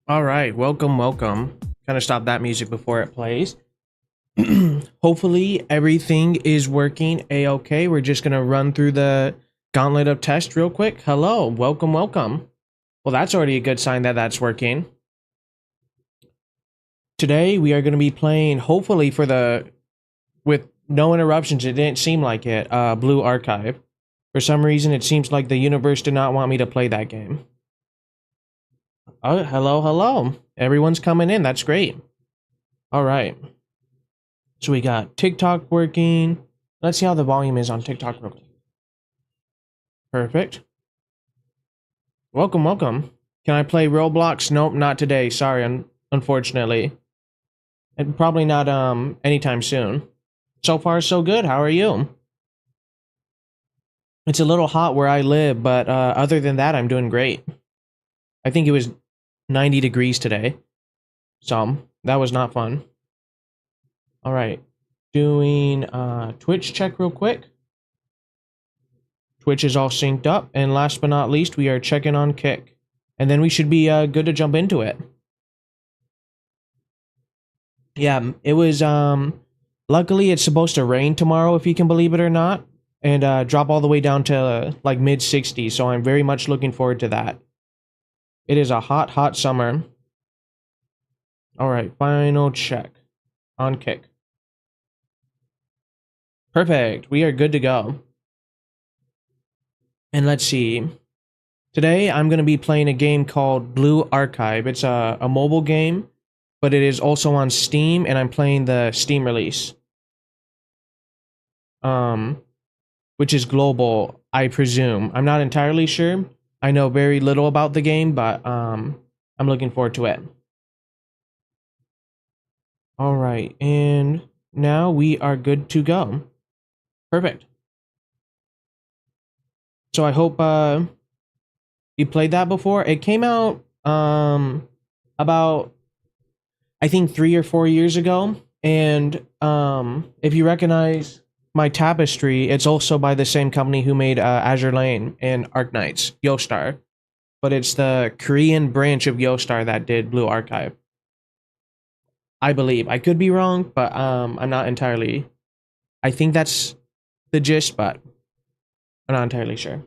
All right, welcome. Kind of stop that music before it plays. Hopefully everything is working a-okay. We're just gonna run through the gauntlet of test real quick. Hello, welcome. Well, that's already a good sign that that's working. Today we are gonna be playing, hopefully with no interruptions. It didn't seem like it. Blue Archive. For some reason, it seems like the universe did not want me to play that game. Oh, hello. Everyone's coming in. That's great. All right. So we got TikTok working. Let's see how the volume is on TikTok real quick. Perfect. Welcome. Can I play Roblox? Nope, not today. Sorry, unfortunately. And probably not anytime soon. So far, so good. How are you? It's a little hot where I live, but other than that, I'm doing great. I think it was 90 degrees today. So that was not fun. All right. Doing Twitch check real quick. Twitch is all synced up. And last but not least, we are checking on Kick. And then we should be good to jump into it. Yeah, it was luckily it's supposed to rain tomorrow, if you can believe it or not, and drop all the way down to like mid 60s, so I'm very much looking forward to that. It is a hot summer. All right, final check on Kick. Perfect. We are good to go. And let's see. Today I'm going to be playing a game called Blue Archive. It's a mobile game, but it is also on Steam, and I'm playing the Steam release. Which is global, I presume. I'm not entirely sure. I know very little about the game, but I'm looking forward to it. All right, and now we are good to go. Perfect. So I hope you played that before. It came out about I think 3 or 4 years ago, and if you recognize my tapestry, it's also by the same company who made Azure Lane and Arknights, Yostar. But it's the Korean branch of Yostar that did Blue Archive. I believe. I could be wrong, but I'm not entirely. I think that's the gist, but I'm not entirely sure.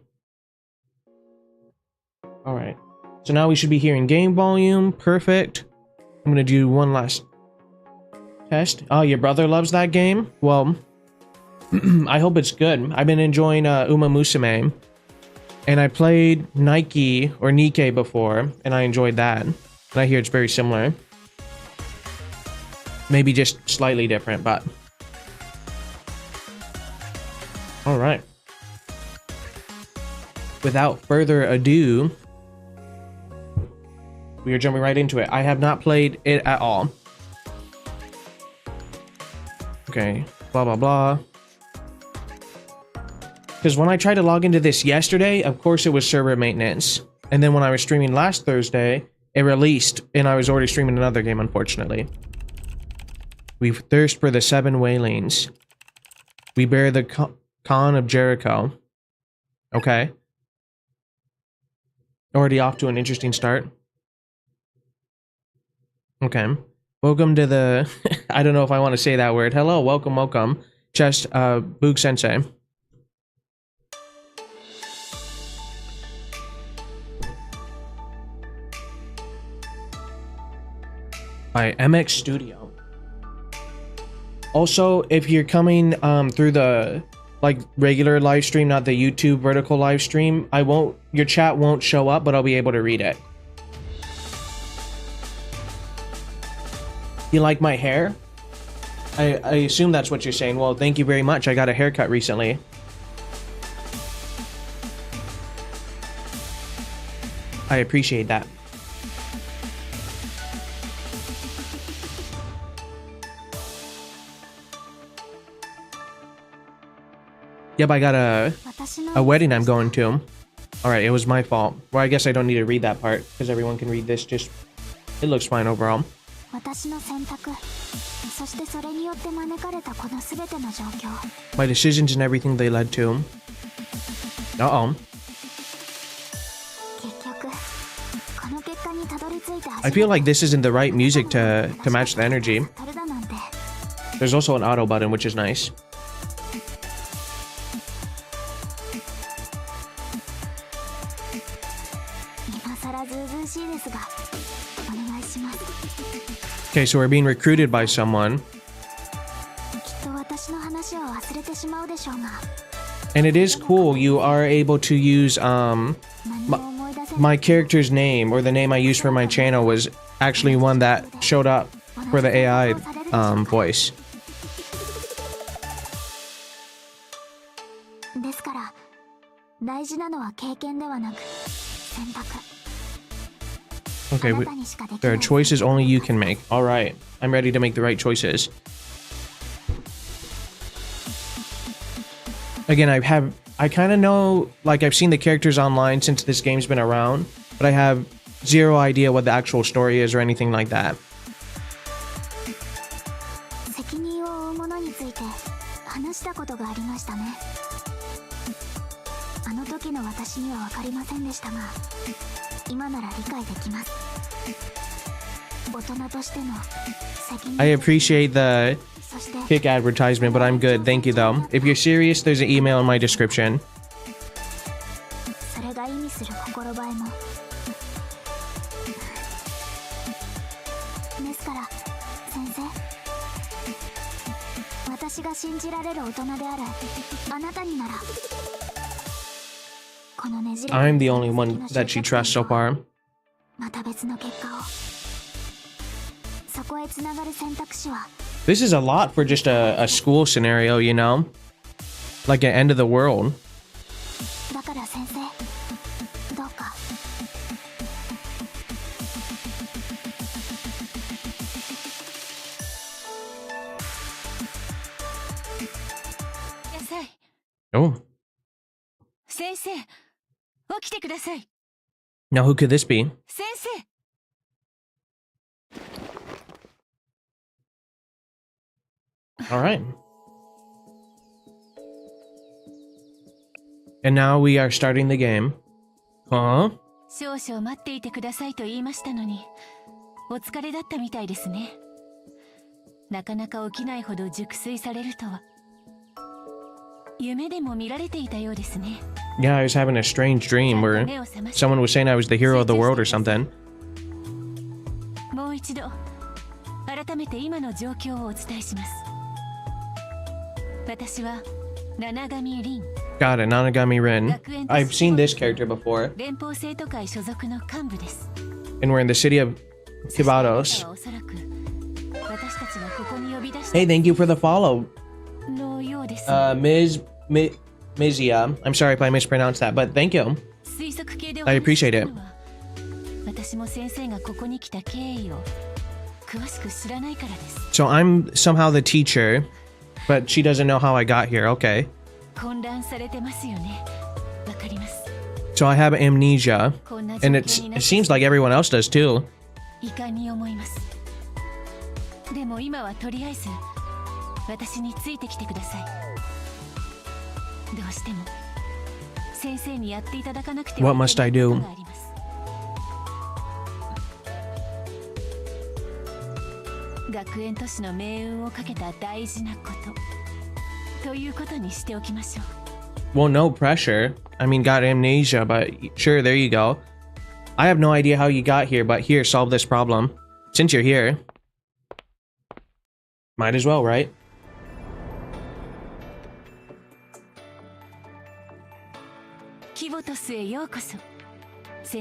All right. So now we should be hearing game volume. Perfect. I'm going to do one last test. Oh, your brother loves that game? Well, I hope it's good. I've been enjoying Uma Musume. And I played Nike or Nikkei before, and I enjoyed that. And I hear it's very similar. Maybe just slightly different, but... Alright. Without further ado, we are jumping right into it. I have not played it at all. Okay, blah. Because when I tried to log into this yesterday, of course it was server maintenance. And then when I was streaming last Thursday, it released, and I was already streaming another game, unfortunately. We thirst for the 7 Wailings. We bear the Khan of Jericho. Okay. Already off to an interesting start. Okay. Welcome to the... I don't know if I want to say that word. Hello, welcome. Just, Boog Sensei. By MX Studio. Also, if you're coming through the like regular live stream, not the YouTube vertical live stream, your chat won't show up, but I'll be able to read it. You like my hair? I assume that's what you're saying. Well, thank you very much. I got a haircut recently. I appreciate that. Yep, I got a wedding I'm going to. Alright, it was my fault. Well, I guess I don't need to read that part, because everyone can read this. Just, it looks fine overall. My decisions and everything they led to. I feel like this isn't the right music to match the energy. There's also an auto button, which is nice. Okay, so we're being recruited by someone. And it is cool, you are able to use, my character's name, or the name I used for my channel, was actually one that showed up for the AI, voice. Okay, there are choices only you can make. Alright, I'm ready to make the right choices. Again, I kind of know, like, I've seen the characters online since this game's been around, but I have zero idea what the actual story is or anything like that. I appreciate the kick advertisement, but I'm good. Thank you, though. If you're serious, there's an email in my description. I'm the only one that she trusts so far. This is a lot for just a school scenario, you know? Like an end of the world. Oh. Sensei, now who could this be? Sensei. All right. And now we are starting the game. Huh? 少々待っていてくださいと言いましたのに、お疲れだったみたいですね。なかなか起きないほど熟睡されるとは。夢でも見られていたようですね。Yeah, I was having a strange dream where someone was saying I was the hero of the world or something. もう一度、改めて今の状況をお伝えします。私は七神凛。Got it, Nanagami Rin. I've seen this character before. 連邦生徒会所属の幹部です。And we're in the city of Kibados. Hey, thank you for the follow. Mizia. I'm sorry if I mispronounced that, but thank you. I appreciate it. So I'm somehow the teacher, but she doesn't know how I got here. Okay. So I have amnesia, and it seems like everyone else does too. What must I do? Well, no pressure. I mean, got amnesia, but sure, there you go. I have no idea how you got here, but here, solve this problem. Since you're here. Might as well, right?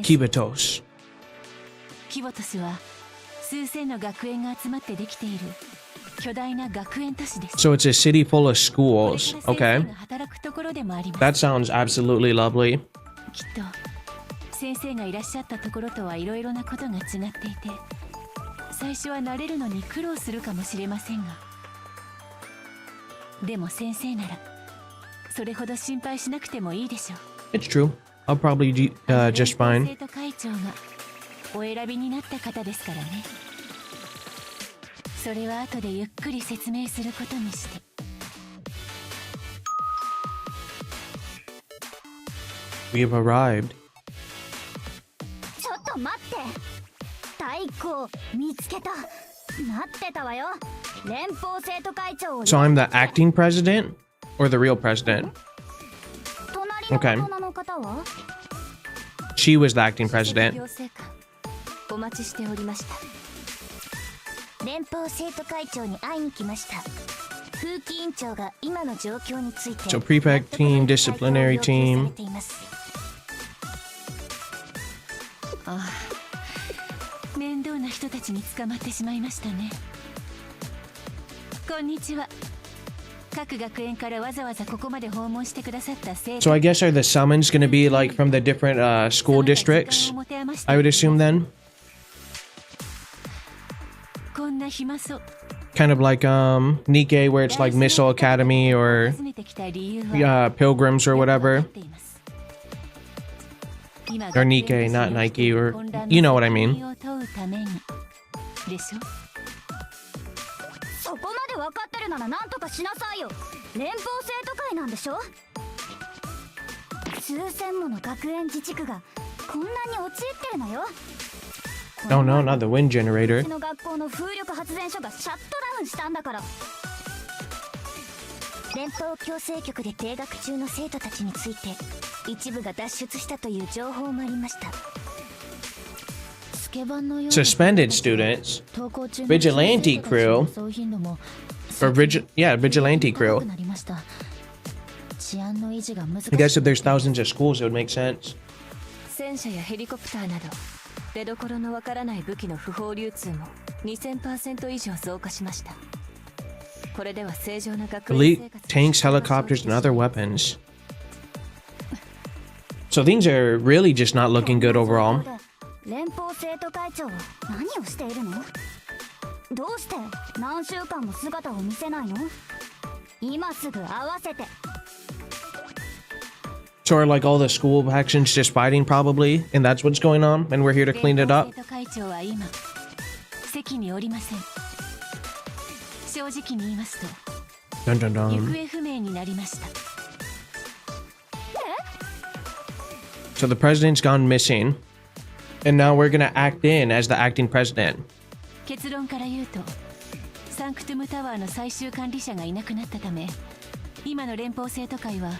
Kibotos. キボトスは数千の学園が集まってできている巨大な学園都市です。 So it's a city full of schools. Okay. That sounds absolutely lovely. きっと先生がいらっしゃったところとはいろいろなことが違っていて、最初は慣れるのに苦労するかもしれませんが、でも先生ならそれほど心配しなくてもいいでしょう。 It's true. I'll probably do just fine. 生徒会長がお選びになった方ですからね。それは後でゆっくり説明することにして。 We have arrived. ちょっと待って。太鼓 So I'm the acting president or the real president? Okay. She was the acting president. お待ちしておりました。連邦生徒会長に会いに来ました。風紀委員長が今の状況について So prefect team, disciplinary team. ああ、面倒な人たちに捕まってしまいましたね。こんにちは。各学園からわざわざここまで訪問してくださった生徒。 So I guess are the summons going to be like from the different school districts? I would assume then. こんな暇そう。 Kind of like Nikkei, where it's like Missile Academy or Pilgrims or whatever. Or Nikkei, not Nike, or you know what I mean. でしょ。そこまで分かってるならなんとかしなさいよ。連邦生徒会なんでしょ。数千もの学園自治区がこんなに陥ってるのよ。 Oh no, not the wind generator. の学校の風力発電所がシャットダウンしたんだから。連邦矯正局で停学中の生徒たちについて一部が脱出したという情報もありました。 Suspended students, vigilante crew, or vigilante crew. I guess if there's thousands of schools, it would make sense. 戦車やヘリコプターなど出所のわからない武器の不法流通も 2000% 以上増加しました。これでは正常な学園 Elite tanks, helicopters, and other weapons. So things are really just not looking good overall. 連邦生徒会長は何をしているの？どうして何週間も姿を見せないの？今すぐ会わせて。 So are like all the school factions just fighting probably, and that's what's going on, and we're here to clean it up? 会長は今席におりません。正直に言いますと、 Dun dun 行 dun. 方不明になりました。 So the president's gone missing, and now we're gonna act in as the acting president. 結論から言うと、サンクトゥムタワーの最終管理者がいなくなったため、今の連邦生徒会は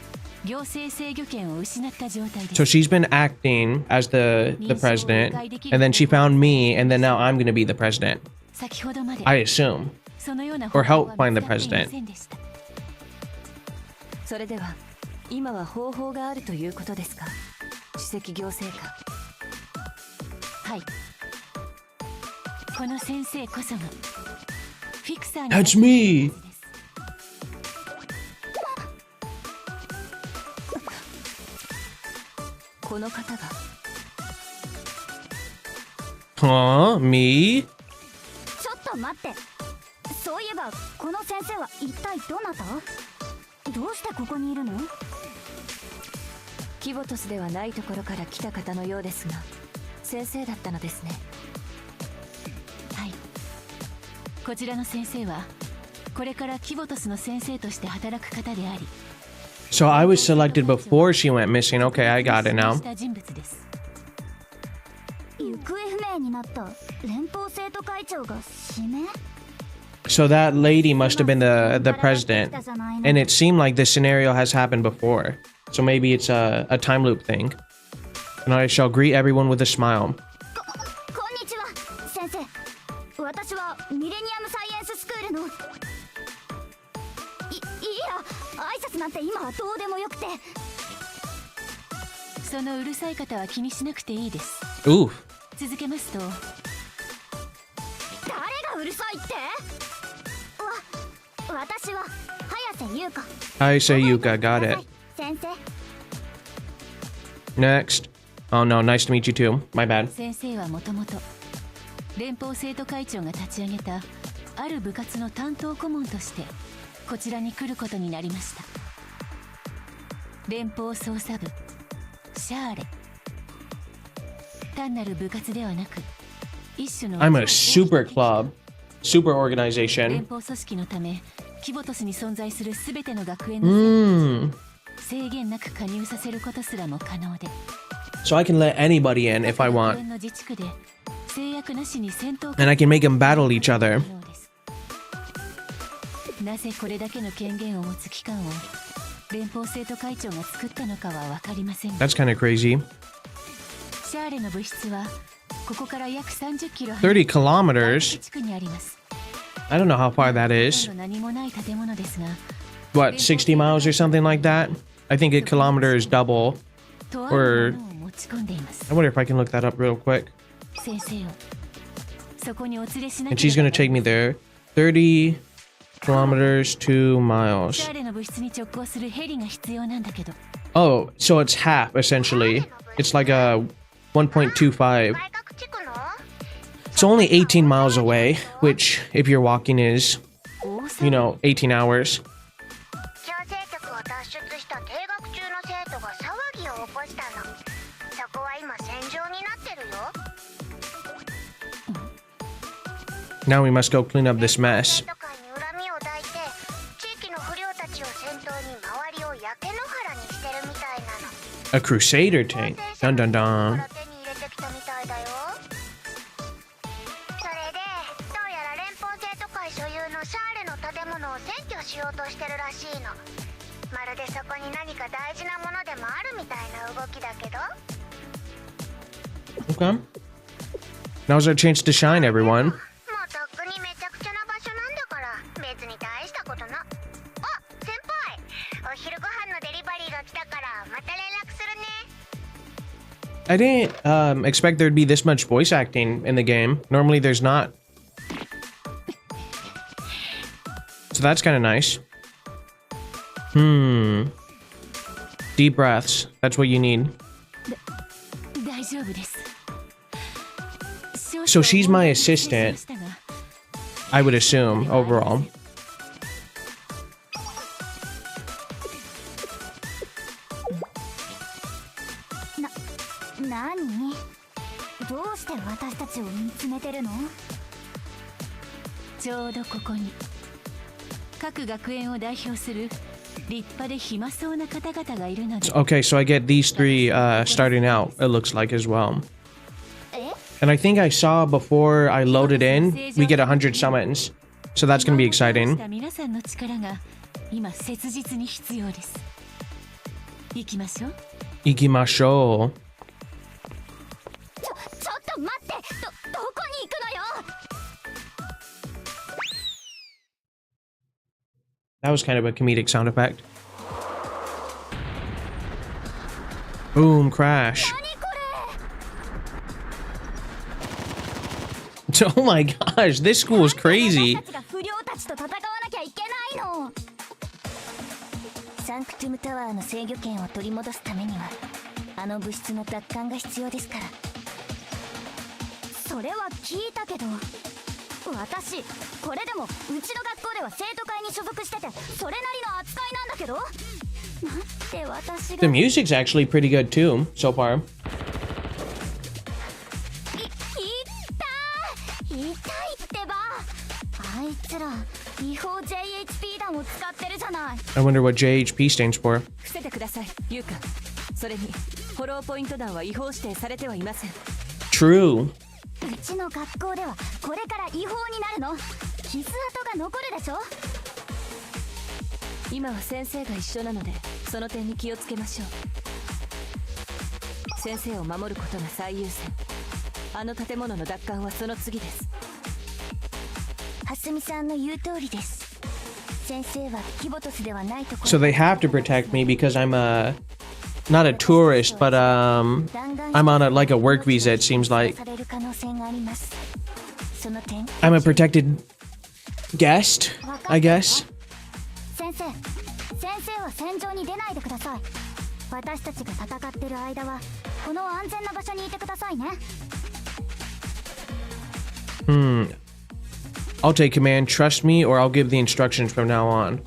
行政制御権を失った状態です。 So she's been acting as the president, and then she found me, and then now I'm gonna be the president. 先ほどまで I assume. そのような Or 方法 help は find 見 the つかっていま president. せんでした。それでは今は方法があるということですか、首席行政官。はい。この先生こそがフィクサーに That's me. この方が Huh? Me? ちょっと待って。そういえばこの先生は一体どなた？どうしてここにいるの？キボトスではないところから来た方のようですが、先生だったのですね。はい。こちらの先生はこれからキボトスの先生として働く方であり、 So I was selected before she went missing. Okay, I got it now. 人物です。行方不明になった連邦生徒会長が指名？ So that lady must have been the president, and it seemed like this scenario has happened before. So maybe it's a time loop thing. And I shall greet everyone with a smile. こんにちは、先生。私はミレニアムサイエンススクールの。いや、挨拶なんて今はどうでもよくて。そのうるさい方は気にしなくていいです。 Ooh. 続けますと、誰がうるさいって？私は早瀬優香。 I say Yuka, got it. 先生。 Next. Oh no, nice to meet you too. My bad. 先生はもともと連邦生徒会長が立ち上げたある部活の担当顧問としてこちらに来ることになりました。連邦捜査部シャーレ。単なる部活ではなく一種の I'm a super club. Super 連 organization. 邦組織のためキボトスに存在するすべての学園の生徒を制限なく加入させることすらも可能で、 So I can let anybody in if I 学 want. 園の自治区で制約なしに戦闘 And I can make them battle each other. なぜこれだけの権限を持つ機関を連邦生徒会長が作ったのかは分かりません。 That's kind of crazy. シャーレの物質はここから約30キロ30 kilometers? 地区にあります。 I don't know how far that is. 何もない建物ですが、 What, 60 miles or something like that? I think a kilometer is double. とあるものを持ち込んでいます。 I wonder if I can look that up real quick. 先生をそこにお連れしな And けれ she's ば gonna take me there. 30 kilometers, 2シ miles. ャーレの物質に直行するヘリが必要なんだけど、 Oh, so it's half, essentially. It's like a 1.25. 外郭地区の It's only 18 miles away, which, if you're walking, is, 大 you 騒 know, 18 hours. 強制局を脱出した停学中の生徒が騒ぎを起こしたの。そこは今戦場になってるよ。 Now we must go clean up this mess. 生徒会に恨みを抱いて地域の不良たちを先頭に周りを焼け野原にしてるみたいなの。 A Crusader tank. Dun dun か dun. ら手に入れてきたみたいだよ。それでどうやら連邦生徒会所有のシャーレの建物を占拠しようとしてるらしいの。まるでそこに何か大事なものでもあるみたいな動きだけど。 Okay. Now's our chance to shine, everyone. もうとっくにめちゃくちゃな場所なんだから別に大したことな。あ、先輩、お昼ご飯のデリバリーが来たからまた連絡するね。 I didn't expect there'd be this much voice acting in the game. Normally there's not. So that's kind of nice. Deep breaths. That's what you need. 大丈夫です。 So she's my assistant, I would assume, overall. 何？どうして私たちを見つめてるの？ちょうどここに各学園を代表する立派で暇そうな方々がいるので、 Okay, so I get these three starting out, it looks like, as well. And I think I saw before I loaded in, we get 100 summons. So that's gonna be exciting. 皆さんの力が今切実に必要です。行きましょう。 Ikimashou. ちょっと待って、どこに行くのよ。 That was kind of a comedic sound effect. Boom, crash. 何こ Oh my gosh, this school is れ？ crazy. 私たちが不良たちと戦わなきゃいけないの。サンクトゥムタワーの制御権を取り戻すためにはあの物質の奪還が必要ですから。それは聞いたけど、私これでもうちの学校では生徒会に所属しててそれなりの扱いなんだけど。なんで私が The music's actually pretty good too, so far. 痛いってば。あいつら違法 JHP 弾を使ってるじゃない。 I wonder what JHP stands for. 伏せてください、ユウカ。それにフォローポイント弾は違法指定されてはいません。 True. うちの学校ではこれから違法になるの。傷跡が残るでしょ。今は先生が一緒なのでその点に気をつけましょう。先生を守ることが最優先。あの建物の奪還はその次です。蓮見さんの言う通りです。先生はキボトスではないところ。 So they have to protect me because I'm not a tourist, but I'm on like a work visa, it seems like. される可能性があります。その点 I'm a protected guest, I guess. 先生は戦場に出ないでください。私たちが戦ってる間はこの安全な場所にいてくださいね。 I'll take command, trust me, or I'll give the instructions from now on.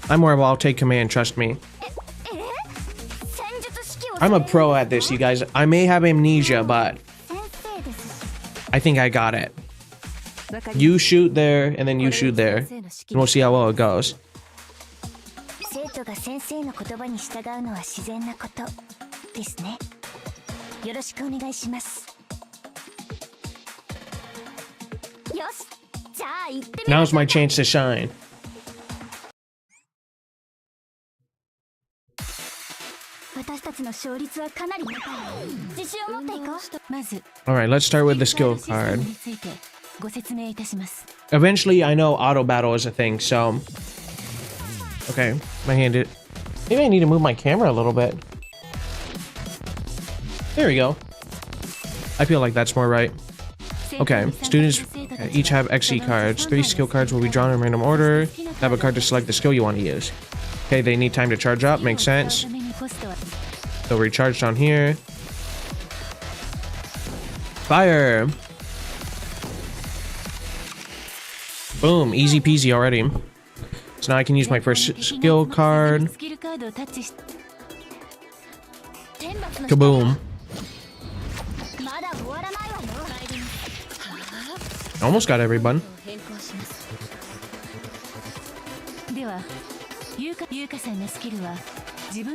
I'm more of I'll take command, trust me. 戦術指揮を I'm a pro at this, you guys. I may have amnesia, but 先生ですし。 I think I got it. You shoot there, and then you shoot there. And we'll see how well it goes. 生徒が先生の言葉に従うのは自然なことですね。よろしくお願いします。Now's my chance to shine. Alright, let's start with the skill card. Eventually, I know auto battle is a thing, so... Okay, my hand it. Maybe I need to move my camera a little bit. There we go. I feel like that's more right. Okay, students each have XE cards. 3 skill cards will be drawn in random order. Have a card to select the skill you want to use. Okay, they need time to charge up, makes sense. So recharged on here. Fire! Boom, easy peasy already. So now I can use my first skill card. Kaboom. Almost got everyone.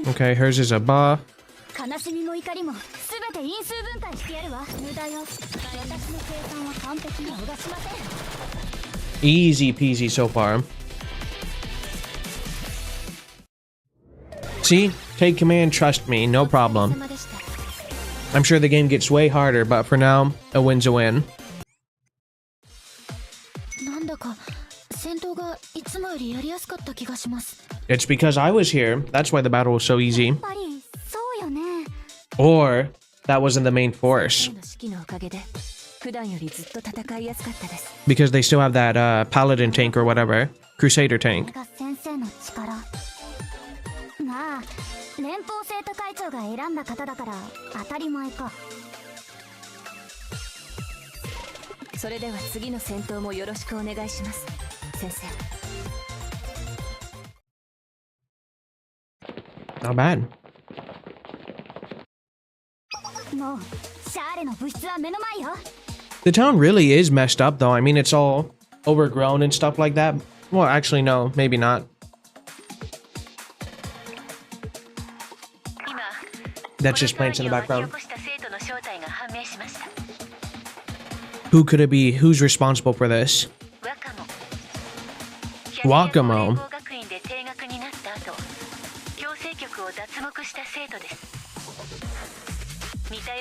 Okay, hers is a ba. Easy peasy so far. See? Take command, trust me, no problem. I'm sure the game gets way harder, but for now, a win's a win. It's because I was here. That's why the battle was so easy. Or that wasn't the main force. Because they still have that paladin tank or whatever. Crusader tank. Not bad. The town really is messed up though. I mean, it's all overgrown and stuff like that. Well, actually, no, maybe not. That's just plants in the background. Who could it be? Who's responsible for this? Wakamo.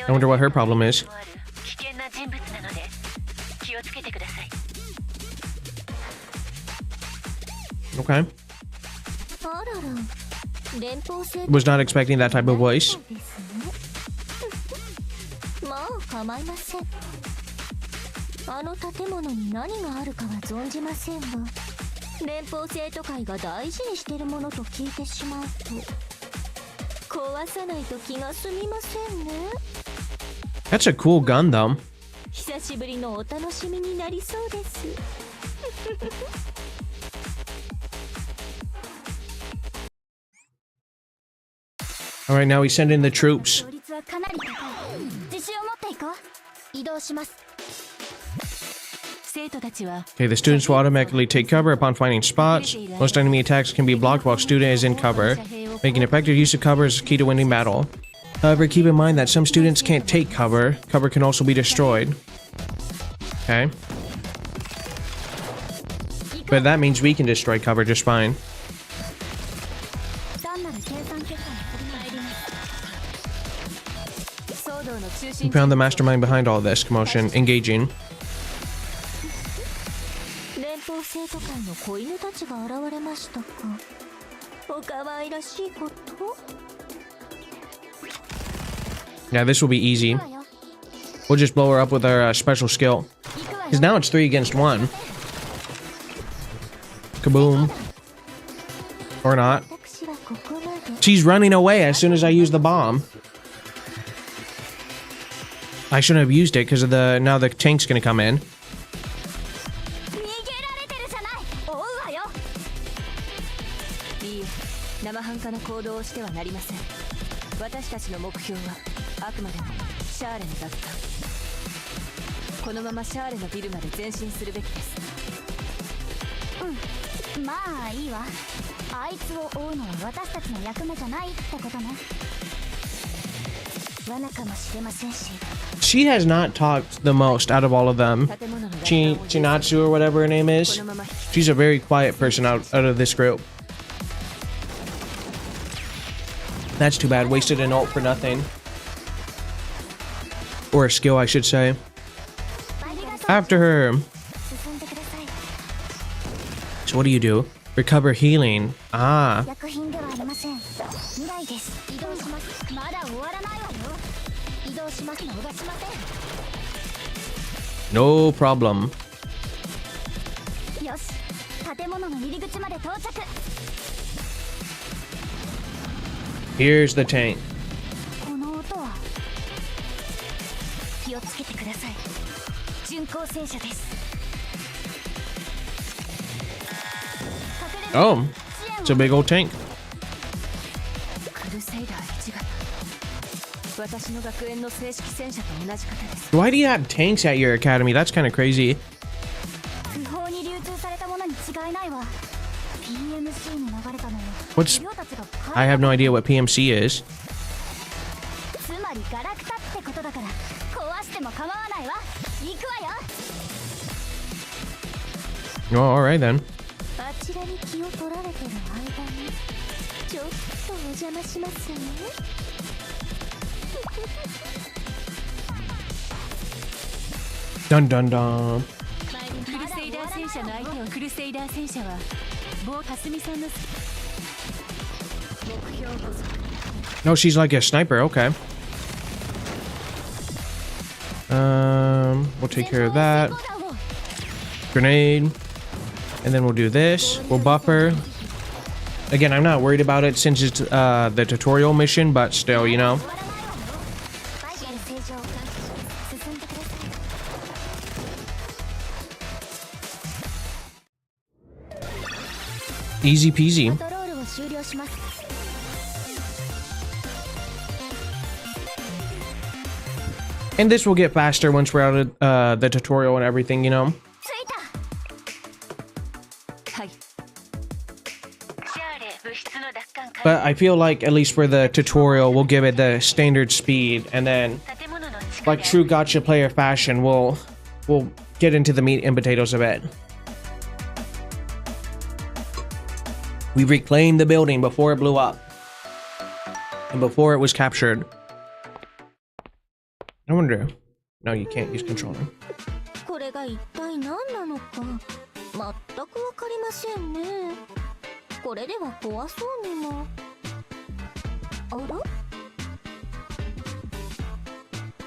I wonder what her problem is. Okay. Was not expecting that type of voice. That's a cool gun though. Alright, now we send in the troops. Okay, the students will automatically take cover upon finding spots. Most enemy attacks can be blocked while student is in cover. Making effective use of cover is key to winning battle. However, keep in mind that some students can't take cover. Cover can also be destroyed. Okay. But that means we can destroy cover just fine. We found the mastermind behind all this commotion. Engaging. Yeah, this will be easy. We'll just blow her up with our special skill. Because now it's 3 against 1. Kaboom. Or not. She's running away as soon as I use the bomb. I shouldn't have used it because of the... Now the tank's gonna come in. She has not talked the most out of all of them. Chinatsu or whatever her name is. She's a very quiet person out of this group. That's too bad. Wasted an ult for nothing. Or a skill, I should say. After her. So what do? Recover healing. Ah. No problem. Here's the tank. Oh, it's a big old tank. Why do you have tanks at your academy? That's kind of crazy. What's... I have no idea what PMC is. Oh, alright then. Dun dun dun. No, she's like a sniper, okay. We'll take care of that. Grenade. And then we'll do this. We'll buff her. Again, I'm not worried about it since it's the tutorial mission, but still, you know. Easy peasy. And this will get faster once we're out of the tutorial and everything, you know. But I feel like, at least for the tutorial, we'll give it the standard speed, and then, like true gacha player fashion, we'll get into the meat and potatoes of it. We reclaimed the building before it blew up. And before it was captured. I wonder... No, you can't use controller.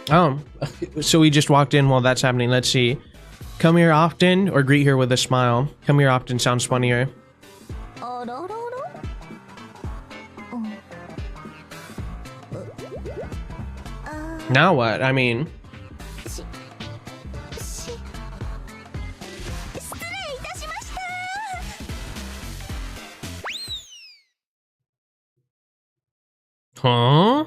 Oh, so we just walked in while that's happening. Let's see. Come here often or greet her with a smile. Come here often sounds funnier. Now what? I mean... Huh?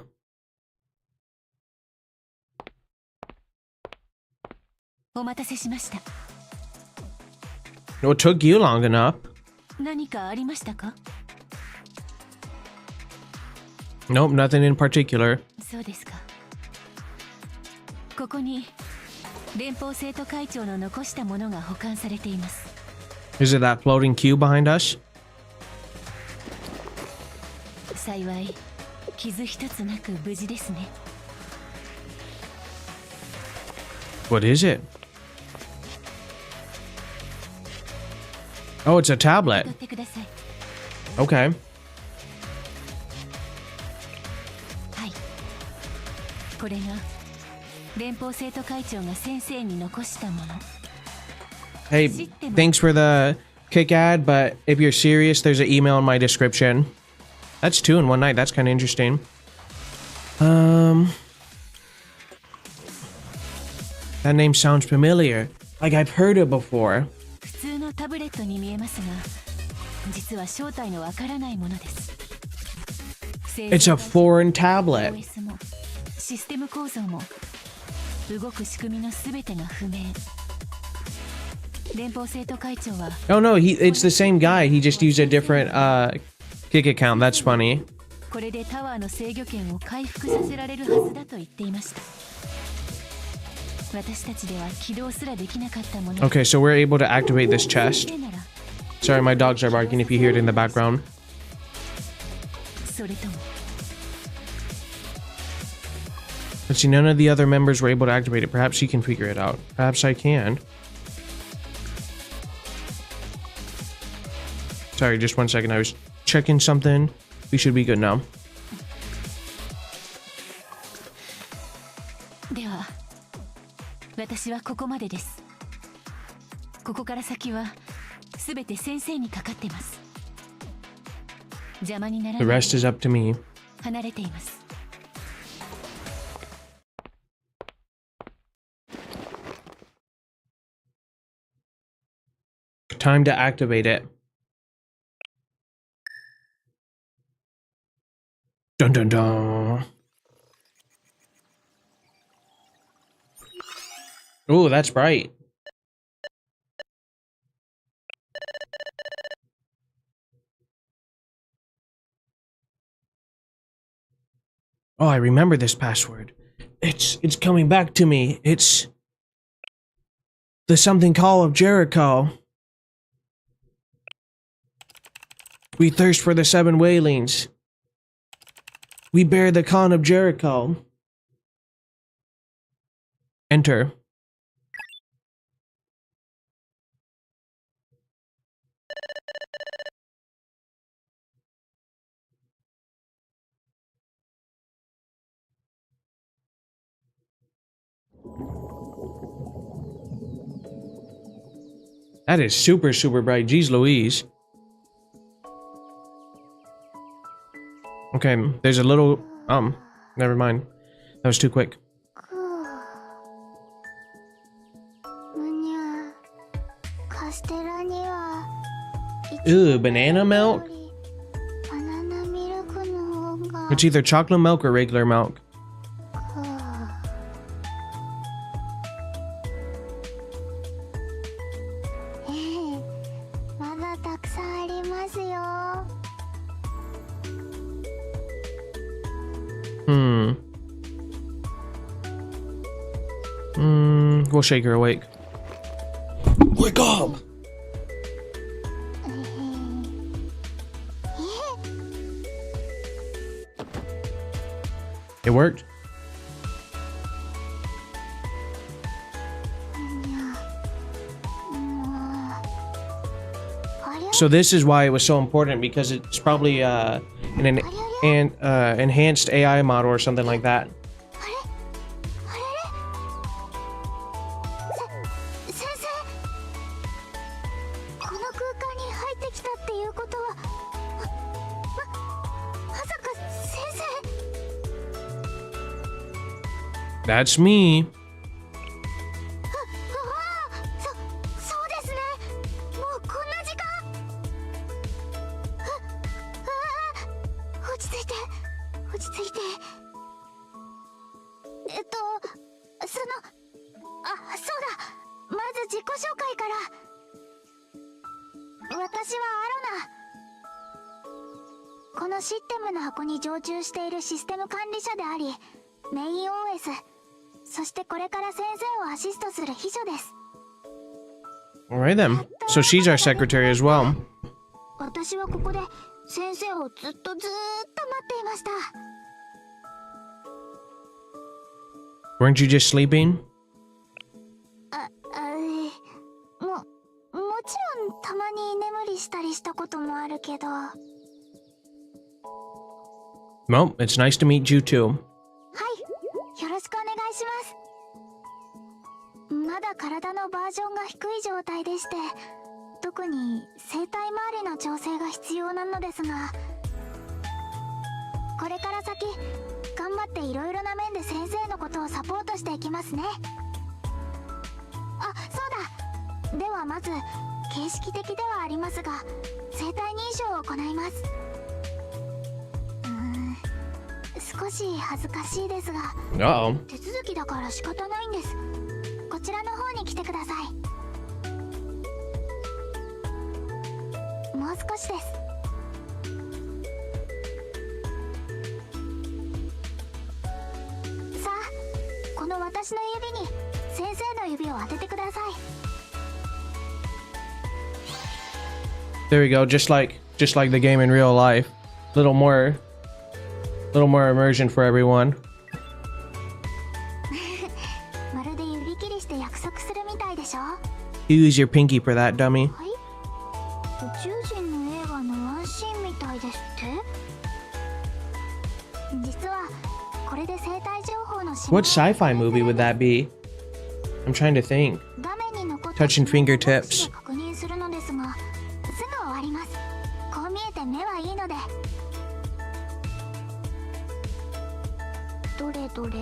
It took you long enough. Nope, nothing in particular. Is it that floating cube behind us? What is it? Oh, it's a tablet. Okay. Hey, thanks for the kick ad, but if you're serious, there's an email in my description. That's 2 in one night. That's kind of interesting. That name sounds familiar. Like I've heard it before. It's a foreign tablet. Oh no, it's the same guy. He just used a different kick account. That's funny. これでタワーの制御権を回復させられるはずだと言っていました。私たちでは起動すらできなかったもの。 Okay, so we're able to activate this chest. Sorry, my dogs are barking if you hear it in the background. それとも Let's see, none of the other members were able to activate it. Perhaps you can figure it out. Perhaps I can. Sorry, just 1 second. I was checking something. We should be good now. では私はここまでです。ここから先はすべて先生にかかってます。邪魔にならない。 The rest is up to me. 離れています。 Time to activate it. Dun dun dun. Oh, that's bright. Oh, I remember this password. It's coming back to me. It's the something call of Jericho. We thirst for the 7 wailings. We bear the con of Jericho. Enter. That is super, super bright. Jeez Louise. Okay, there's a little... never mind. That was too quick. Ew, banana milk? It's either chocolate milk or regular milk. We'll shake her awake. Wake up! It worked? So this is why it was so important, because it's probably an enhanced AI model or something like that. That's me. Alright then. So she's our secretary as well. Weren't you just sleeping? Well, it's nice to meet you too. まだ体のバージョンが低い状態でして、特に生体周りの調整が必要なのですが、これから先頑張っていろいろな面で先生のことをサポートしていきますね。あ、そうだ。ではまず形式的ではありますが、生体認証を行います。少し恥ずかしいですが、手続きだから仕方ないんです。こちらの方に来てください。もう少しです。の私の指に先生の指を当ててください。 There we go, just like the game in real life. Little more immersion for everyone. まるで指切りして約束するみたいでしょ。 Use your pinky for that, dummy. はい、宇宙人の映画のワンシーンみたいですって。実はこれで生体情報の What sci-fi movie would that be? I'm trying to think. 画面に残った Touching fingertips. 確認するのですが、すぐ終わります。こう見えて目はいいので。どれどれ。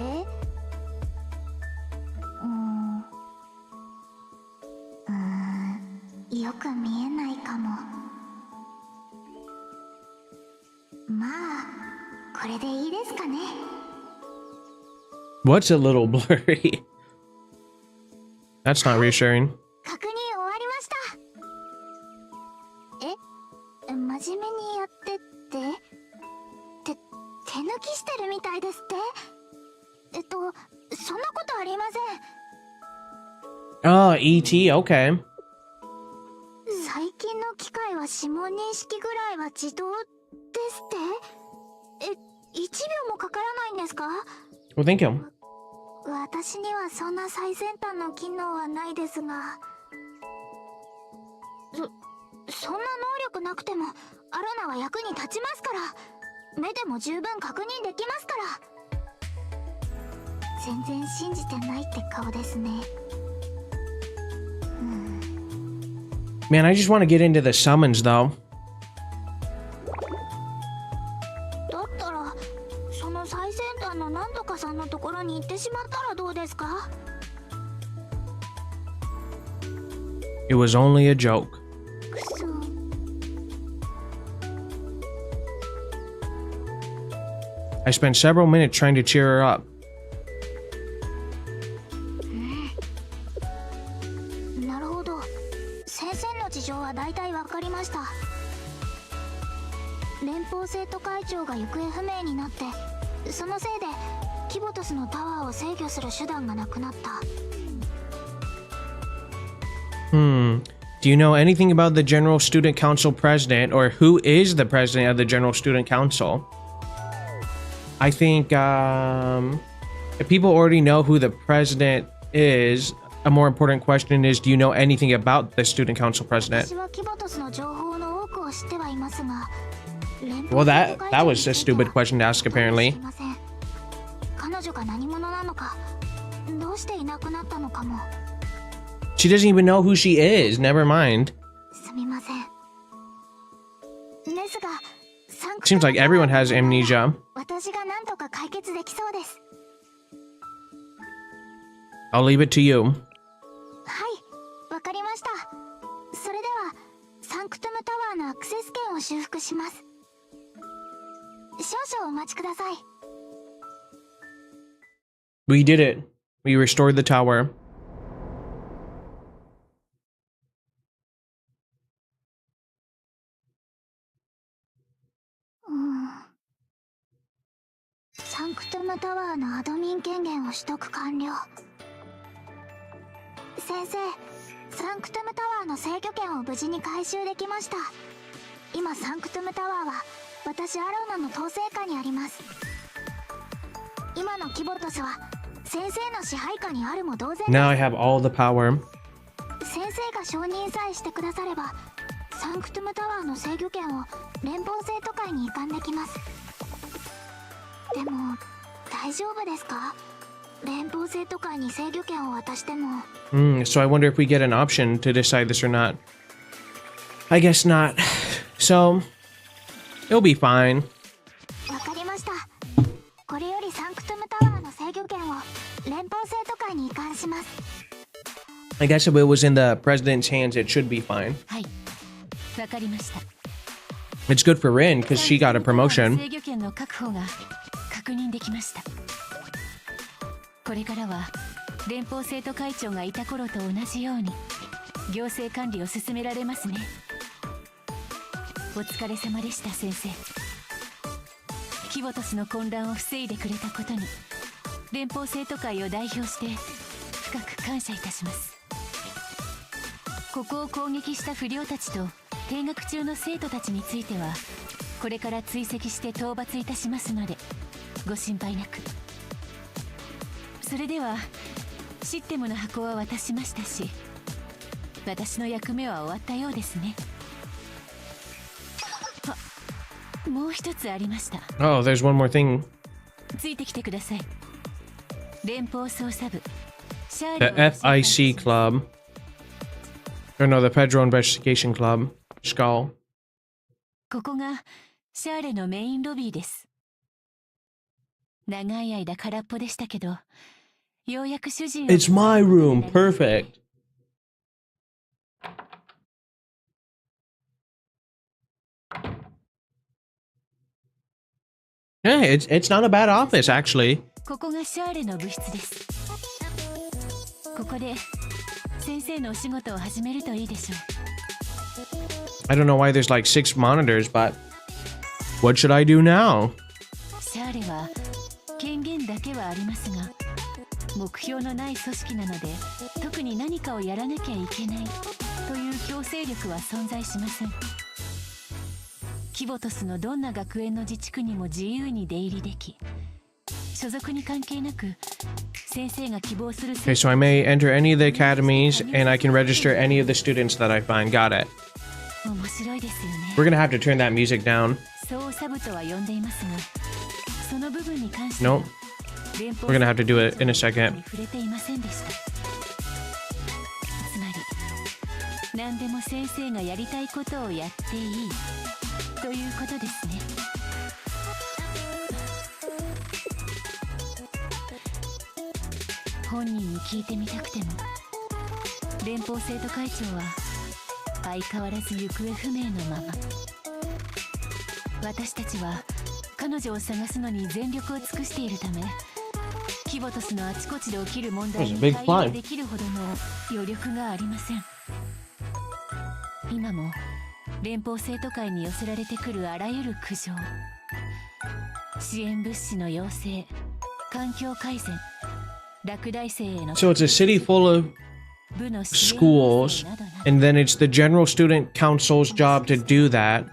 よく見えないかも。まあこれでいいですかね。 What's a little blurry? That's not reassuring. 確認終わりました。真面目にやってって手抜きしてるみたいですって。そんなことありません。 Oh, ET, okay. 最近の機械は指紋認識ぐらいは自動ですって。1秒もかからないんですか？ Well, thank you. 私にはそんな最先端の機能はないですが、そんな能力なくてもアロナは役に立ちますから。目でも十分確認できますから。全然信じてないって顔ですね。Man, I just want to get into the summons, though. だったらその最先端のなんとかさんのところに行ってしまったらどうですか？ It was only a joke. くそ。I spent several minutes trying to cheer her up. なるほど。先生の事情は大体わかりました。連邦生徒会長が行方不明になって、そのせいでキボトスのタワーを制御する手段がなくなった。 Do you know anything about the General Student Council president, or who is the president of the General Student Council? I think if people already know who the president is, a more important question is, do you know anything about the Student Council president? 私はキボトスの情報の多くを知ってはいますが、 Well, that was a stupid question to ask, apparently. すいません。彼女が何者なのか、どうしていなくなったのかも。 She doesn't even know who she is. Never mind. すみません。ですが、Seems like everyone has amnesia. 私が何とか解決できそうです。 I'll leave it to you. はい、わかりました。それではサンクトゥムタワーのアクセス権を修復します。少々お待ちください。 We did it. We restored the tower. サンクトゥムタワーのアドミン権限を取得完了。先生、サンクトゥムタワーの制御権を無事に回収できました。今サンクトゥムタワーは私アローナの統制下にあります。今のキボトスは先生の支配下にあるも同然です。 Now I have all the power. 先生が承認さえしてくだされば、サンクトゥムタワーの制御権を連邦生徒会に移管できます。でも大丈夫ですか？連邦生徒会に制御権を渡しても。 So I wonder if we get an option to decide this or not. I guess not. So it'll be fine. わかりました。これよりサンクトゥムタワーの制御権を連邦生徒会に移管します。 I guess if it was in the president's hands, it should be fine. はい、わかりました。 It's good for Rin because she got a promotion. 制御権の確保が確認できました。これからは連邦生徒会長がいた頃と同じように行政管理を進められますね。お疲れ様でした、先生。キボトスの混乱を防いでくれたことに連邦生徒会を代表して深く感謝いたします。ここを攻撃した不良たちと停学中の生徒たちについてはこれから追跡して討伐いたしますのでご心配なく。それではシステムの箱は渡しましたし、私の役目は終わったようですね。あ、もう一つありました。 Oh, there's one more thing. ついてきてください。連邦捜査部シャー The レを FIC Club. Or no, the Federal Investigation Club. Skull. ここがシャーレのメインロビーです。長い間空っぽでしたけど、ようやく主人を It's my room. Perfect. Yeah, it's not a bad office actually. ここがシャーレの部室です。ここで先生のお仕事を始めるといいでしょう。 I don't know why there's like 6 monitors, but what should I do now? シャーレは権限だけはありますが、目標のない組織なので特に何かをやらなきゃいけないという強制力は存在しません。キボトスのどんな学園の自治区にも自由に出入りでき、所属に関係なく先生が希望する Okay, so I may enter any of the academies and I can register any of the students that I find. Got it. 面白いですよね。 We're gonna have to turn that music down. 捜査部とは呼んでいますが、その部分に関して Nope. 連邦 We're gonna have to do it in a second. に触れていませんでした。つまり何でも先生がやりたいことをやっていいということですね。本人に聞いてみたくても、連邦生徒会長は相変わらず行方不明のまま。私たちは彼女を探すのに全力を尽くしているため、キボトスのあちこちで起きる問題に対応できるほどの余力がありません。今も連邦生徒会に寄せられてくるあらゆる苦情、支援物資の要請、環境改善、落第生への So it's a city full of 部の支援 schools, などなど and then it's the General Student Council's job to do that.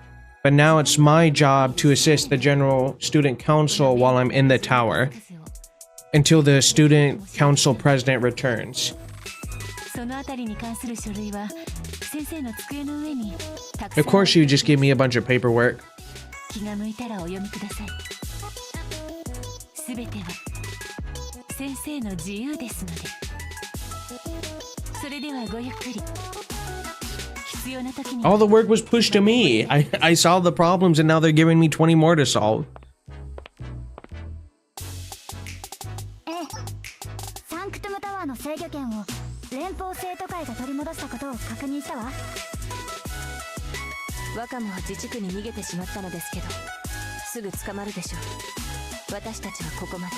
But now it's my job to assist the General Student Council while I'm in the tower until the Student Council President returns. そのあたりに関する書類は先生の机の上にたくさ Of ん course, you just give me a bunch of paperwork. 気が向いたらお読みください。すべては先生の自由ですので。それではごゆっくり。必要な時に All the work was pushed to me. I solved the problems and now they're giving me 20 more to solve. ええ、サンクトゥムタワーの制御権を連邦生徒会が取り戻したことを確認したわ。ワカムは自治区に逃げてしまったのですけど、すぐ捕まるでしょう。私たちはここまで。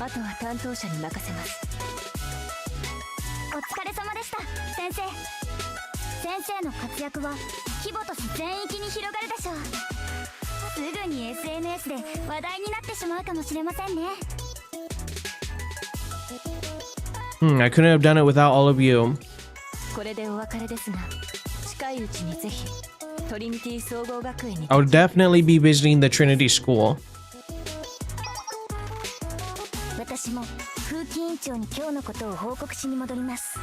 あとは担当者に任せます。お疲れ様でした、先生。先生の活躍はキボトス全域に広がるでしょう。すぐに SNS で話題になってしまうかもしれませんね。I couldn't have done it without all of you. これでお別れですが、近いうちにぜひトリニティ総合学園に I'll definitely be visiting the Trinity School. 私も風紀委員長に今日のことを報告しに戻ります。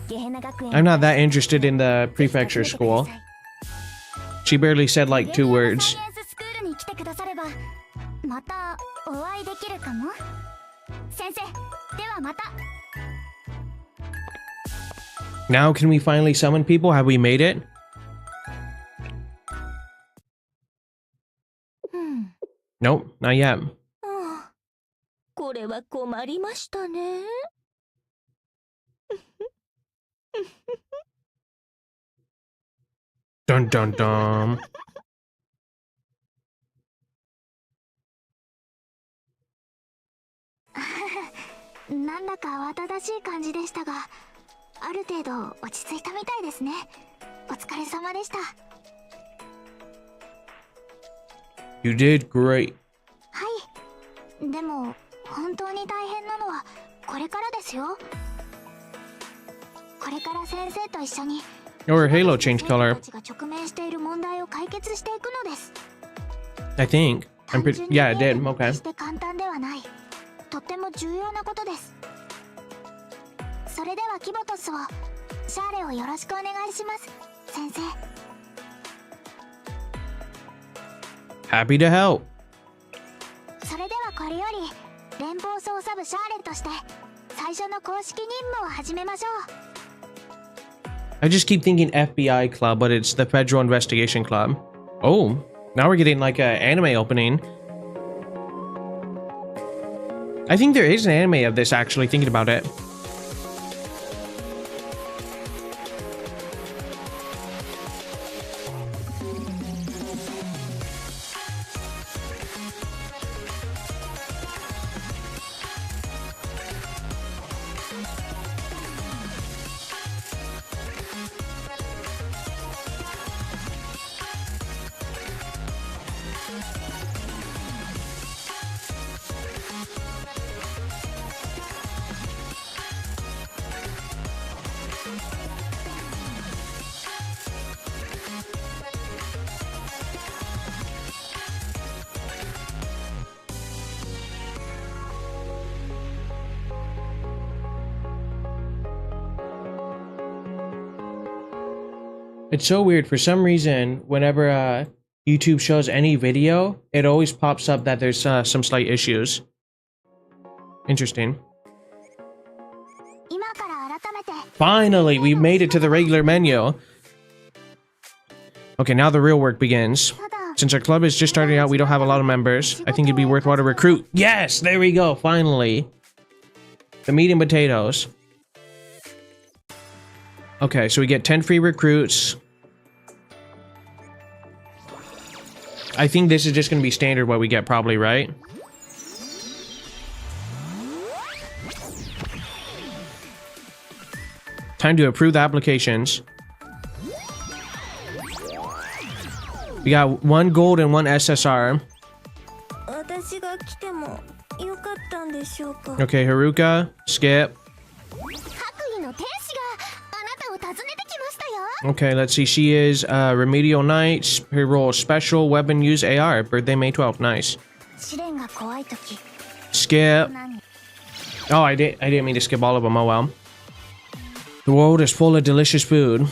ゲヘナ学園 I'm not that interested in the prefecture school. She barely said like 2 words. サイエンススクールに来てくださればまたお会いできるかも。先生、ではまた。 Now can we finally summon people? Have we made it? うん、 Nope, not yet. これは困りましたね。Dun dun dun. なんだか慌ただしい感じでしたが、ある程度落ち着いたみたいですね。お疲れ様でした。 You did great. はい、でも本当に大変なのはこれからですよ。これから先生と一緒に Or Halo changed color. たちが直面している問題を解決していくのです。 I think. I'm pretty. Yeah, it did. Okay. 決して簡単ではない。とっても重要なことです。それではキボトスをシャーレをよろしくお願いします、先生。 Happy to help. それではこれより連邦捜査部シャーレとして最初の公式任務を始めましょう。 I just keep thinking FBI club, but it's the Federal Investigation Club. Oh, now we're getting like an anime opening. I think there is an anime of this actually, thinking about it. It's so weird. For some reason, whenever YouTube shows any video, it always pops up that there's some slight issues. Interesting. 今から改めて Finally, we made it to the regular menu. Okay, now the real work begins. ただ Since our club is just starting out, we don't have a lot of members. I think it'd be worthwhile to recruit. Yes, there we go. Finally. The meat and potatoes. Okay, so we get 10 free recruits. I think this is just going to be standard what we get probably, right? Time to approve the applications. We got 1 gold and 1 SSR. 私が来てもよかったんでしょうか。 Okay, Haruka, Skip. 白衣の天使があなたを訪ねてきましたよ。 Okay, let's see. She is Remedial Knight. Her role Special Weapon Use AR. Birthday May 12th. Nice. 試練が怖いとき、 Skip. 何 Oh, I didn't mean to skip all of them. Oh well. The world is full of delicious food.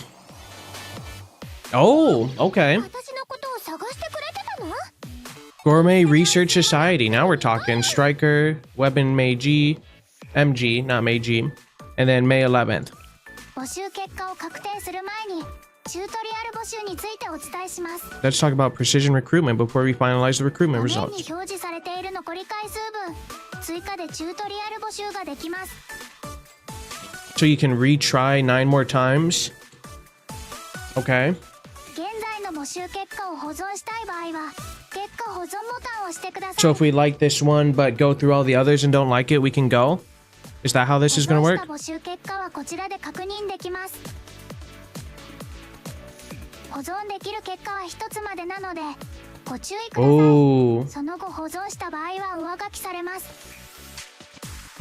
Oh, okay. 私のことを探してくれてたの？ Gourmet Research Society. Now we're talking. Striker, Weapon Meiji, MG, not Meiji. And then May 11th. 募集結果を確定する前にチュートリアル募集についてお伝えします。 Let's talk about precision recruitment before we finalize the recruitment 画面に results. 表示されている残り回数分、追加でチュートリアル募集ができます。 So you can retry 9 more times. Okay. 現在の募集結果を保存したい場合は結果保存ボタンを押してください。 So if we like this one but go through all the others and don't like it, we can go? Is that how this is going to 保存 work? した募集結果はこちらで確認できます。保存できる結果は1つまでなのでご注意ください。 Oh. その後保存した場合は上書きされます。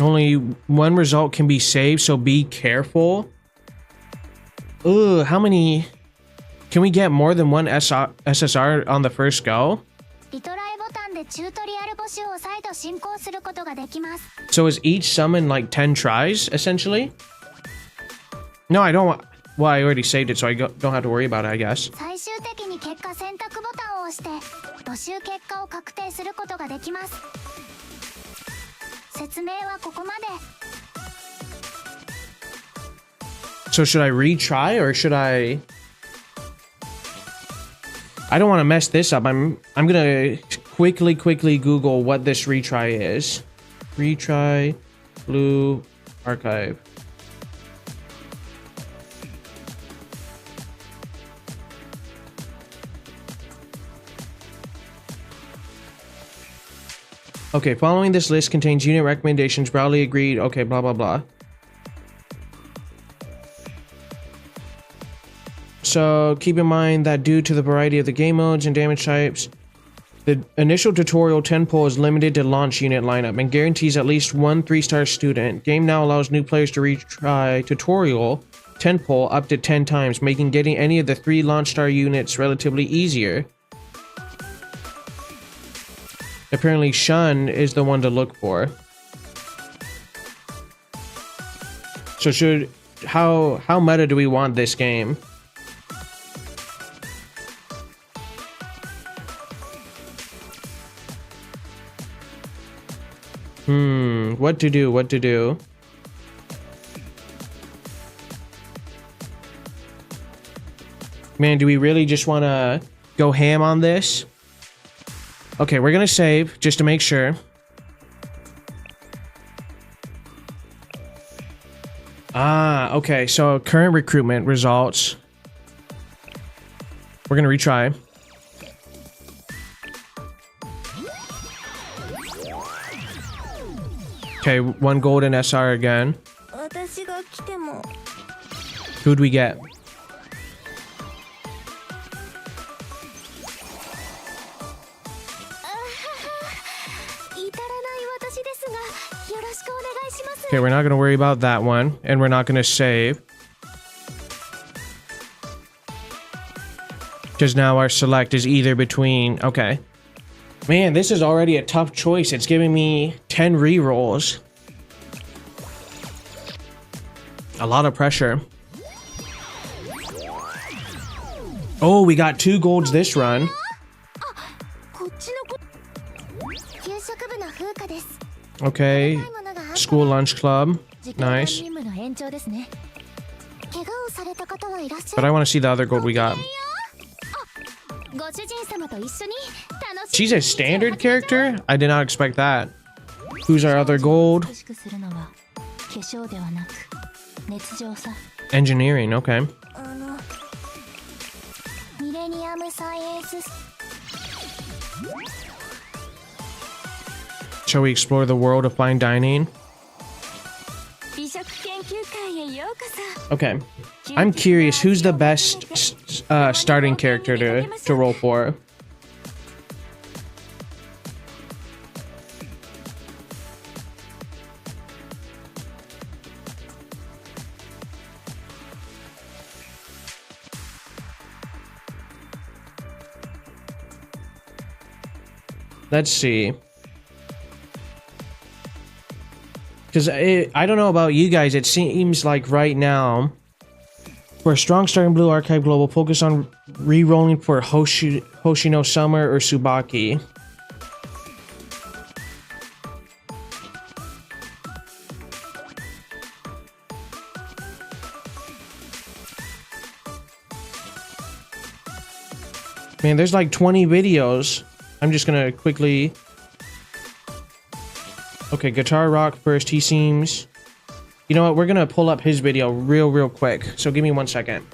Only one result can be saved, so be careful. Ugh, how many... Can we get more than one SSR on the first go? リトライボタンでチュートリアル募集を再度進行することができます。 So is each summon like 10 tries, essentially? No, I don't want... Well, I already saved it, so I don't have to worry about it, I guess. 最終的に結果選択ボタンを押して募集結果を確定することができます。説明はここまで。 So should I retry or should I... I don't want to mess this up. I'm gonna quickly Google what this retry is. Retry Blue Archive. Okay, following this list contains unit recommendations broadly agreed. Okay, blah blah blah. So keep in mind that due to the variety of the game modes and damage types, The initial tutorial 10 pull is limited to launch unit lineup and guarantees at least one 3-star student. Game now allows new players to retry tutorial 10 pull up to 10 times, making getting any of the 3 launch star units relatively easier. Apparently Shun is the one to look for. So how meta do we want this game? What to do? Man, do we really just want to go ham on this? Okay, we're gonna save just to make sure. Okay, so current recruitment results. We're gonna retry. Okay, 1 golden SR again. Who'd we get? Okay, we're not gonna worry about that one, and we're not gonna save. Because now our select is either between... Okay. Man, this is already a tough choice. It's giving me 10 rerolls. A lot of pressure. Oh, we got 2 golds this run. Okay. School lunch club. Nice. But I want to see the other gold we got. She's a standard character? I did not expect that. Who's our other gold? Engineering, okay. Shall we explore the world of fine dining? Okay. I'm curious, who's the best starting character to roll for? Let's see. Because I don't know about you guys, it seems like right now, for a strong starting Blue Archive Global, focus on re-rolling for Hoshino Summer or Tsubaki. Man, there's like 20 videos. I'm just gonna quickly... Okay, Guitar Rock first. He seems... You know what? We're gonna pull up his video real quick. So give me 1 second.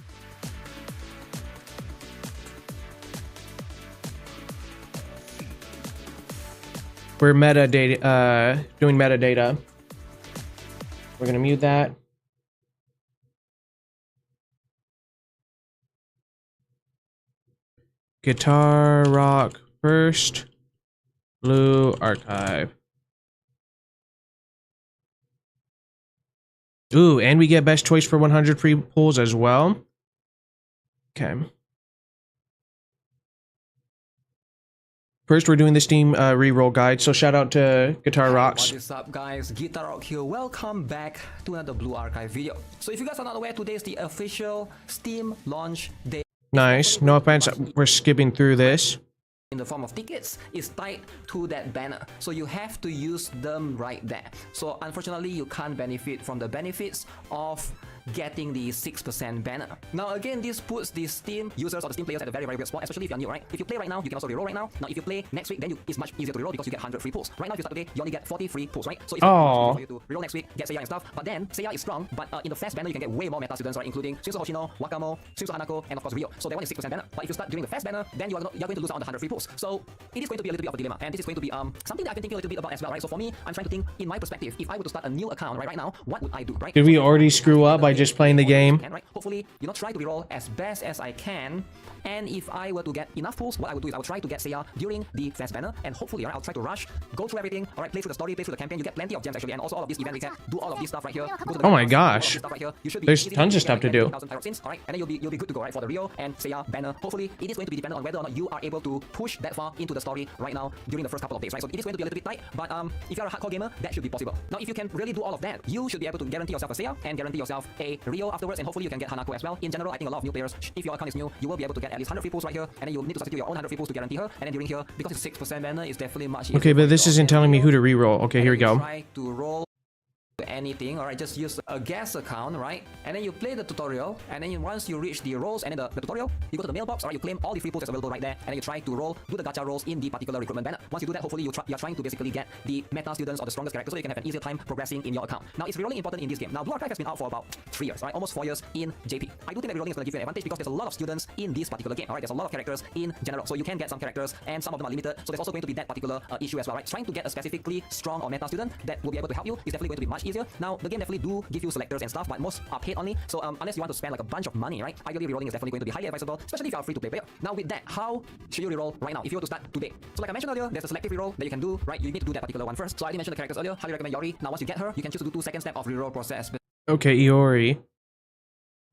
We're metadata, doing metadata. We're gonna mute that. Guitar Rock first. Blue Archive. Ooh, and we get best choice for 100 free pulls as well. Okay. First, we're doing the Steam reroll guide, so shout out to Guitar Rocks. What is up, guys? Guitar Rock here. Welcome back to another Blue Archive video. So if you guys are not aware, today is the official Steam launch day. Nice. No offense, we're skipping through this. In the form of tickets is tied to that banner, so you have to use them right there. So unfortunately you can't benefit from the benefits of getting the 6% banner. Now again, this puts the Steam users or the Steam players at a very weird spot, especially if you're new, right? If you play right now, you can also reroll right now. Now if you play next week, then it's much easier to reroll because you get 100 free pulls. Right now if you start today, you only get 40 free pulls, right? So it's for you to reroll next week, get Seiya and stuff. But then Seiya is strong, but in the fast banner you can get way more meta students, right? Including Shinzo Hoshino, Wakamo, Shinzo Hanako, and of course Ryo. So that one is 6% banner. But if you start doing the fast banner, then you're going to lose out on the 100 free pulls. So it is going to be a little bit of a dilemma, and this is going to be something that I've been thinking a little bit about as well, right? So for me, I'm trying to think in my perspective, if I were to start a new account right now, what would I do, right? Did we already screw up by just playing the game. Right? Hopefully, try to reroll as best as I can. And if I were to get enough pulls, what I would do is I would try to get Seiya during the fast banner, and hopefully, I'll try to rush, go through everything, play through the story, play through the campaign. You get plenty of gems actually, and also all of this event recap, do all of this stuff right here. Go to the Oh my do all of gosh. this stuff right here. You should be There's easily tons of getting stuff to like do. 20,000 Tyrant Sins, and then you'll be good to go, right, for the Rio and Seiya banner. Hopefully, it is going to be dependent on whether or not you are able to push that far into the story right now during the first couple of days, right? So it is going to be a little bit tight, but if you're a hardcore gamer, that should be possible. Now, if you can really do all of that, you should be able to guarantee yourself a Seiya and guarantee yourself a Rio afterwards, and hopefully you can get Hanako as well. In general, I think a lot of new players, if your account is new, you will be able to get at least 100 free pulls right here, and then you need to substitute your own 100 free pulls to guarantee her, and then during here, because it's 6% banner, it's definitely much easier. Okay, but this isn't telling me who to reroll. Okay, here we go. Try to roll anything, alright, just use a guest account, right? And then you play the tutorial, and then once you reach the rolls and then the tutorial, you go to the mailbox, alright, you claim all the free pulls that's available right there, and then you try to roll, do the gacha rolls in the particular recruitment banner. Once you do that, hopefully you're trying to basically get the meta students or the strongest characters so you can have an easier time progressing in your account. Now, it's rerolling important in this game. Now, Blue Archive has been out for about 3 years, right? Almost 4 years in JP. I do think that rerolling is going to give you an advantage because there's a lot of students in this particular game, alright? There's a lot of characters in general, so you can get some characters, and some of them are limited, so there's also going to be that particular issue as well, right? Trying to get a specifically strong or meta student that will be able to help you is definitely going to be much easier. Now, the game definitely do give you selectors and stuff, but most are paid only, so unless you want to spend like a bunch of money, right, ideally rerolling is definitely going to be highly advisable, especially if you are a free-to-play player. Now, with that, how should you reroll right now if you were to start today? So like I mentioned earlier, there's a selective reroll that you can do, right? You need to do that particular one first. So I already mentioned the characters earlier. Highly recommend Yori. Now, once you get her, you can choose to do 2-second step of reroll process. Okay, Iori.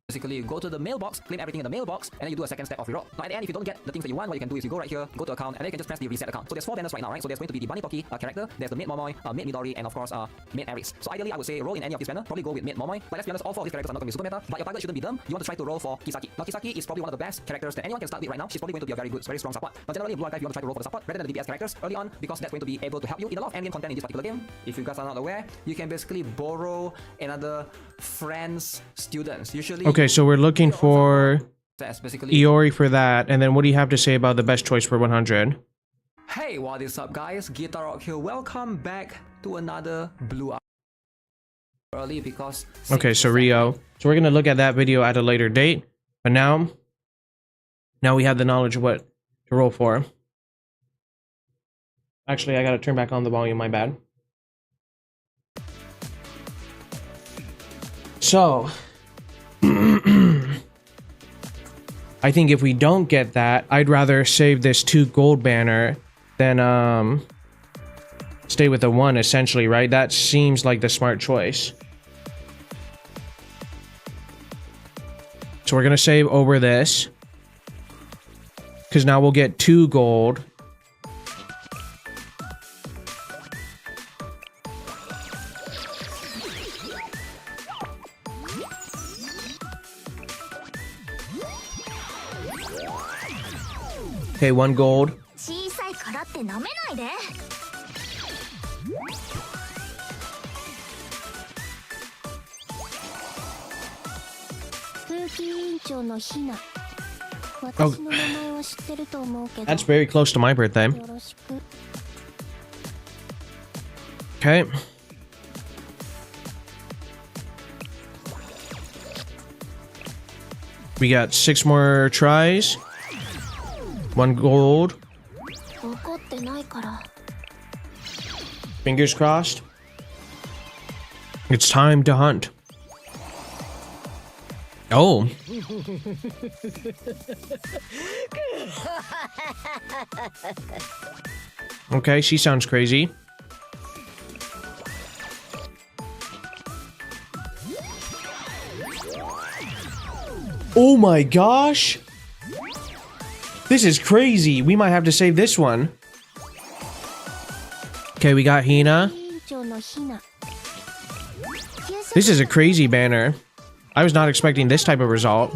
Basically, you go to the mailbox, claim everything in the mailbox, and then you do a second step of reroll. Now, at the end, if you don't get the things that you want, what you can do is you go right here, go to account, and then you can just press the reset account. So there's 4 banners right now, right? So there's going to be the Bunny Pocky character, there's the Maid Momoy, Maid Midori, and of course, Maid Aris. So ideally, I would say roll in any of these banners. Probably go with Maid Momoy. But let's be honest, all 4 of these characters are not going to be super meta, but your target shouldn't be them. You want to try to roll for Kisaki. Now, Kisaki is probably one of the best characters that anyone can start with right now. She's probably going to be a very strong support. Now, generally, in Blue Archive, you want to try to roll for the support rather than the DPS characters early on, because that's going to be able to help you in a lot of endgame content in this particular game. If you guys are not aware, you can basically borrow another friend's students. Usually, Okay, so we're looking for basically Iori for that, and then what do you have to say about the best choice for 100? Hey, what is up guys? Guitar Rock here. Welcome back to another Blue Archive. Early because Okay, so Rio. So we're gonna look at that video at a later date, but now we have the knowledge of what to roll for. Actually, I gotta turn back on the volume, my bad. So, I think if we don't get that, I'd rather save this 2 gold banner than stay with the 1 essentially, right? That seems like the smart choice. So we're gonna save over this, because now we'll get 2 gold. Okay, 1 gold. 小さいからって舐めないで。風紀委員長のひな。私の名前は知ってると思うけど。 That's very close to my birthday. よろしく。 Okay. We got 6 more tries. 1 gold. 怒ってないから。 Fingers crossed. It's time to hunt. Oh. Okay, she sounds crazy. Oh my gosh! This is crazy. We might have to save this one. Okay, we got Hina. 委員長のひな。 This is a crazy banner. I was not expecting this type of result.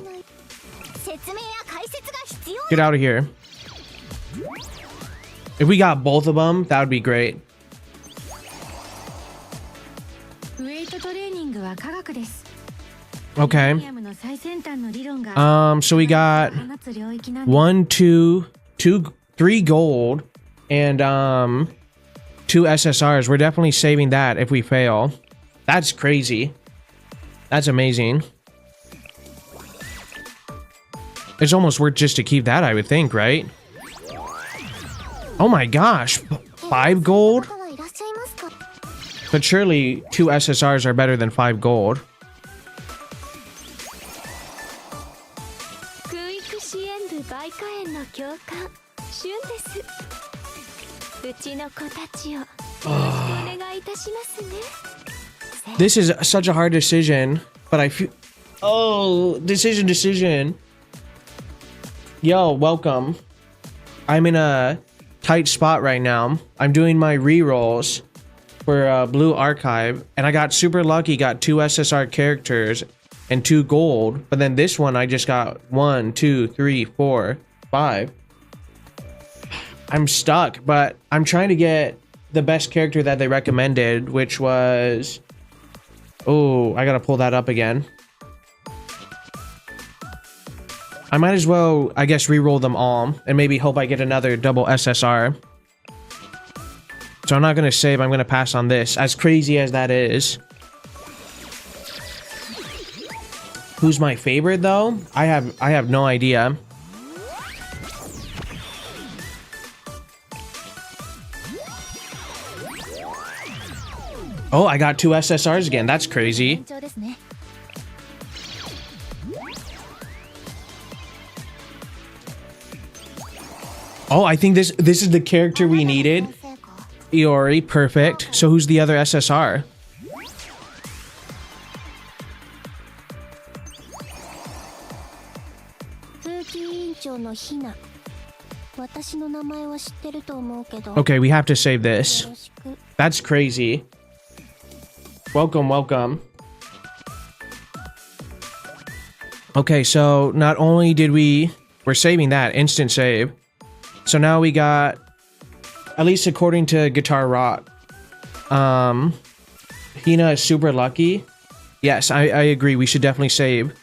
説明や解説が必要。 Get out of here. If we got both of them, that would be great. ウェイトトレーニングは科学です。 Okay. ミアムの最先端の理論が So we got 放つ領域なんです。 1, 2, 3 gold and 2 SSRs. We're definitely saving that if we fail. That's crazy. That's amazing. It's almost worth just to keep that, I would think, right? Oh my gosh. 5 gold? 方はいらっしゃいますか。 But surely 2 SSRs are better than 5 gold. 子たちをよろしくお願いいたしますね。 This is such a hard decision, but I feel... Oh, decision. Yo, welcome. I'm in a tight spot right now. I'm doing my re-rolls for Blue Archive, and I got super lucky, got 2 SSR characters and 2 gold, but then this one I just got 1, 2, 3, 4, 5. I'm stuck, but I'm trying to get the best character that they recommended, which was... Oh, I gotta pull that up again. I might as well, I guess, re-roll them all and maybe hope I get another double SSR. So I'm not gonna save, I'm gonna pass on this, as crazy as that is. Who's my favorite though? I have no idea. Oh, I got 2 SSRs again. That's crazy. 順調ですね。 Oh, I think this is the character we needed. Iori, perfect. So who's the other SSR? 風紀委員長のひな。私の名前は知ってると思うけど。 Okay, we have to save this. よろしく。 That's crazy. Welcome, welcome. Okay, so not only did we're saving that, instant save. So now we got, at least according to Guitar Rock, Hina is super lucky. Yes, I agree. We should definitely save.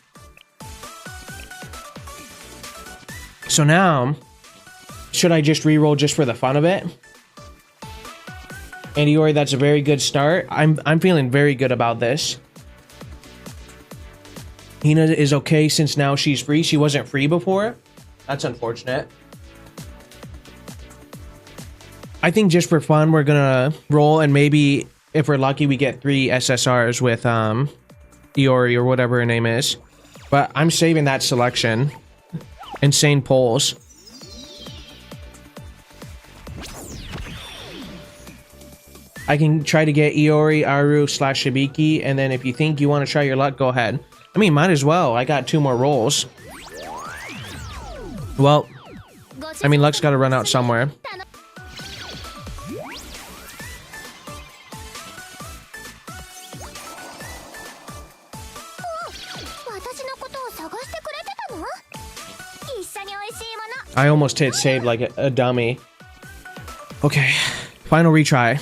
So now, should I just reroll just for the fun of it? And Iori, that's a very good start. I'm feeling very good about this. Hina is okay since now she's free. She wasn't free before. That's unfortunate. I think just for fun, we're gonna roll, and maybe if we're lucky, we get 3 SSRs with Iori or whatever her name is. But I'm saving that selection. Insane polls. I can try to get Iori, Aru, / Shibiki, and then if you think you want to try your luck, go ahead. I mean, might as well. I got 2 more rolls. Well, I mean, luck's gotta run out somewhere. I almost hit save like a dummy. Okay, final retry.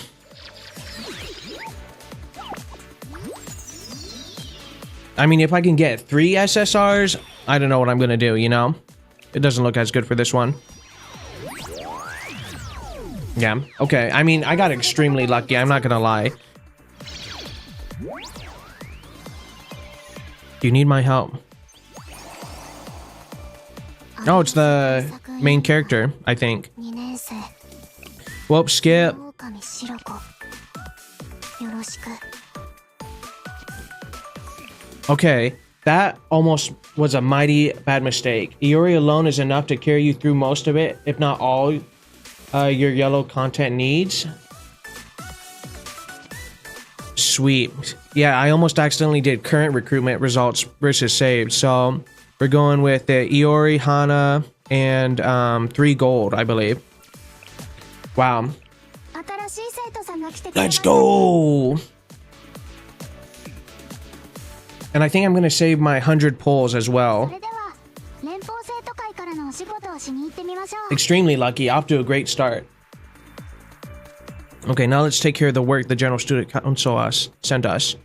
I mean, if I can get 3 SSRs, I don't know what I'm gonna do, you know? It doesn't look as good for this one. Yeah, okay. I mean, I got extremely lucky, I'm not gonna lie. Do you need my help? Oh, it's the main character, I think. 2年生。 Well, skip. 狼白子。よろしく。 Okay, that almost was a mighty bad mistake. Iori alone is enough to carry you through most of it, if not all your yellow content needs. Sweet. Yeah, I almost accidentally did current recruitment results versus saved, so we're going with the Iori, Hana, and 3 gold, I believe. Wow. 新しい生徒さんが来てくれま Let's した。 go! And I think I'm gonna save my 100 pulls as そ well. れでは連邦生徒会からのお仕事をしに行ってみましょう。 Extremely lucky, off to a great start. Okay, now let's take care of the work the General Student Council sent us.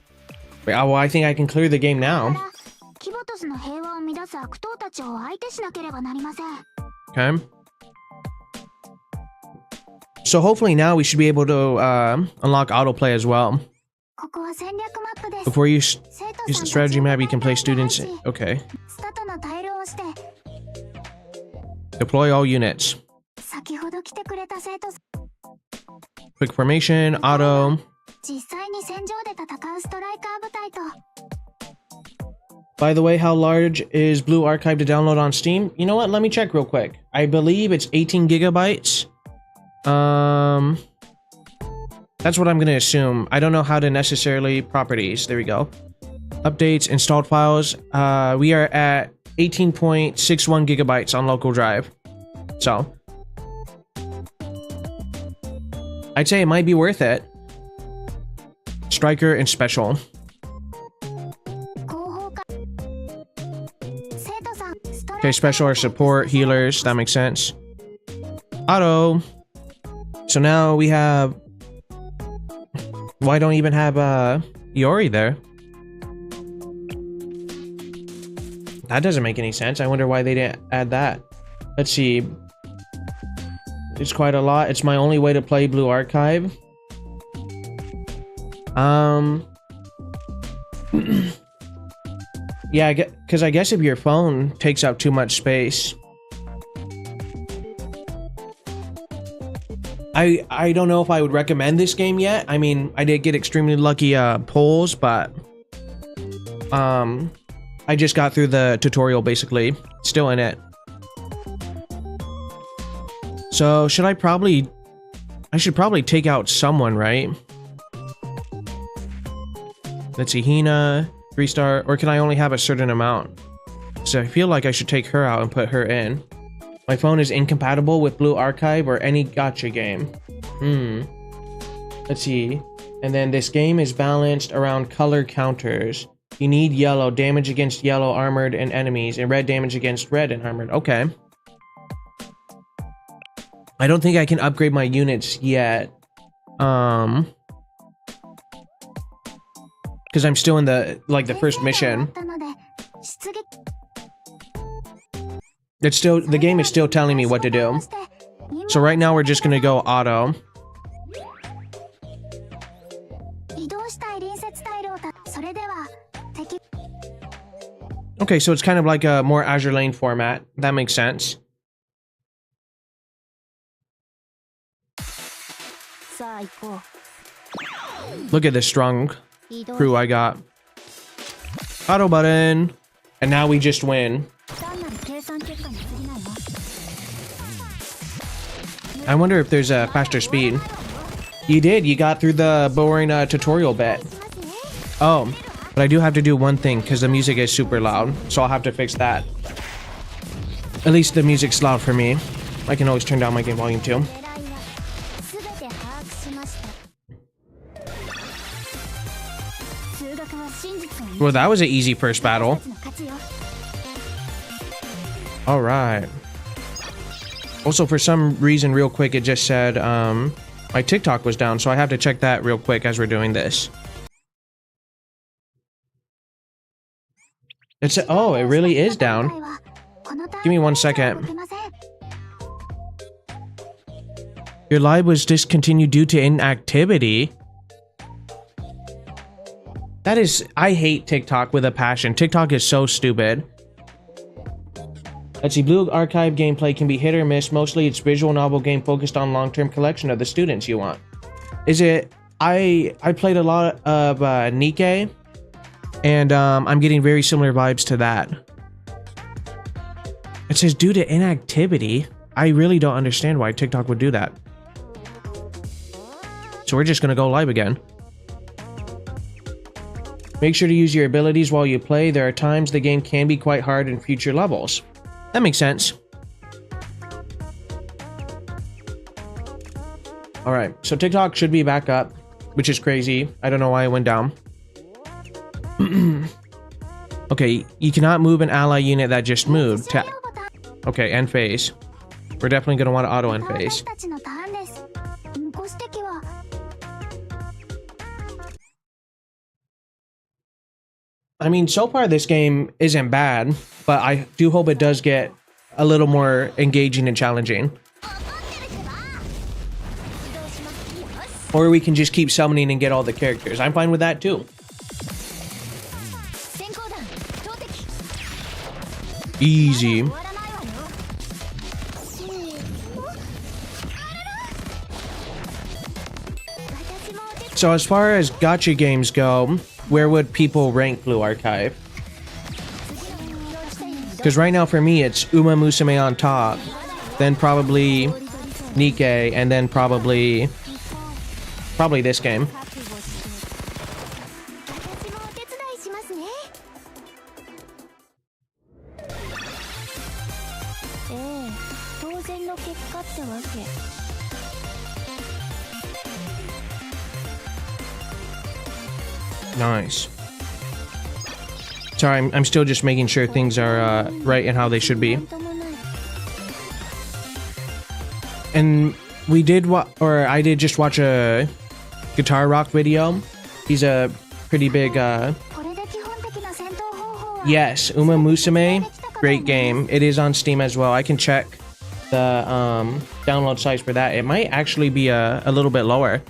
Wait, well, I think I can clear the game だ now. からキボトスの平和を乱す悪党たちを相手しなければなりません。 Okay. So hopefully now we should be able to unlock autoplay as well. ここは戦略マップです。 Before you 生徒さん use the strategy map, you can play students. Okay. スタートのタイルを押して Deploy all units. 先ほど来てくれた生徒さん Quick formation, auto. 実際に戦場で戦うストライカー部隊と By the way, how large is Blue Archive to download on Steam? You know what? Let me check real quick. I believe it's 18 gigabytes. That's what I'm going to assume. I don't know how to necessarily properties. There we go. Updates, installed files. We are at 18.61 gigabytes on local drive. So I'd say it might be worth it. Striker and special. Okay, special are support, healers. That makes sense. Auto. So now we have... Well, I don't even have Iori there. That doesn't make any sense. I wonder why they didn't add that. Let's see. It's quite a lot. It's my only way to play Blue Archive. Yeah, because I guess if your phone takes up too much space. I don't know if I would recommend this game yet. I mean, I did get extremely lucky polls, but I just got through the tutorial basically. Still in it. So should I should probably take out someone, right? Let's see, Hina, 3-star, or can I only have a certain amount? So I feel like I should take her out and put her in. My phone is incompatible with Blue Archive or any gacha game. Let's see. And then this game is balanced around color counters. You need yellow, damage against yellow armored and enemies, and red damage against red and armored. Okay. I don't think I can upgrade my units yet. Because I'm still in the first mission. It's still, the game is still telling me what to do. So right now we're just gonna go auto. Okay, so it's kind of like a more Azure Lane format. That makes sense. Look at this strong crew I got. Auto button. And now we just win. I wonder if there's a faster speed. You did. You got through the boring tutorial bit. Oh, but I do have to do one thing because the music is super loud. So I'll have to fix that. At least the music's loud for me. I can always turn down my game volume too. Well, that was an easy first battle. Alright. Also, for some reason, real quick, it just said my TikTok was down, so I have to check that real quick as we're doing this. It said, oh, it really is down. Give me 1 second. Your live was discontinued due to inactivity. That is, I hate TikTok with a passion. TikTok is so stupid. Let's see, Blue Archive gameplay can be hit or miss. Mostly it's visual novel game focused on long-term collection of the students you want. Is it, I played a lot of Nikkei, and I'm getting very similar vibes to that. It says due to inactivity. I really don't understand why TikTok would do that. So we're just gonna go live again. Make sure to use your abilities while you play. There are times the game can be quite hard in future levels. That makes sense. Alright, so TikTok should be back up, which is crazy. I don't know why it went down. Okay, you cannot move an ally unit that just moved. Okay, end phase. We're definitely going to want to auto end phase. I mean, so far this game isn't bad, but I do hope it does get a little more engaging and challenging. Or we can just keep summoning and get all the characters. I'm fine with that too. Easy. So as far as gacha games go, where would people rank Blue Archive? Because right now for me it's Uma Musume on top, then probably Nikkei, and then probably Probably this game. 覚悟して私もお手伝いしますね。ええ、当然の結果ってわけ。Nice. Sorry, I'm still just making sure things are right and how they should be. なんともない。 And we did I did just watch a Guitar Rock video. He's a pretty big これで基本的な戦闘方法は yes, Uma Musume. Great game. It is on Steam as well. I can check the download size for that. It might actually be a little bit lower.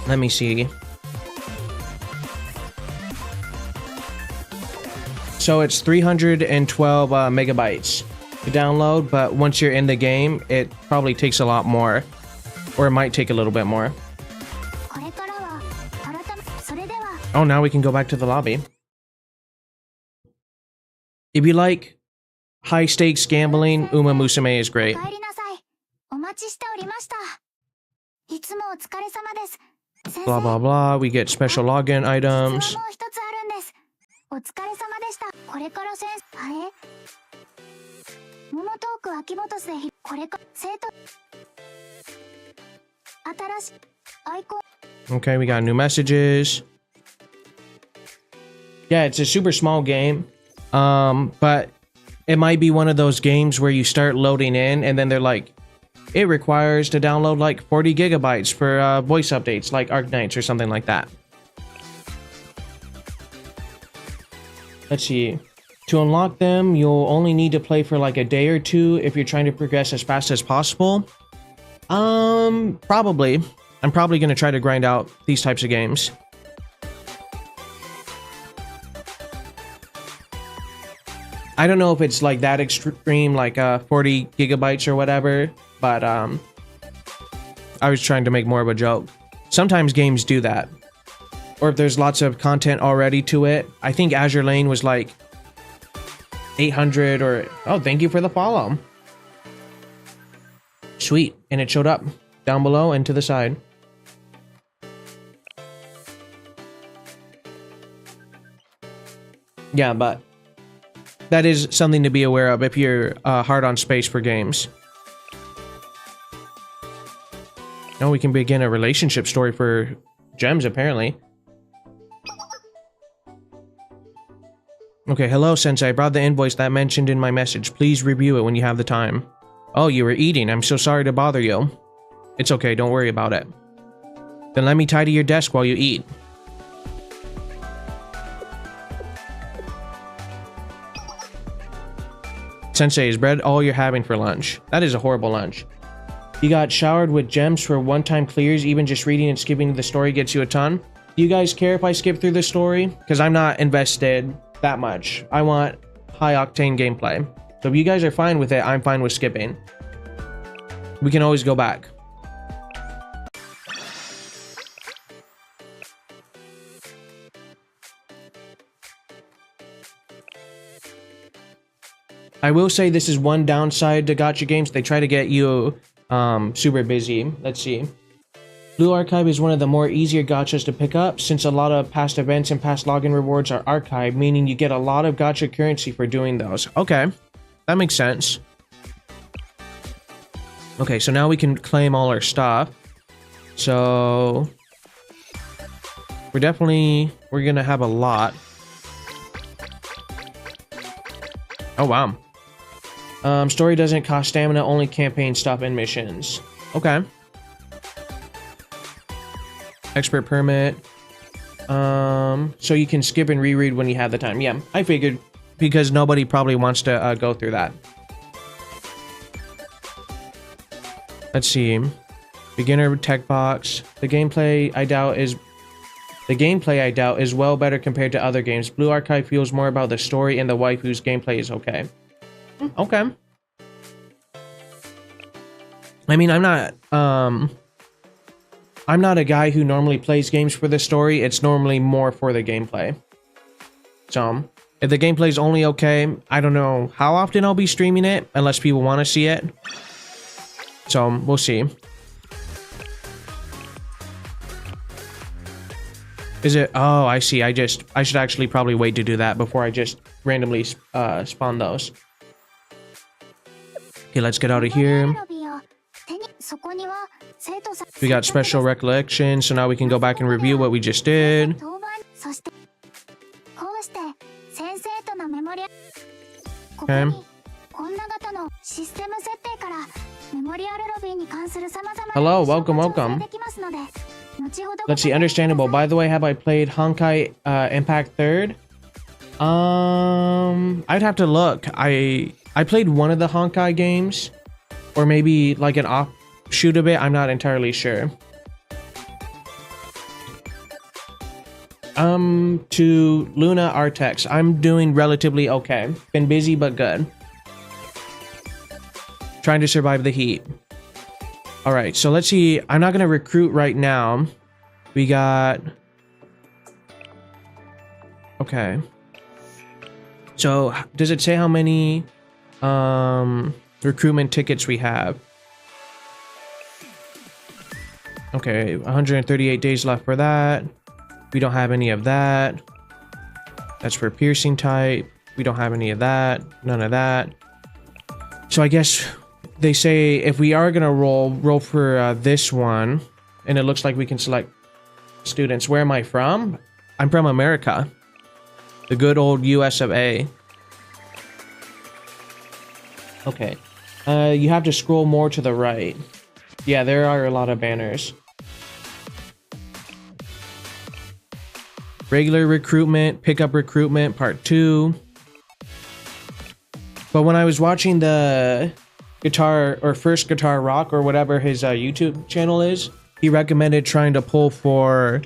Let me see. So it's 312 megabytes to download, but once you're in the game, it probably takes a lot more, or it might take a little bit more. これからは改めそれでは Oh, now we can go back to the lobby. If you like high stakes gambling, Uma Musume is お great. 帰りなさい。お待ちしておりました。いつもお疲れ様です。先生 Blah blah blah. We get special login 実は items. もう一つあるんです。お疲れ様でした。これから先生あれモモトーク秋元でこれか生徒新しいアイコン Okay, we got new messages. Yeah, it's a super small game. But it might be one of those games where you start loading in and then they're like, it requires to download like 40 gigabytes for voice updates like Arknights or something like that. Let's see. To unlock them, you'll only need to play for like a day or two if you're trying to progress as fast as possible. Probably. I'm probably going to try to grind out these types of games. I don't know if it's like that extreme, like 40 gigabytes or whatever, but I was trying to make more of a joke. Sometimes games do that. Or if there's lots of content already to it. I think Azure Lane was like 800 or... Oh, thank you for the follow. Sweet. And it showed up down below and to the side. Yeah, but that is something to be aware of if you're hard on space for games. Now we can begin a relationship story for gems, apparently. Okay, hello, Sensei. I brought the invoice that mentioned in my message. Please review it when you have the time. Oh, you were eating. I'm so sorry to bother you. It's okay, don't worry about it. Then let me tidy your desk while you eat. Sensei, is bread all you're having for lunch? That is a horrible lunch. You got showered with gems for one-time clears. Even just reading and skipping the story gets you a ton. Do you guys care if I skip through the story? Because I'm not invested that much. I want high-octane gameplay. So if you guys are fine with it, I'm fine with skipping. We can always go back. I will say this is one downside to gacha games. They try to get you super busy. Let's see. Blue Archive is one of the more easier gachas to pick up since a lot of past events and past login rewards are archived, meaning you get a lot of gacha currency for doing those. Okay, that makes sense. Okay, so now we can claim all our stuff. So we're gonna have a lot. Oh wow. Story doesn't cost stamina, only campaign stuff and missions. Okay. Expert permit. So you can skip and reread when you have the time. Yeah, I figured, because nobody probably wants to go through that. Let's see. Beginner tech box. The gameplay I doubt is well better compared to other games. Blue Archive feels more about the story, and the waifu's gameplay is okay. Okay. I mean, I'm not a guy who normally plays games for the story. It's normally more for the gameplay. So, if the gameplay is only okay, I don't know how often I'll be streaming it, unless people want to see it. So, we'll see. Is it? Oh, I see. I should actually probably wait to do that before I just randomly spawn those. Okay, let's get out of here. We got special recollection, so now we can go back and review what we just did. Okay. Hello, welcome. Let's see, understandable. By the way, have I played Honkai Impact 3rd? I'd have to look. I played one of the Honkai games, or maybe like an offshoot of it. I'm not entirely sure. To Luna Artex. I'm doing relatively okay. Been busy but good. Trying to survive the heat. Alright, so let's see. I'm not gonna recruit right now. We got... Okay. So, does it say how many recruitment tickets we have? Okay, 138 days left for that. We don't have any of that. That's for piercing type. We don't have any of that. None of that. So I guess they say if we are gonna roll for this one, and it looks like we can select students. Where am I from? I'm from America. The good old US of A. Okay. You have to scroll more to the right. Yeah, there are a lot of banners. Regular recruitment, pickup recruitment, part 2. But when I was watching the guitar or first guitar rock or whatever his YouTube channel is, he recommended trying to pull for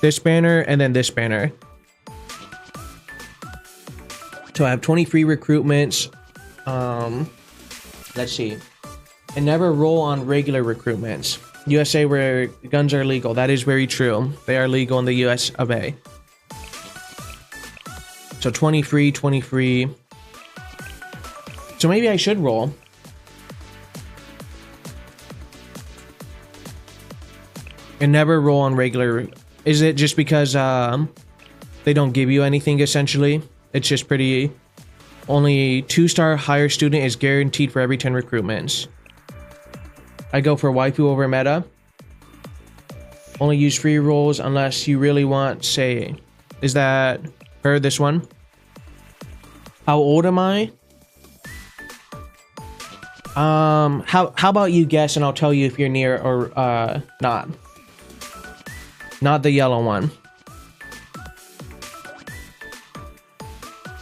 this banner and then this banner. So I have 20 free recruitments. Let's see. And never roll on regular recruitments. USA where guns are legal. That is very true. They are legal in the US of A. So 20 free, 20 free. So maybe I should roll. And never roll on regular. Is it just because they don't give you anything essentially? It's just pretty... Only 2-star higher student is guaranteed for every 10 recruitments. I go for waifu over meta. Only use free rolls unless you really want, say... Is that her, this one? How old am I? How about you guess and I'll tell you if you're near or not. Not the yellow one.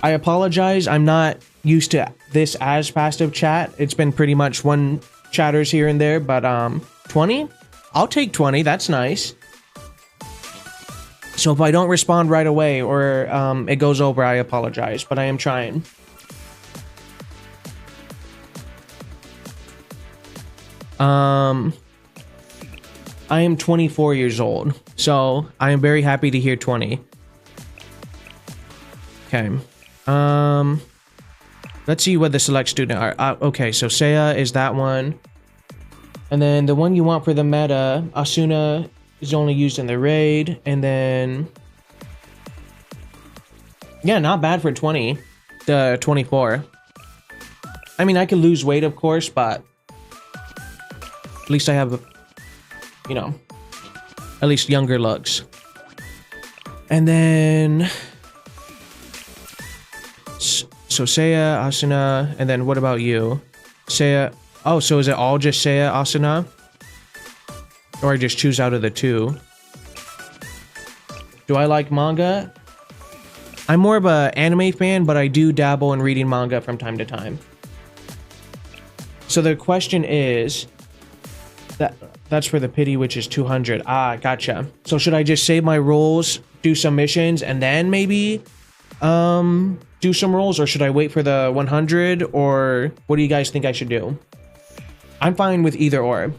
I apologize, I'm not used to this as passive chat. It's been pretty much one chatters here and there, but 20? I'll take 20, that's nice. So if I don't respond right away or it goes over, I apologize, but I am trying. I am 24 years old, so I am very happy to hear 20. Okay. Let's see what the select student are. Okay, so Seiya is that one. And then the one you want for the meta, Asuna is only used in the raid. And then... Yeah, not bad for 20. The 24. I mean, I could lose weight, of course, but... At least I have, you know, at least younger looks. And then... So Seiya, Asuna, and then what about you? Seiya... Oh, so is it all just Seiya, Asuna? Or I just choose out of the two? Do I like manga? I'm more of an anime fan, but I do dabble in reading manga from time to time. So the question is... That's for the pity, which is 200. Ah, gotcha. So should I just save my rolls, do some missions, and then maybe do some rolls? Or should I wait for the 100? Or what do you guys think I should do? I'm fine with either or.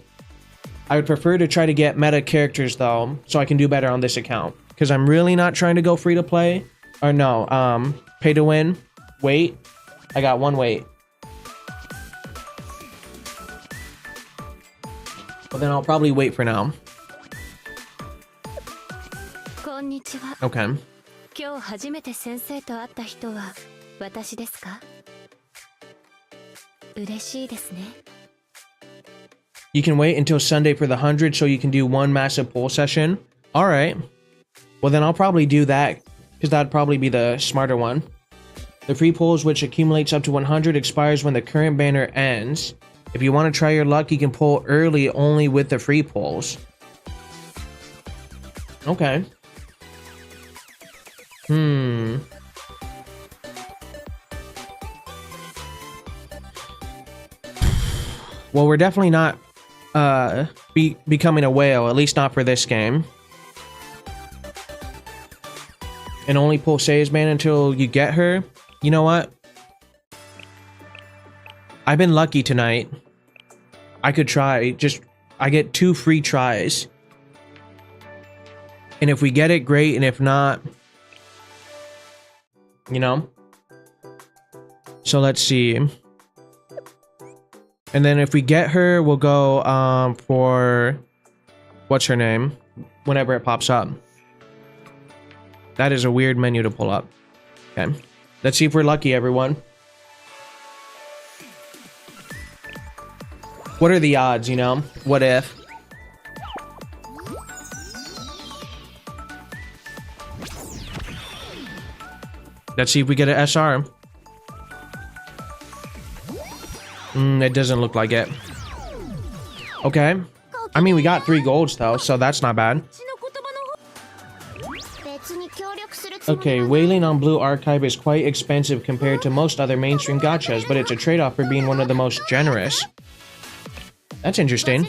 I would prefer to try to get meta characters though, so I can do better on this account. Because I'm really not trying to go free to play. Or no, pay to win. Wait. I got one wait. But then I'll probably wait for now. こんにちは。 Okay. 今日初めて先生と会った人は私ですか？嬉しいですね。 You can wait until Sunday for the 100 so you can do one massive pull session. Alright. Well, then I'll probably do that because that'd probably be the smarter one. The free pulls, which accumulates up to 100, expires when the current banner ends. If you want to try your luck, you can pull early only with the free pulls. Okay. Well, we're definitely not becoming a whale, at least not for this game. And only pull Seiya's man until you get her. You know what? I've been lucky tonight. I could try. I get 2 free tries. And if we get it, great. And if not, you know? So let's see. And then if we get her, we'll go for... What's her name? Whenever it pops up. That is a weird menu to pull up. Okay. Let's see if we're lucky, everyone. What are the odds, you know? What if? Let's see if we get an SR. It doesn't look like it. Okay. I mean, we got 3 golds though, so that's not bad. Okay, whaling on Blue Archive is quite expensive compared to most other mainstream gachas, but it's a trade-off for being one of the most generous. That's interesting.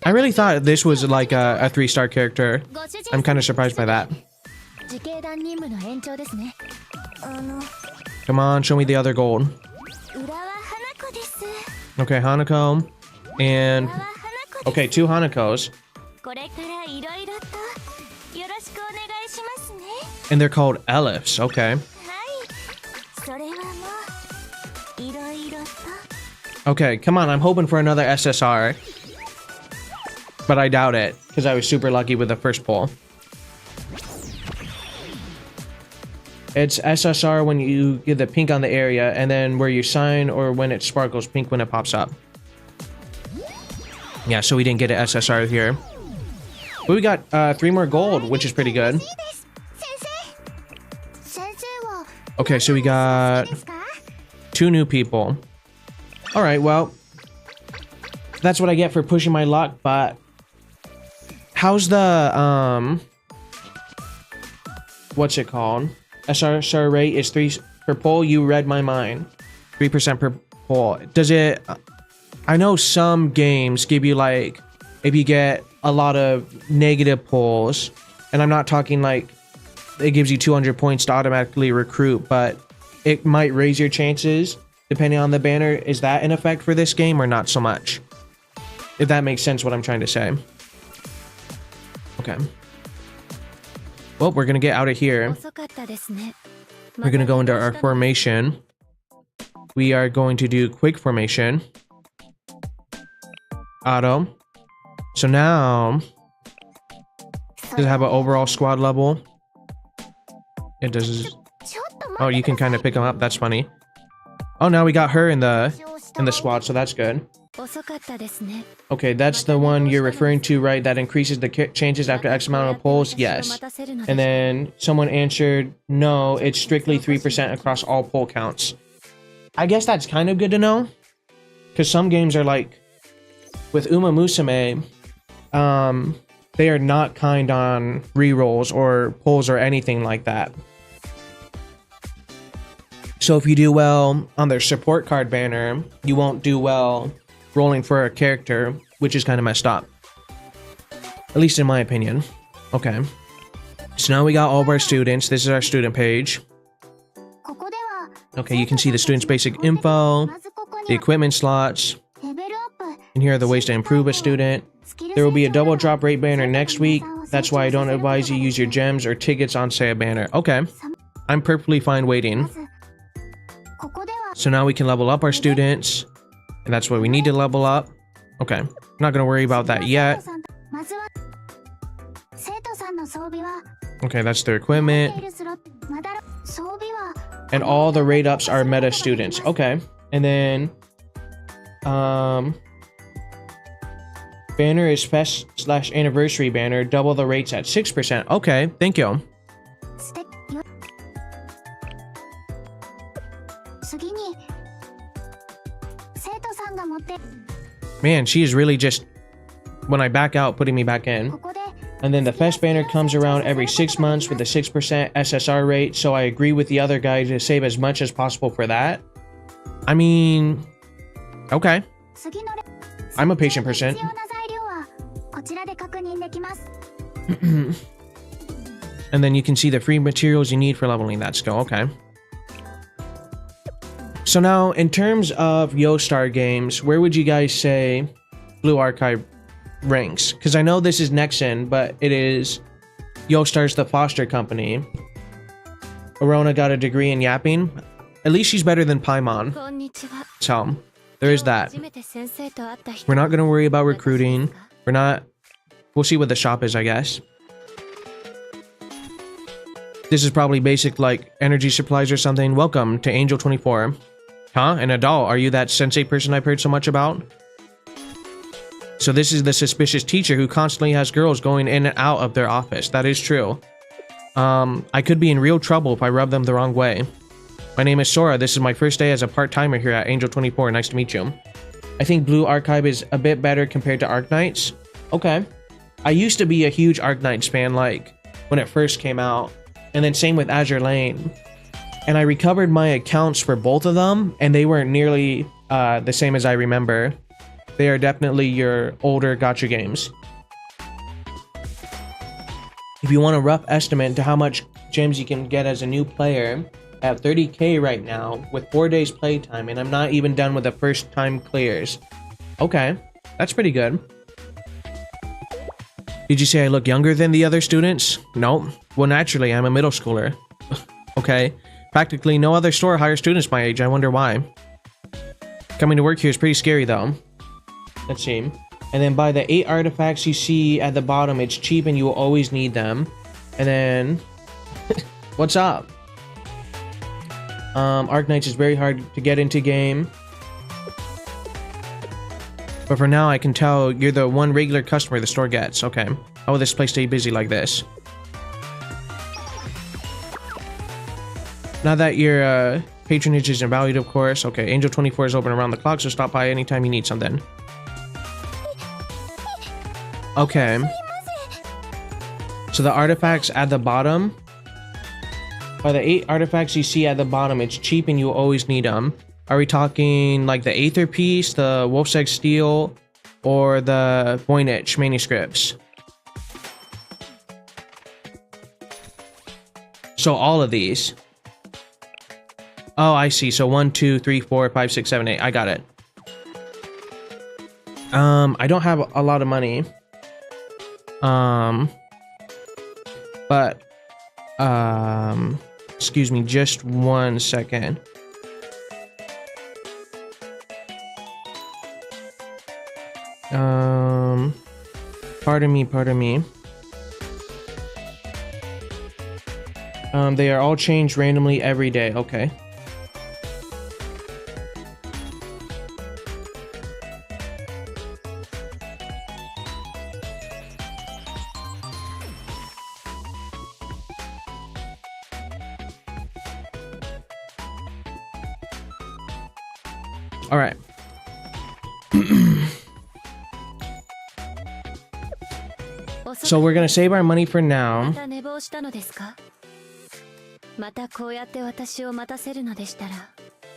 I really thought this was like a 3-star character. I'm kind of surprised by that. Come on, show me the other gold. Okay, Hanako. And... Okay, 2 Hanakos. And they're called Elephs, okay. Okay, come on, I'm hoping for another SSR. But I doubt it, because I was super lucky with the first pull. It's SSR when you get the pink on the area, and then where you sign, or when it sparkles pink when it pops up. Yeah, so we didn't get an SSR here. But we got 3 more gold, which is pretty good. Okay, so we got 2 new people. Alright, well, that's what I get for pushing my luck, but how's the, what's it called? SR rate is 3 per pull. You read my mind. 3% per pull. Does it... I know some games give you like, if you get a lot of negative pulls, and I'm not talking like it gives you 200 points to automatically recruit, but it might raise your chances depending on the banner. Is that in effect for this game or not so much? If that makes sense what I'm trying to say. Okay. Well, we're gonna get out of here. We're gonna go into our formation. We are going to do quick formation. Auto. So now, does it have an overall squad level? It does. Oh, you can kind of pick them up. That's funny. Oh, now we got her in the squad, so that's good. Okay, that's the one you're referring to, right? That increases the changes after X amount of pulls? Yes. And then someone answered, no, it's strictly 3% across all pull counts. I guess that's kind of good to know. Because some games are like, with Uma Musume, they are not kind on rerolls or pulls or anything like that. So if you do well on their support card banner, you won't do well rolling for a character, which is kind of messed up. At least in my opinion. Okay. So now we got all of our students. This is our student page. Okay, you can see the student's basic info, the equipment slots, and here are the ways to improve a student. There will be a double drop rate banner next week. That's why I don't advise you use your gems or tickets on Seiya banner. Okay. I'm perfectly fine waiting. So now we can level up our students. And that's what we need to level up. Okay. Not gonna worry about that yet. まずは生徒さんの装備は Okay, that's their equipment. いるスロットまだろ装備は And all the rate ups are meta students. Okay. And then banner is fest / anniversary banner. Double the rates at 6%. Okay, thank you. ステよ次に生徒さんが持って Man, she is really just, when I back out, putting me back in. ここで And then the fest banner comes around every 6 months with a 6% SSR rate, so I agree with the other guy to save as much as possible for that. I mean, okay. 次のレ I'm a patient person. 必要な材料はこちらで確認できます And then you can see the free materials you need for leveling that skill. Okay. So now, in terms of Yostar games, where would you guys say Blue Archive ranks? Because I know this is Nexon, but it is Yostar's the foster company. Arona got a degree in yapping. At least she's better than Paimon. こんにちは So, there is that. 初めて先生と会った人 We're not going to worry about recruiting. We're not... We'll see what the shop is, I guess. This is probably basic, like, energy supplies or something. Welcome to Angel 24. Huh? An adult? Are you that sensei person I've heard so much about? So this is the suspicious teacher who constantly has girls going in and out of their office. That is true. I could be in real trouble if I rub them the wrong way. My name is Sora. This is my first day as a part-timer here at Angel 24. Nice to meet you. I think Blue Archive is a bit better compared to Arknights. Okay. I used to be a huge Arknights fan, like, when it first came out. And then same with Azure Lane. And I recovered my accounts for both of them, and they weren't nearly the same as I remember. They are definitely your older gacha games. If you want a rough estimate to how much gems you can get as a new player, at 30k right now, with 4 days playtime, and I'm not even done with the first time clears. Okay, that's pretty good. Did you say I look younger than the other students? Nope. Well, naturally, I'm a middle schooler. Okay. Practically no other store hires students my age. I wonder why. Coming to work here is pretty scary, though. Let's see. And then buy the 8 artifacts you see at the bottom. It's cheap and you will always need them. And then... What's up? Arknights is very hard to get into game. But for now, I can tell you're the one regular customer the store gets. Okay. How will this place stay busy like this? Now that your patronage isn't valued, of course. Okay, Angel 24 is open around the clock, so stop by anytime you need something. Okay. So the artifacts at the bottom. By the 8 artifacts you see at the bottom, it's cheap and you always need them. Are we talking like the Aether piece, the Wolf's Egg Steel, or the Voynich manuscripts? So all of these. Oh, I see. So 1, 2, 3, 4, 5, 6, 7, 8. I got it. I don't have a lot of money. But excuse me, just 1 second. Pardon me. They are all changed randomly every day. Okay. All right. So we're gonna save our money for ま now. た寝坊したのですかまたこうやって私を待たせるのでしたら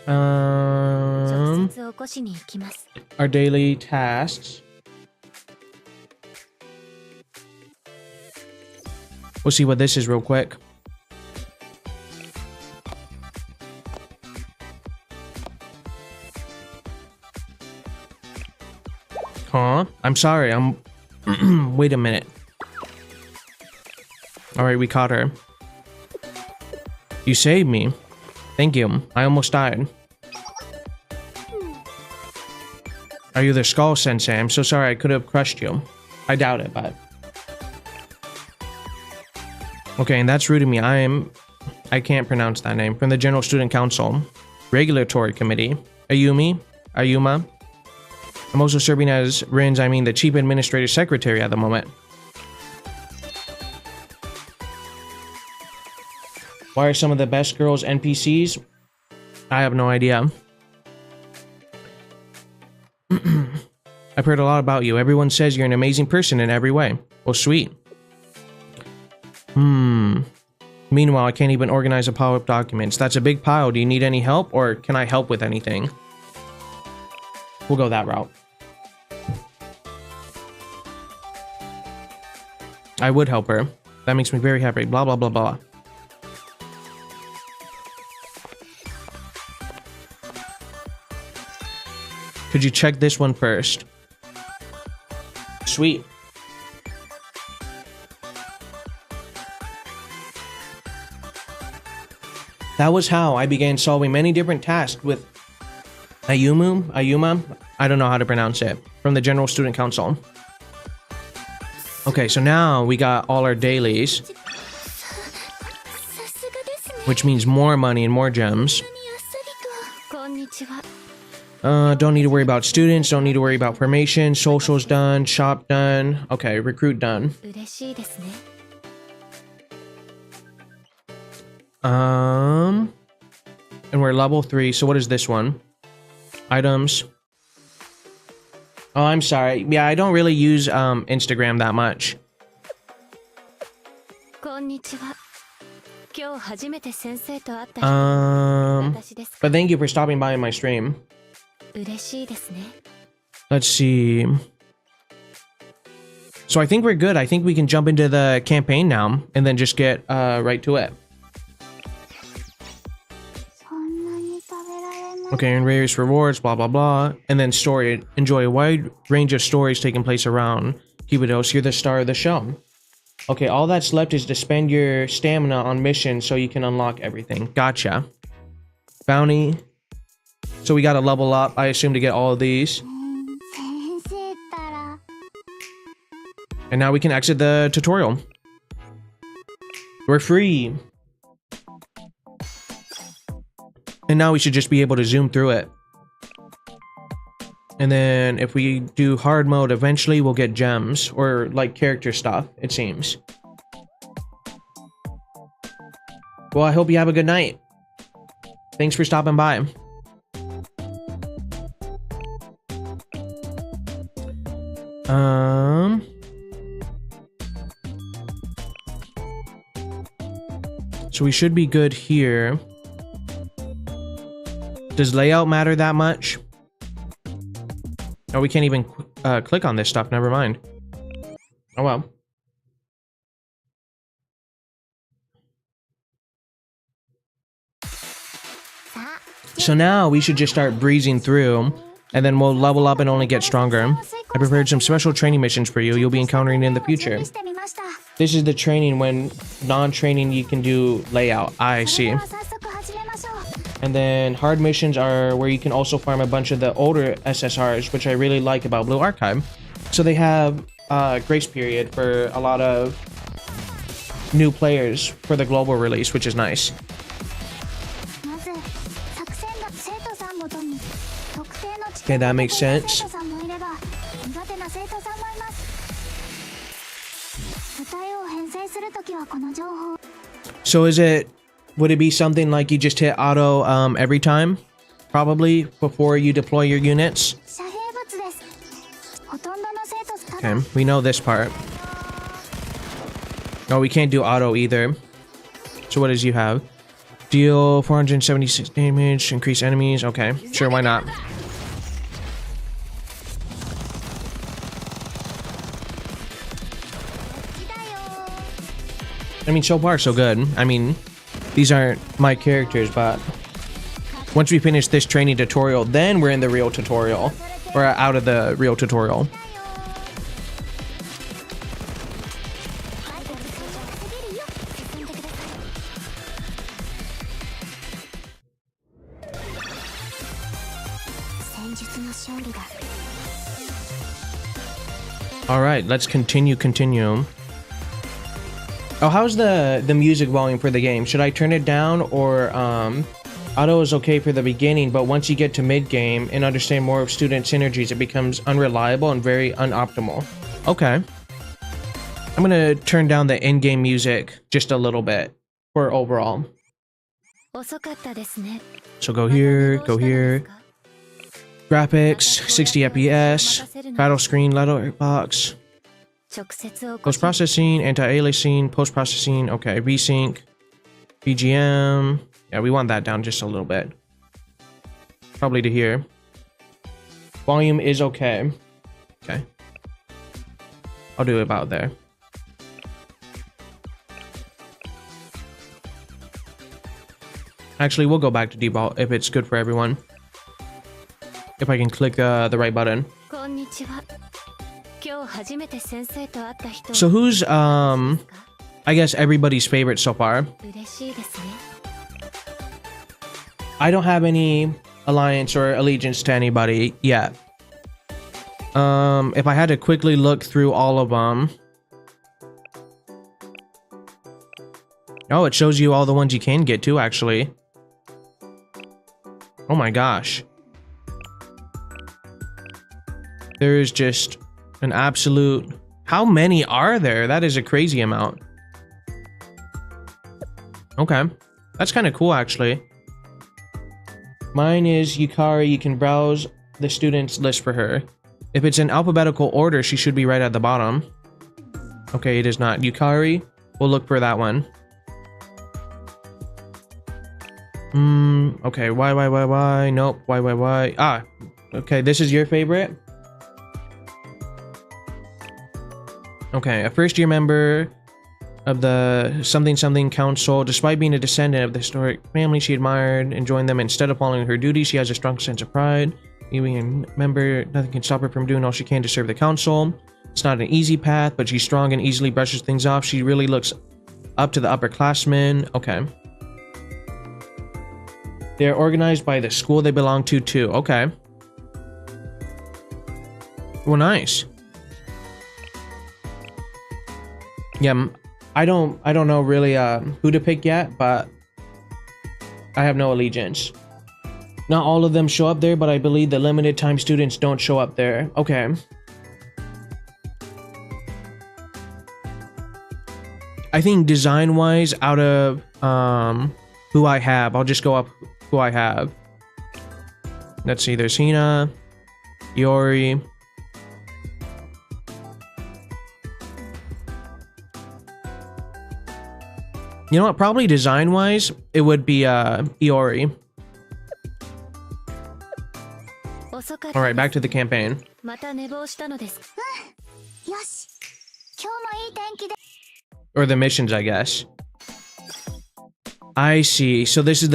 直接起こしに行きます Our daily tasks. We'll see what this is real quick. Huh? I'm sorry, wait a minute. Alright, we caught her. You saved me. Thank you. I almost died. Are you the Skull Sensei? I'm so sorry I could have crushed you. I doubt it, but... Okay, and that's rude of me. I can't pronounce that name. From the General Student Council. Regulatory Committee. Ayuma. I'm also serving as the Chief Administrative Secretary at the moment. Why are some of the best girls NPCs? I have no idea. I've heard a lot about you. Everyone says you're an amazing person in every way. Well, sweet. Meanwhile, I can't even organize a pile of documents. That's a big pile. Do you need any help, or can I help with anything? We'll go that route. I would help her. That makes me very happy. Blah, blah, blah, blah. Could you check this one first? Sweet. That was how I began solving many different tasks with Ayuma, I don't know how to pronounce it, from the General Student Council. Okay, so now we got all our dailies, which means more money and more gems. Don't need to worry about students, don't need to worry about formation, socials done, shop done. Okay, recruit done. And we're level 3, so what is this one? Items. Oh, I'm sorry. Yeah, I don't really use Instagram that much. But thank you for stopping by in my stream. Let's see. So I think we're good. I think we can jump into the campaign now and then just get right to it. Okay, and various rewards, blah, blah, blah. And then story. Enjoy a wide range of stories taking place around Cubidos. You're the star of the show. Okay, all that's left is to spend your stamina on missions so you can unlock everything. Gotcha. Bounty. So we gotta level up, I assume, to get all of these. And now we can exit the tutorial. We're free. And now we should just be able to zoom through it. And then if we do hard mode, eventually we'll get gems or like character stuff, it seems. Well, I hope you have a good night. Thanks for stopping by. So we should be good here. Does layout matter that much? Oh, we can't even click on this stuff. Never mind. Oh, well. So now we should just start breezing through, and then we'll level up and only get stronger. I prepared some special training missions for you. You'll be encountering in the future. This is the training. When non-training, you can do layout. I see. And then hard missions are where you can also farm a bunch of the older SSRs, which I really like about Blue Archive. So they have grace period for a lot of new players for the global release, which is nice. Okay, that makes sense. So would it be something like you just hit auto every time? Probably before you deploy your units? Okay, we know this part. No, we can't do auto either. So what does you have? Deal 476 damage, increase enemies. Okay, sure, why not? I mean, so far so good. I mean, these aren't my characters, but once we finish this training tutorial, then we're in the real tutorial. Or out of the real tutorial. All right, let's continue. Oh, how's the music volume for the game? Should I turn it down, or auto is okay for the beginning, but once you get to mid game and understand more of student synergies, it becomes unreliable and very unoptimal. Okay. I'm gonna turn down the in-game music just a little bit for overall. So go here. Graphics, 60 FPS, battle screen, letterbox, post-processing, anti-aliasing, post-processing, okay, VSync, BGM. Yeah, we want that down just a little bit. Probably to here. Volume is okay. Okay. I'll do it about there. Actually, we'll go back to default if it's good for everyone. If I can click the right button. So who's I guess everybody's favorite so far? I don't have any alliance or allegiance to anybody yet. If I had to quickly look through all of them. Oh, it shows you all the ones you can get to, actually. Oh my gosh. There is just an absolute... How many are there? That is a crazy amount. Okay. That's kind of cool, actually. Mine is Yukari. You can browse the students list for her. If it's in alphabetical order, she should be right at the bottom. Okay, it is not. Yukari, we'll look for that one. Okay, why? Nope, why? Ah, okay, this is your favorite? Okay, a first-year member of the something council. Despite being a descendant of the historic family she admired and joined them, instead of following her duties, she has a strong sense of pride. Being a member, nothing can stop her from doing all she can to serve the council. It's not an easy path, but she's strong and easily brushes things off. She really looks up to the upperclassmen. Okay. They're organized by the school they belong to, too. Okay. Well, nice. Yeah, I don't know really who to pick yet, but I have no allegiance. Not all of them show up there, but I believe the limited time students don't show up there. Okay. I think design-wise, out of who I have, I'll just go up who I have. Let's see, there's Hina, Iori. You know what? Probably design-wise, it would be Iori. All right, back to the campaign. Or the missions, I guess. I see. So this is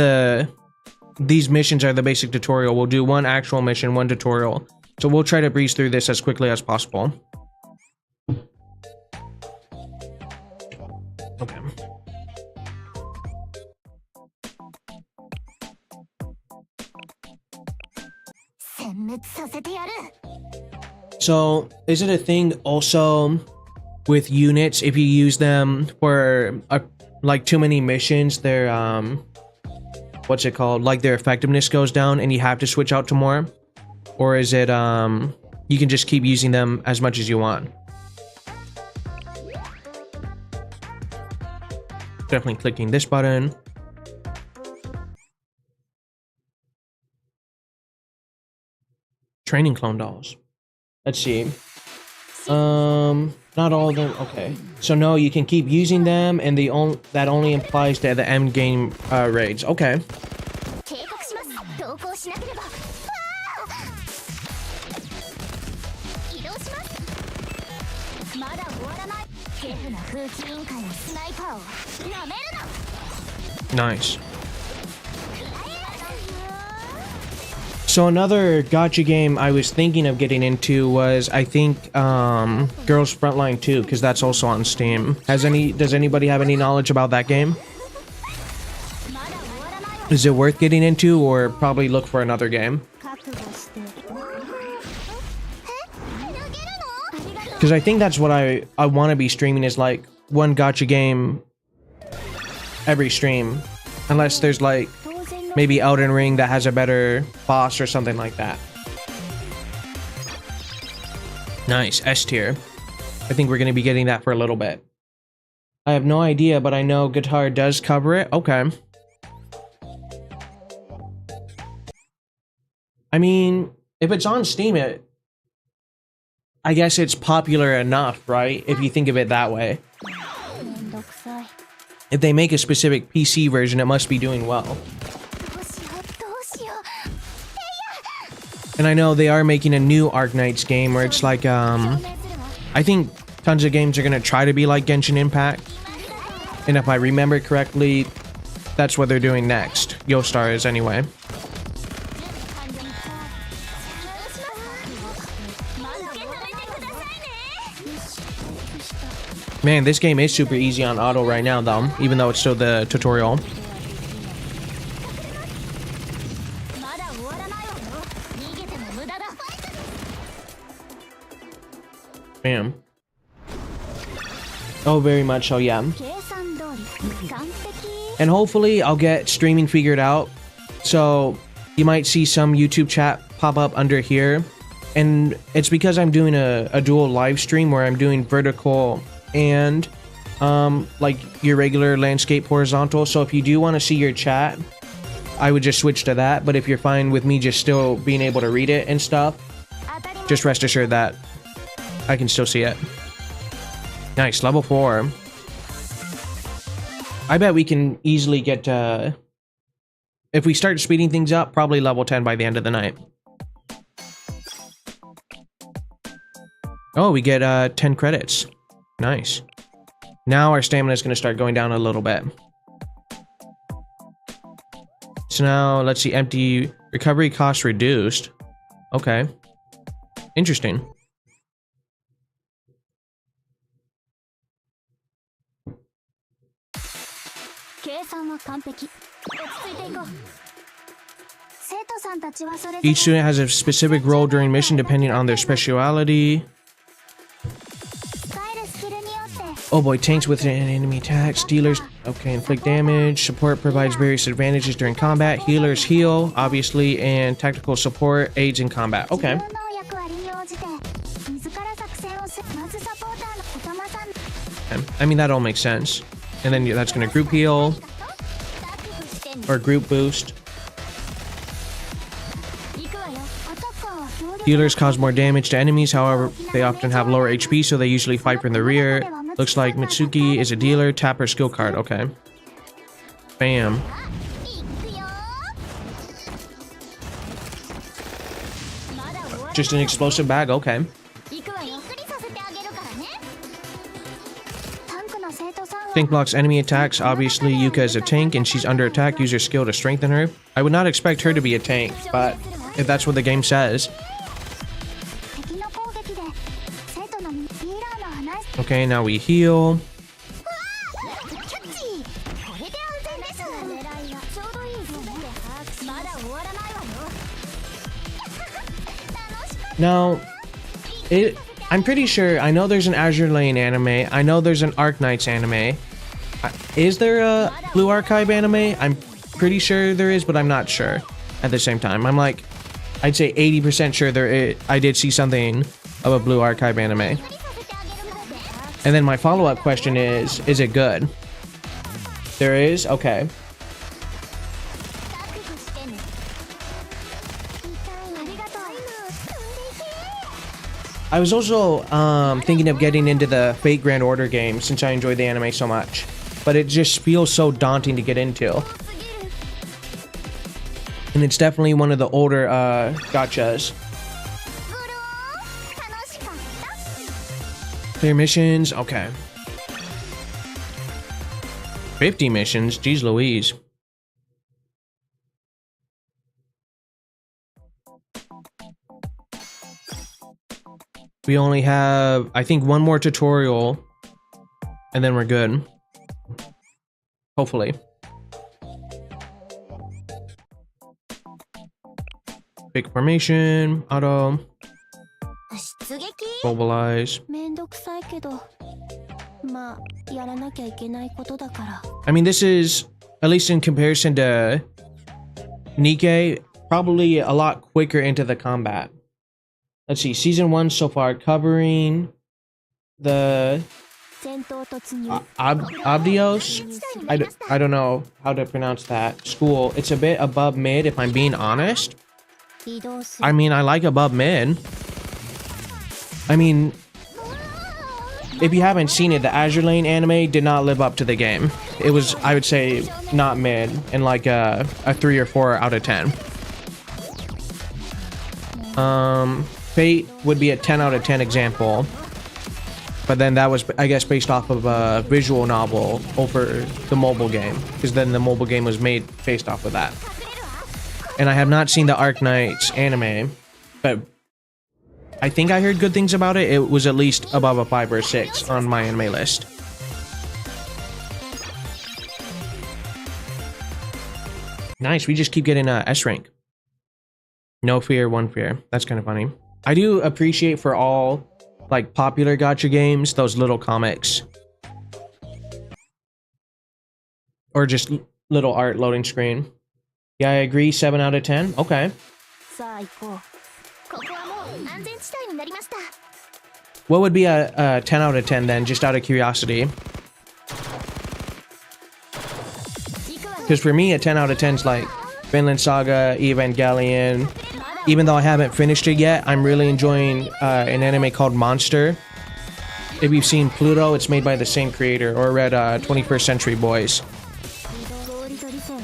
these missions are the basic tutorial. We'll do one actual mission, one tutorial. So we'll try to breeze through this as quickly as possible. Okay. So, is it a thing also with units, if you use them for like too many missions, their what's it called? Like their effectiveness goes down and you have to switch out to more? Or is it you can just keep using them as much as you want? Definitely clicking this button. Training clone dolls. Let's see. Not all of them. Okay. So no, you can keep using them, and that only applies to the end game raids. Okay. Nice. So another gacha game I was thinking of getting into was, I think, Girls Frontline 2, because that's also on Steam. Does anybody have any knowledge about that game? Is it worth getting into, or probably look for another game? Because I think that's what I want to be streaming, is like one gacha game every stream. Unless there's like maybe Elden Ring that has a better boss or something like that. Nice, S tier. I think we're going to be getting that for a little bit. I have no idea, but I know guitar does cover it. Okay. I mean, if it's on Steam, I guess it's popular enough, right? If you think of it that way. If they make a specific PC version, it must be doing well. And I know they are making a new Arknights game where it's like, I think tons of games are going to try to be like Genshin Impact. And if I remember correctly, that's what they're doing next. Yostar is anyway. Man, this game is super easy on auto right now, though, even though it's still the tutorial. Bam. Oh, very much so, yeah. And hopefully I'll get streaming figured out. So you might see some YouTube chat pop up under here. And it's because I'm doing a dual live stream where I'm doing vertical and like your regular landscape horizontal. So if you do want to see your chat, I would just switch to that. But if you're fine with me just still being able to read it and stuff, just rest assured that I can still see it. Nice, level 4. I bet we can easily get if we start speeding things up, probably level 10 by the end of the night. Oh, we get 10 credits. Nice. Now our stamina is going to start going down a little bit. So now, let's see, empty recovery cost reduced. Okay. Interesting. Each student has a specific role during mission depending on their speciality. Oh boy, tanks with an enemy attacks. Dealers, okay, inflict damage. Support provides various advantages during combat. Healers heal, obviously, and tactical support aids in combat. Okay. I mean, that all makes sense. And then that's going to group heal. Or group boost. Healers cause more damage to enemies, however, they often have lower HP, so they usually fight from the rear. Looks like Mitsuki is a dealer. Tap her skill card. Okay. Bam. Just an explosive bag. Okay. Tank blocks enemy attacks. Obviously, Yuka is a tank and she's under attack. Use your skill to strengthen her. I would not expect her to be a tank, but if that's what the game says. Okay, now we heal. Now, I'm pretty sure, I know there's an Azure Lane anime, I know there's an Arknights anime. Is there a Blue Archive anime? I'm pretty sure there is, but I'm not sure at the same time. I'm like, I'd say 80% sure I did see something of a Blue Archive anime. And then my follow-up question is it good? There is? Okay. I was also thinking of getting into the Fate Grand Order game since I enjoy the anime so much. But it just feels so daunting to get into. And it's definitely one of the older gachas. Clear missions, okay. 50 missions, geez Louise. We only have, I think, one more tutorial, and then we're good. Hopefully. Big formation, auto. 出撃 Mobilize. めんどくさいけど、まあやらなきゃいけないことだから。 I mean, this is, at least in comparison to Nikkei, probably a lot quicker into the combat. Let's see, season 1 so far covering the 戦闘突入。 Abdios. I don't know how to pronounce that. School. It's a bit above mid, if I'm being honest. 移動する。 I mean, I like above mid. I mean, if you haven't seen it, the Azure Lane anime did not live up to the game. It was, I would say, not mid, and like a 3 or 4 out of 10. Fate would be a 10 out of 10 example. But then that was, I guess, based off of a visual novel over the mobile game. Because then the mobile game was made based off of that. And I have not seen the Arc Knights anime. But I think I heard good things about it. It was at least above a 5 or a 6 on my anime list. Nice, we just keep getting S rank. No fear, one fear. That's kind of funny. I do appreciate for all like popular gacha games, those little comics. Or just little art loading screen. Yeah, I agree, 7 out of 10. Okay. さあ行こう。ここはもう安全地帯になりました。 What would be a 10 out of 10 then, just out of curiosity? Because for me, a 10 out of 10 is like Vinland Saga, Evangelion. Even though I haven't finished it yet, I'm really enjoying an anime called Monster. If you've seen Pluto, it's made by the same creator, or read 21st Century Boys. 合理取り線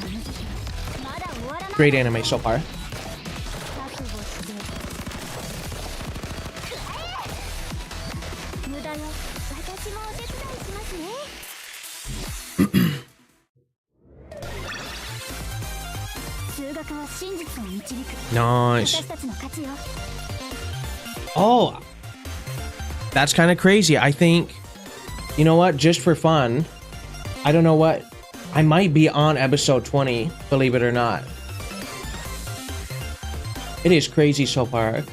まだ終わらない。 Great anime so far. 覚悟して。無駄よ。私もお手伝いしますね。数学は真実を導く。 Nice. 私たちの勝ちよ。 Oh, that's kind of crazy. I think, you know what, just for fun, I don't know what, I might be on episode 20, believe it or not. It is crazy so far.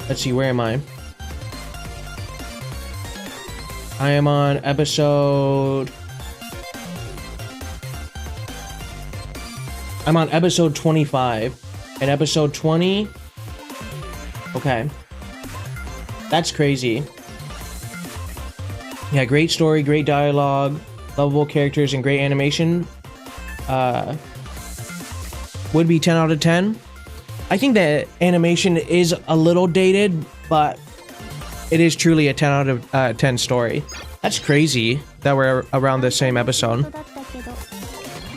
Let's see, where am I? I am on episode... I'm on episode 25. And episode 20... Okay. That's crazy. Yeah, great story, great dialogue, lovable characters, and great animation. Would be 10 out of 10. I think the animation is a little dated, but it is truly a 10 out of 10 story. That's crazy that we're around the same episode. だったけど、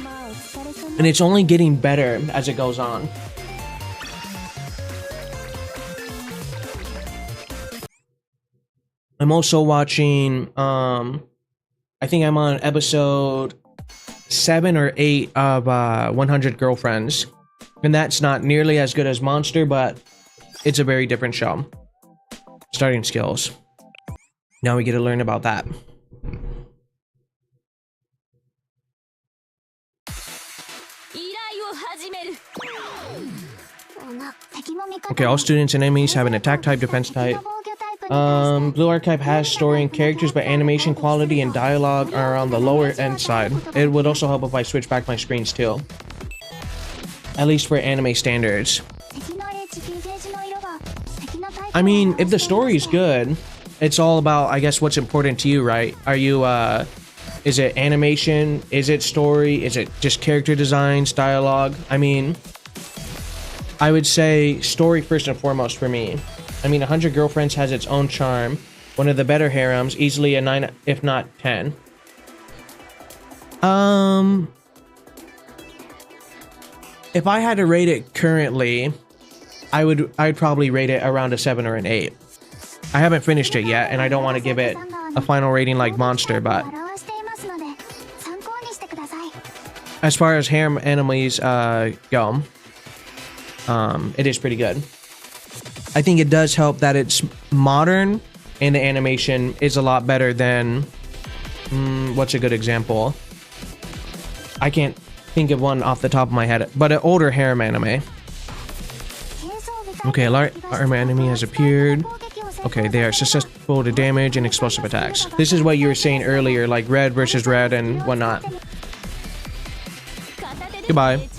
まあお疲れ様。 And it's only getting better as it goes on. I'm also watching, I think I'm on episode 7 or 8 of 100 Girlfriends. And that's not nearly as good as Monster, but it's a very different show. Starting skills. Now we get to learn about that. 依頼を始める。 敵も味方も Okay, all students and enemies have an attack type, defense type. 防御タイプに対して Blue Archive has story and characters, but animation quality and dialogue are on the lower end side. It would also help if I switch back my screens too. At least for anime standards. 敵の HP ゲージの色が敵のタイプを I mean, 表 if the していま story is すね good, it's all about, I guess, what's important to you, right? Are you, is it animation? Is it story? Is it just character designs, dialogue? I mean, I would say story first and foremost for me. I mean, 100 Girlfriends has its own charm. One of the better harems, easily a 9, if not 10. If I had to rate it currently, I'd probably rate it around a 7 or an 8. I haven't finished it yet, and I don't want to give it a final rating like Monster, but 表していますので参考にしてください。 as far as harem animes go, it is pretty good. I think it does help that it's modern and the animation is a lot better than what's a good example? I can't think of one off the top of my head, but an older harem anime. Okay, a harem anime has appeared. Okay, they are susceptible to damage and explosive attacks. This is what you were saying earlier, like red versus red and whatnot. Goodbye.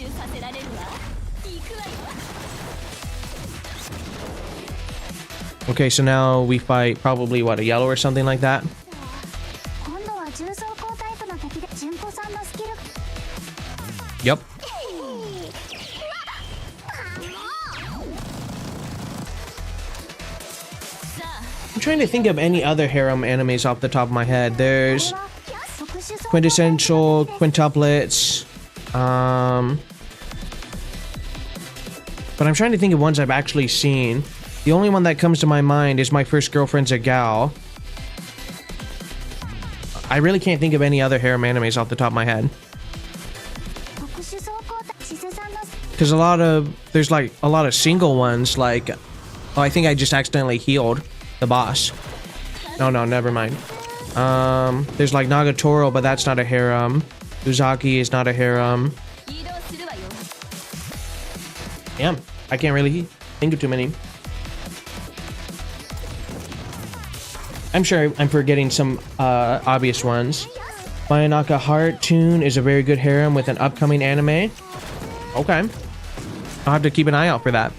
Okay, so now we fight probably, what, a yellow or something like that? 今度は重装甲タイプの敵で純子さんのスキル Yep. I'm trying to think of any other harem animes off the top of my head. There's 特殊装 quintessential quintuplets. But I'm trying to think of ones I've actually seen. The only one that comes to my mind is My First Girlfriend's a Gal. I really can't think of any other harem animes off the top of my head. 特殊装甲タイプシセさんの Because there's like a lot of single ones, like, oh, I think I just accidentally healed the boss. No, never mind. There's like Nagatoro, but that's not a harem. Uzaki is not a harem. Yeah, I can't really think of too many. I'm sure I'm forgetting some obvious ones. Mayonaka Heart Tune is a very good harem with an upcoming anime. Okay. I'll have to keep an eye out for that.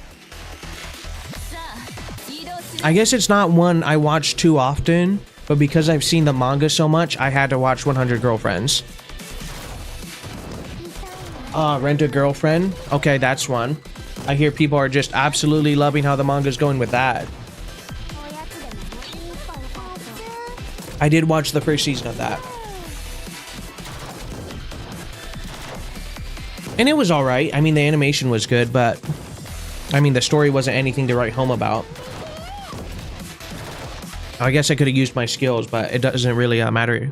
I guess it's not one I watch too often, but because I've seen the manga so much, I had to watch 100 Girlfriends. Rent a Girlfriend? Okay, that's one. I hear people are just absolutely loving how the manga's going with that. おやつでも持っていっぱいパーツ I did watch the first season of that. And it was alright. I mean, the animation was good, but I mean, the story wasn't anything to write home about. I guess I could have used my skills, but it doesn't really matter.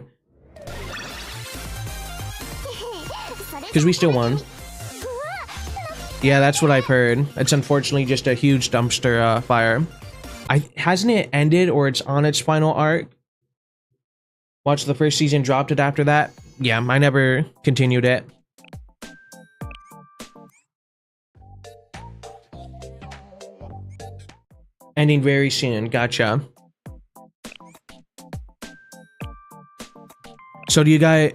Because we still won. Yeah, that's what I've heard. It's unfortunately just a huge dumpster fire. Hasn't it ended or it's on its final arc? Watched the first season, dropped it after that. Yeah, I never continued it. Ending very soon. Gotcha. So do you guys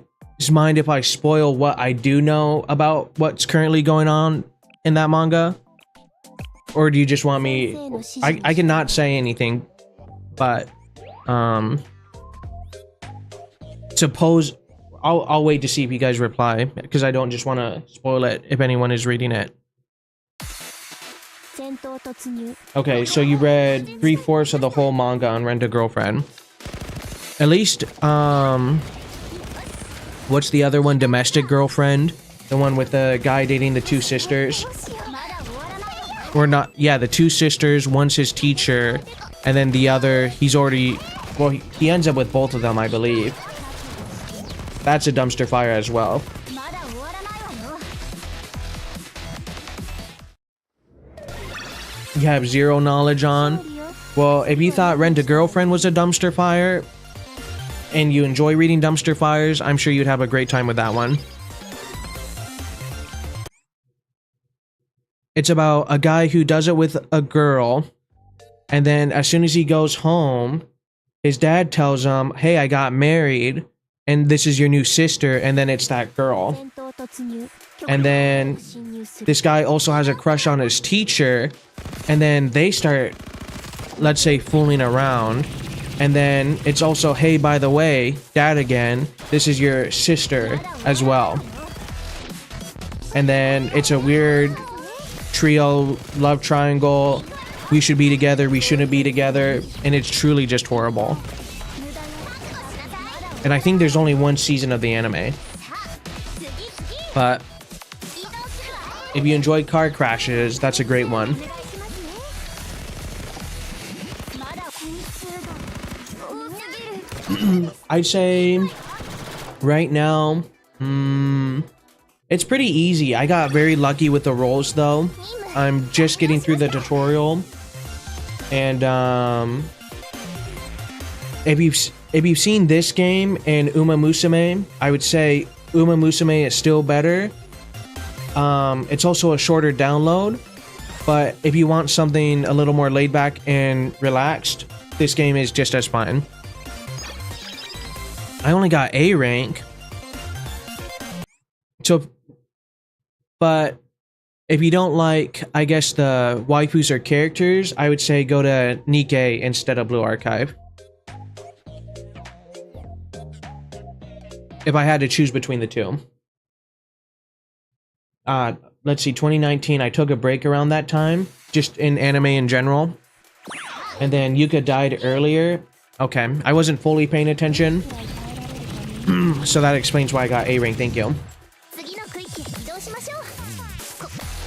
mind if I spoil what I do know about what's currently going on in that manga? Or do you just want me... I cannot say anything, but suppose I'll wait to see if you guys reply, because I don't just want to spoil it if anyone is reading it. 戦闘突入 Okay, so you read 3/4 of the whole manga on Rent a Girlfriend. At least, what's the other one? Domestic Girlfriend? The one with the guy dating the two sisters? どうしようまだ終わらないよ Or not, yeah, the two sisters, one's his teacher, and then the other, he's already, well, he ends up with both of them, I believe. That's a dumpster fire as well. まだ終わらないわよ You have zero knowledge on? Well, if you thought Rent a Girlfriend was a dumpster fire, and you enjoy reading dumpster fires, I'm sure you'd have a great time with that one. It's about a guy who does it with a girl, and then as soon as he goes home, his dad tells him, hey, I got married, and this is your new sister, and then it's that girl. 戦闘突入 And then 侵入する this guy also has a crush on his teacher, and then they start, let's say, fooling around. And then it's also, hey, by the way, dad again, this is your sister as well. And then it's a weird trio love triangle. We should be together, we shouldn't be together, and it's truly just horrible. And I think there's only one season of the anime. But if you enjoy car crashes, that's a great one. まだ点数が多すぎる I'd say right now, it's pretty easy. I got very lucky with the rolls though. I'm just getting through the tutorial. And if you've seen this game and Uma Musume, I would say Uma Musume is still better. It's also a shorter download, but if you want something a little more laid back and relaxed, this game is just as fun. I only got A rank. So, but if you don't like, I guess, the waifus or characters, I would say go to Nikkei instead of Blue Archive. If I had to choose between the two. Let's see, 2019, I took a break around that time, just in anime in general. And then Yuka died earlier. Okay, I wasn't fully paying attention. So that explains why I got A rank, thank you. 次の区域へ移動しましょう。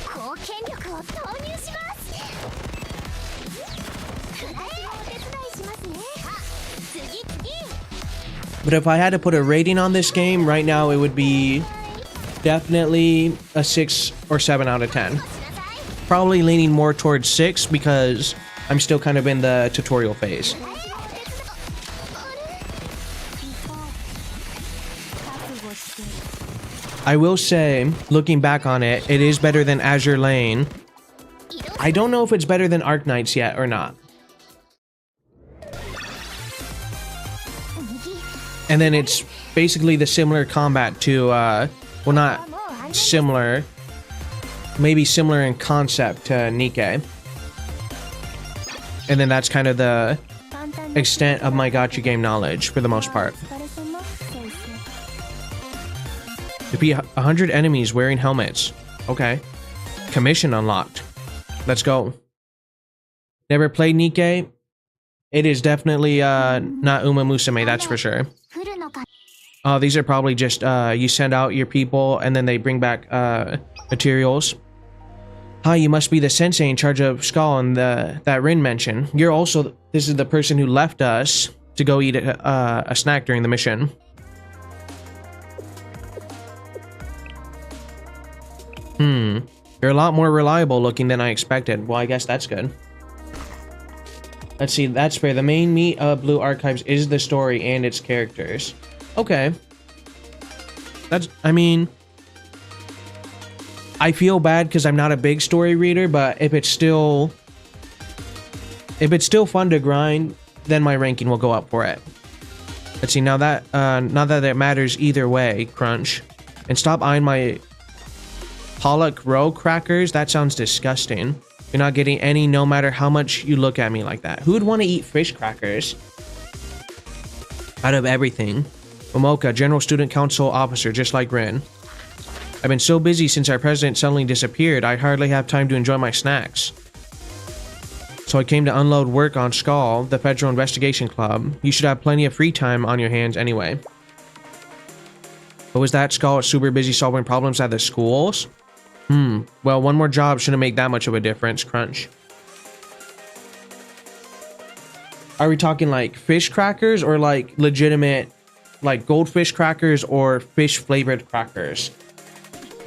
貢献力を投入します。私もお手伝いしますね。次。 But if I had to put a rating on this game, right now it would be definitely a 6 or 7 out of 10. Probably leaning more towards 6 because I'm still kind of in the tutorial phase. I will say, looking back on it, it is better than Azure Lane. I don't know if it's better than Arknights yet or not. And then it's basically the similar combat to, well, not similar, maybe similar in concept to Nikkei. And then that's kind of the extent of my gacha game knowledge for the most part. Defeat 100 enemies wearing helmets. Okay. Commission unlocked. Let's go. Never played Nikkei? It is definitely not Uma Musume, that's for sure. Oh, these are probably just you send out your people and then they bring back materials. Hi, you must be the sensei in charge of Skull and that Rin mentioned. You're also, this is the person who left us to go eat a snack during the mission. You're a lot more reliable looking than I expected. Well, I guess that's good. Let's see, that's fair. The main meat of Blue Archives is the story and its characters. Okay. That's, I mean, I feel bad because I'm not a big story reader, but if it's still fun to grind, then my ranking will go up for it. Let's see, now that it matters either way, Crunch. And stop eyeing my Pollock roe crackers. That sounds disgusting. You're not getting any no matter how much you look at me like that. Who would want to eat fish crackers? Out of everything. Momoka, General Student Council officer, just like Rin. I've been so busy since our president suddenly disappeared, I hardly have time to enjoy my snacks. So I came to unload work on Skull, the Federal Investigation Club. You should have plenty of free time on your hands anyway. But was that Skull super busy solving problems at the schools? Well, one more job shouldn't make that much of a difference, Crunch. Are we talking like fish crackers or like legitimate, like goldfish crackers or fish flavored crackers?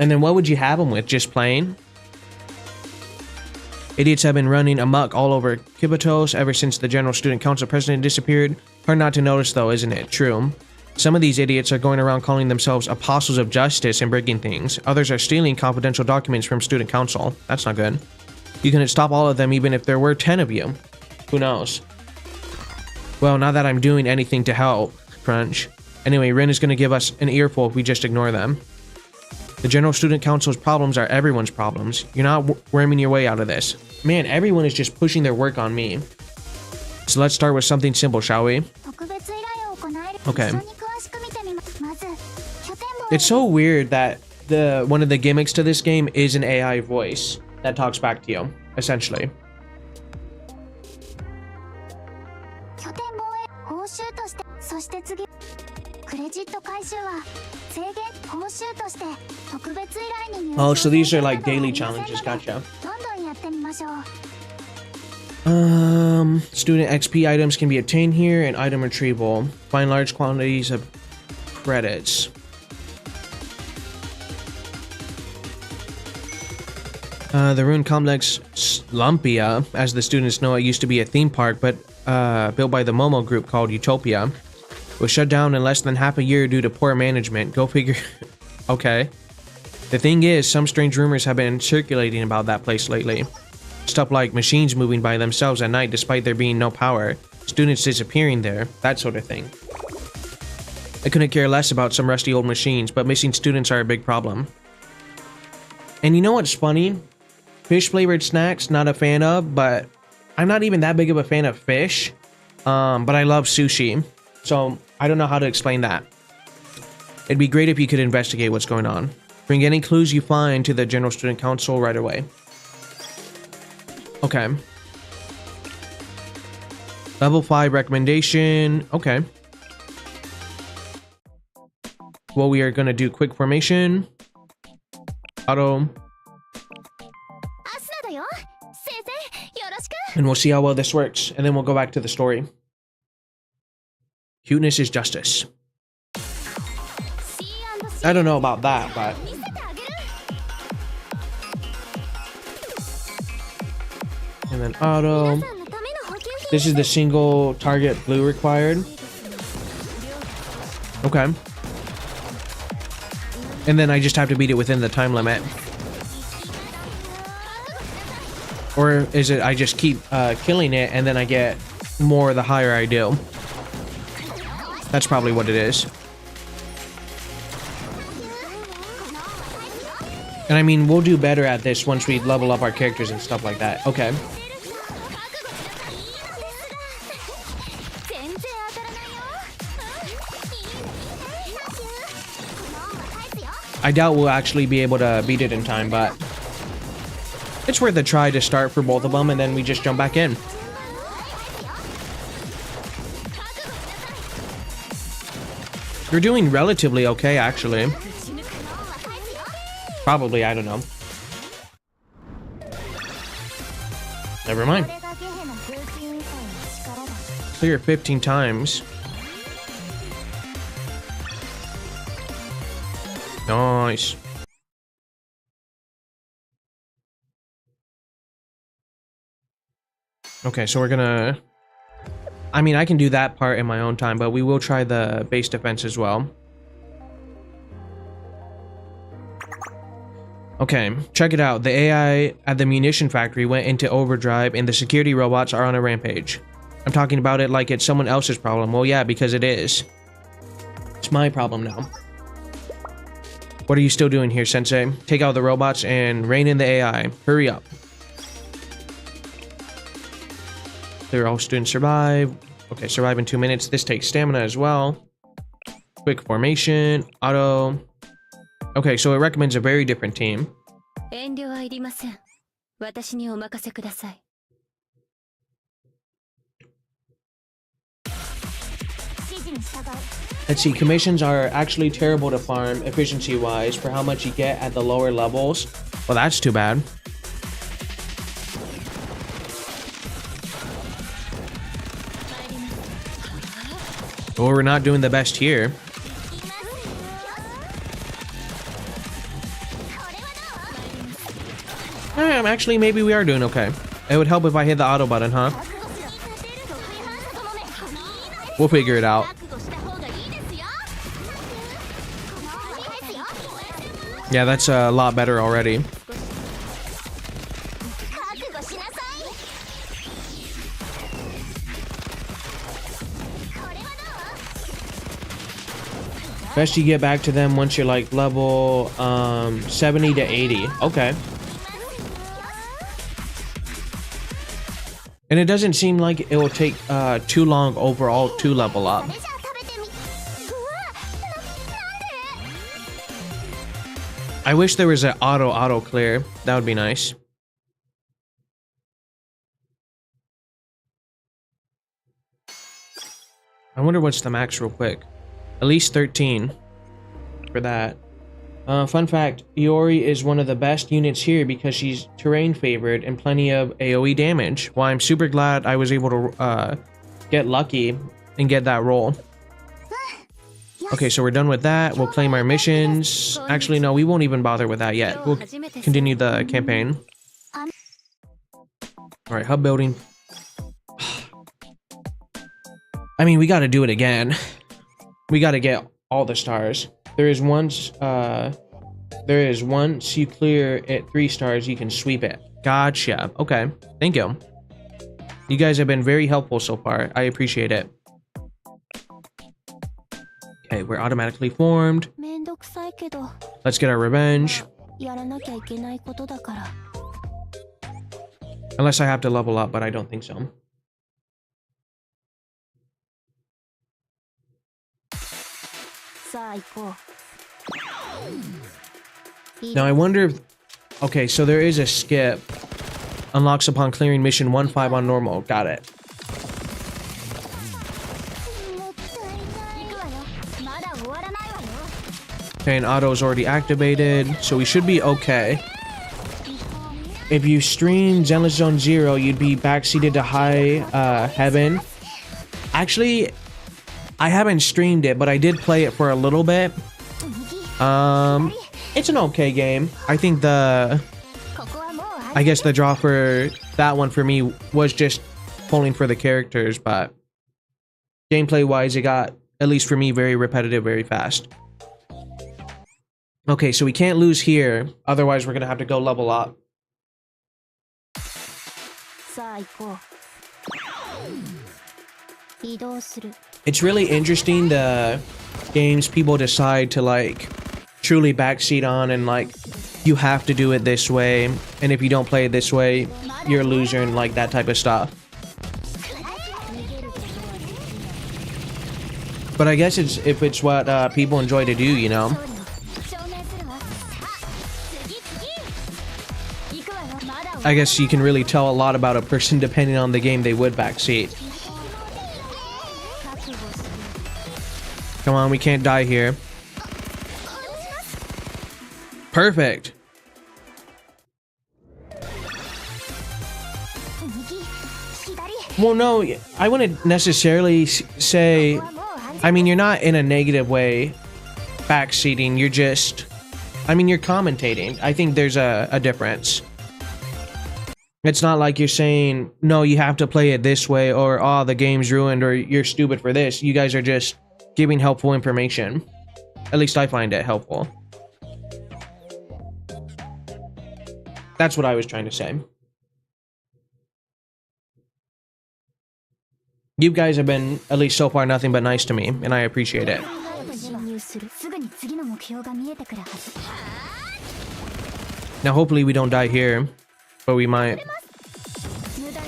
And then what would you have them with? Just plain? Idiots have been running amok all over Kibotos ever since the General Student Council president disappeared. Hard not to notice though, isn't it? True. Some of these idiots are going around calling themselves apostles of justice and breaking things. Others are stealing confidential documents from student council. That's not good. You couldn't stop all of them even if there were 10 of you. Who knows? Well, not that I'm doing anything to help, Crunch. Anyway, Rin is going to give us an earful if we just ignore them. The General Student Council's problems are everyone's problems. You're not worming your way out of this. Man, everyone is just pushing their work on me. So let's start with something simple, shall we? Okay. It's so weird that one of the gimmicks to this game is an AI voice that talks back to you, essentially. Oh, so these are like daily challenges, gotcha. Student XP items can be obtained here and item retrieval. Find large quantities of credits. The Rune Complex Slumpia, as the students know, it used to be a theme park, but built by the Momo group called Utopia. Was shut down in less than half a year due to poor management. Go figure. Okay. The thing is, some strange rumors have been circulating about that place lately. Stuff like machines moving by themselves at night despite there being no power. students disappearing there, that sort of thing. I couldn't care less about some rusty old machines, but missing students are a big problem. And you know what's funny? Fish flavored snacks, not a fan of, but I'm not even that big of a fan of fish. But I love sushi, so I don't know how to explain that. It'd be great if you could investigate what's going on. Bring any clues you find to the General Student Council right away. Okay. Level 5 recommendation. Okay. Well, we are going to do quick formation. Auto. And we'll see how well this works. And then we'll go back to the story. Cuteness is justice. I don't know about that, but... And then auto. This is the single target blue required. Okay. And then I just have to beat it within the time limit. Or is it I just keep killing it and then I get more the higher I do? That's probably what it is. And I mean, we'll do better at this once we level up our characters and stuff like that. Okay. I doubt we'll actually be able to beat it in time, but it's worth a try to start for both of them, and then we just jump back in. You're doing relatively okay, actually. Probably, I don't know. Never mind. Clear 15 times. Nice. Okay, so we're gonna... I mean, I can do that part in my own time, but we will try the base defense as well. Okay, check it out. The AI at the munition factory went into overdrive and the security robots are on a rampage. I'm talking about it like it's someone else's problem. Well, yeah, because it is. It's my problem now. What are you still doing here, Sensei? Take out the robots and rein in the AI. Hurry up. Clear all students survive. Okay, survive in 2 minutes. This takes stamina as well. Quick formation. Auto. Okay, so it recommends a very different team. Let's see, commissions are actually terrible to farm efficiency-wise for how much you get at the lower levels. Well, that's too bad. Well, we're not doing the best here. Actually, maybe we are doing okay. It would help if I hit the auto button, huh? We'll figure it out. Yeah, that's a lot better already. Best you get back to them once you're like level 70 to 80. Okay. And it doesn't seem like it will take too long overall to level up. I wish there was an auto clear. That would be nice. I wonder what's the max real quick. At least 13 for that. Fun fact, Iori is one of the best units here because she's terrain favored and plenty of AoE damage. Well, I'm super glad I was able to get lucky and get that roll. Okay, so we're done with that. We'll claim our missions. Actually, no, we won't even bother with that yet. We'll continue the campaign. Alright, hub building. I mean, we gotta do it again. We gotta get all the stars. There is once you clear it 3 stars, you can sweep it. Gotcha. Okay. Thank you. You guys have been very helpful so far. I appreciate it. Okay, we're automatically formed. めんどくさいけど Let's get our revenge. やらなきゃいけないことだから Unless I have to level up, but I don't think so. さあ行こ Now I wonder if... Okay, so there is a skip. Unlocks upon clearing mission 1-5 on normal. Got it. もったいない行くわよまだ終わらないわよ Okay, and auto is already activated, so we should be okay. If you stream Zenless Zone Zero, you'd be backseated to High Heaven. Actually, I haven't streamed it, but I did play it for a little bit. It's an okay game. I think I guess the draw for that one for me was just pulling for the characters, but gameplay wise, it got, at least for me, very repetitive, very fast. Okay, so we can't lose here, otherwise we're gonna have to go level up. さあ行こう移動する It's really interesting the games people decide to like truly backseat on and like you have to do it this way, and if you don't play it this way, you're a loser and like that type of stuff. But I guess it's if it's what people enjoy to do, you know. 証明するわさあ次行くわよまだ I guess you can really tell a lot about a person depending on the game they would backseat. 覚悟する Come on, we can't die here. Perfect. 右左 Well, no, I wouldn't necessarily say. I mean, you're not in a negative way backseating. You're just, I mean, you're commentating. I think there's a difference. It's not like you're saying, no, you have to play it this way, or, oh, the game's ruined, or you're stupid for this. You guys are just giving helpful information. At least I find it helpful. That's what I was trying to say. You guys have been, at least so far, nothing but nice to me, and I appreciate it. 進入するすぐに次の目標が見えてくるはず Now, hopefully we don't die here, but we might. 無駄よ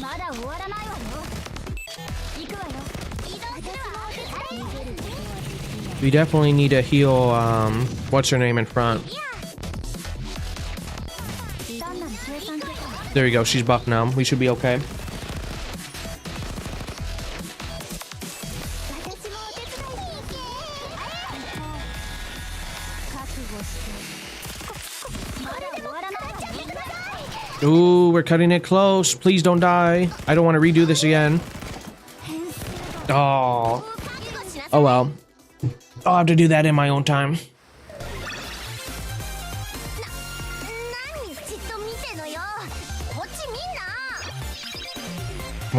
まだ終わらないわよ行くわよ移動するわ We definitely need to heal, what's her name in front. 単なる計算結果 There we go, she's buffed now. We should be okay. 私もお手伝いに行け覚悟してまだ終わらないわよ Ooh, we're cutting it close. Please don't die. I don't want to redo this again. Oh. Oh well. I'll have to do that in my own time. 何じっと見てのよこっち見ん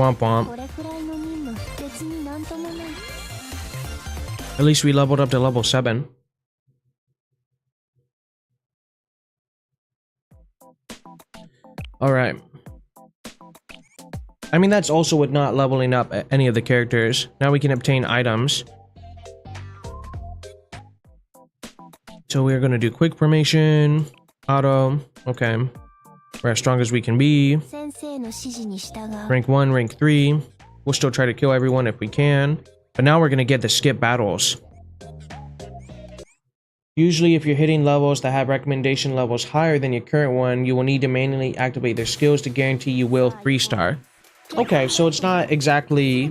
な Womp こ womp. れくらいの任務別になんともない At least we leveled up to level 7. Alright. I mean, that's also with not leveling up any of the characters. Now we can obtain items. So we're going to do quick formation, auto. Okay. We're as strong as we can be. 先生の指示に従う Rank 1, rank 3. We'll still try to kill everyone if we can. But now we're going to get the skip battles. Usually, if you're hitting levels that have recommendation levels higher than your current one, you will need to manually activate their skills to guarantee you will 3-star. Okay, so it's not exactly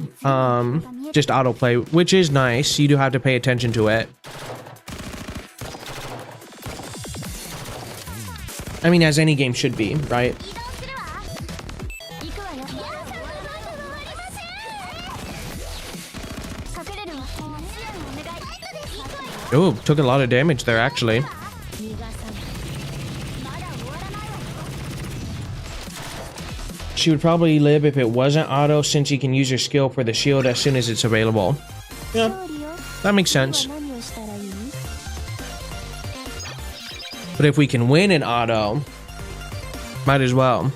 just autoplay, which is nice. You do have to pay attention to it. I mean, as any game should be, right? 移動するわ行くわよいやそんなことありません隠れるわ支援お願い行くわよ Oh, took a lot of damage there, actually. 逃がさない まだ終わらないわよ She would probably live if it wasn't auto, since you can use your skill for the shield as soon as it's available. Yeah, 勝利よ that makes sense. 何をしたらいい But if we can win in auto, might as well.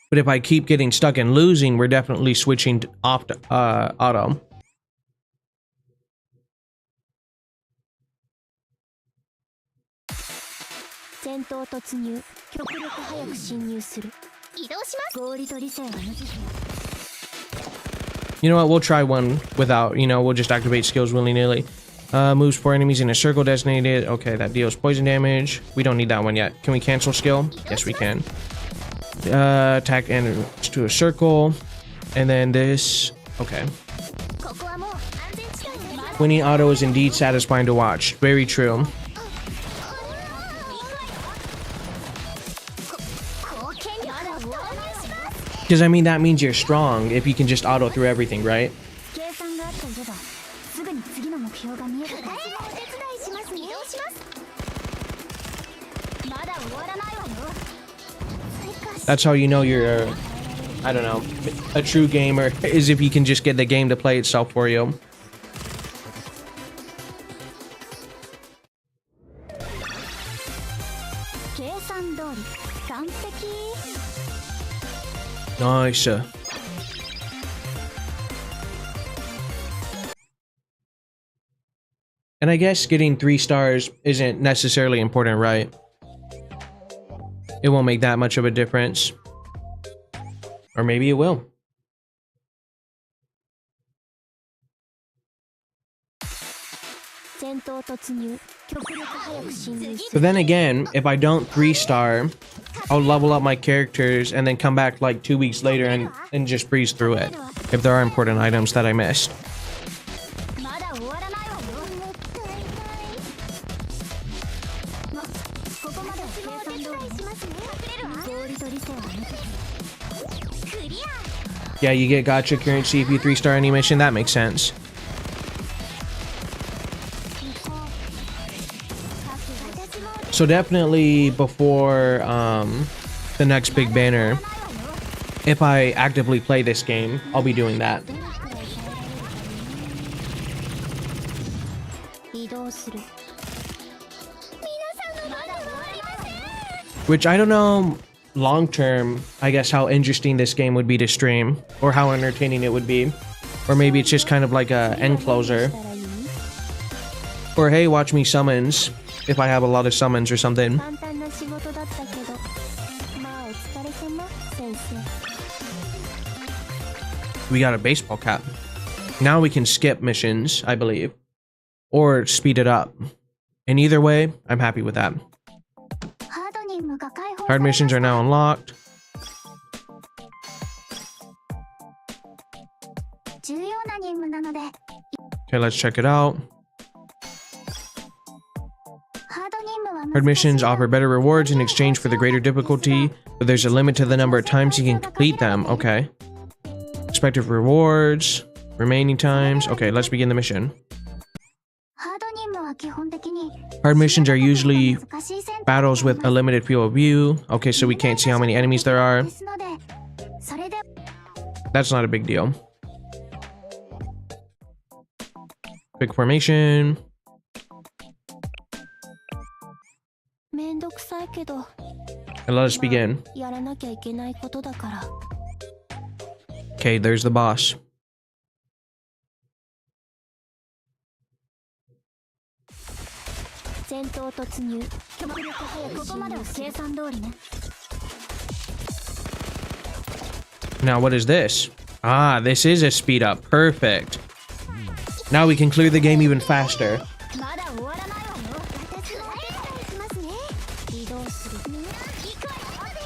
But if I keep getting stuck and losing, we're definitely switching off to auto. 戦闘突入極力早く侵入する移動します。合理と理性は無事 You know what? We'll try one without, we'll just activate skills willy-nilly. Moves 4 enemies in a circle designated. Okay, that deals poison damage. We don't need that one yet. Can we cancel skill? Yes, we can. Attack enemies to a circle. And then this. Okay. ここはもう安全地帯です。 Winning auto is indeed satisfying to watch. Very true. 貢献力を投入します。 Because, I mean, that means you're strong if you can just auto through everything, right? 計算があっていればすぐに次の目標が見える。私もお手伝いしますね。移動します。まだ終わらないわよ。追加し That's how you know you're, I don't know, a true gamer, is if you can just get the game to play itself for you. 計算通り完璧。 Nice. And I guess getting 3 stars isn't necessarily important, right? It won't make that much of a difference. Or maybe it will. 戦闘突入極力早く侵入す But then again, if I don't 3-star, I'll level up my characters and then come back like 2 weeks later and just breeze through it. If there are important items that I missed. まだ終わらないわよ。もったいない。ま、ここまでは計算通りしますね。隠れるわ。合理と理性は無事 クリア。 Yeah, you get gotcha currency if you 3-star any mission. That makes sense. So definitely before the next big banner, if I actively play this game, I'll be doing that. 移動する Which I don't know long term, I guess how interesting this game would be to stream, or how entertaining it would be. Or maybe it's just kind of like a end closer. したらいい Or hey, watch me summons if I have a lot of summons or something. 簡単な仕事だったけどまあお疲れ様先生 We got a baseball cap. Now we can skip missions, I believe. Or speed it up. And either way, I'm happy with that. ハード任務が解放 Hard missions are now unlocked. 重要な任務なので、 Okay, let's check it out. ハード任務は Hard missions offer better rewards in exchange for the greater difficulty, but there's a limit to the number of times you can complete them. Okay. Expected rewards, remaining times. Okay, let's begin the mission. ハード任務は基本的に Hard missions are usually 難しい戦闘 battles with a limited field of view. Okay, so we can't see how many enemies there are. ですので、それで That's not a big deal. Quick formation. めんどくさいけど And let us begin. やらなきゃいけないことだから Okay, there's the boss. 戦闘突入極力早くここまでは計算通りね。 Now, what is this? Ah, this is a speed up. Perfect. Now we can clear the game even faster. まだ終わらないわよ。私もお手伝いしますね。移動する行くわよ。で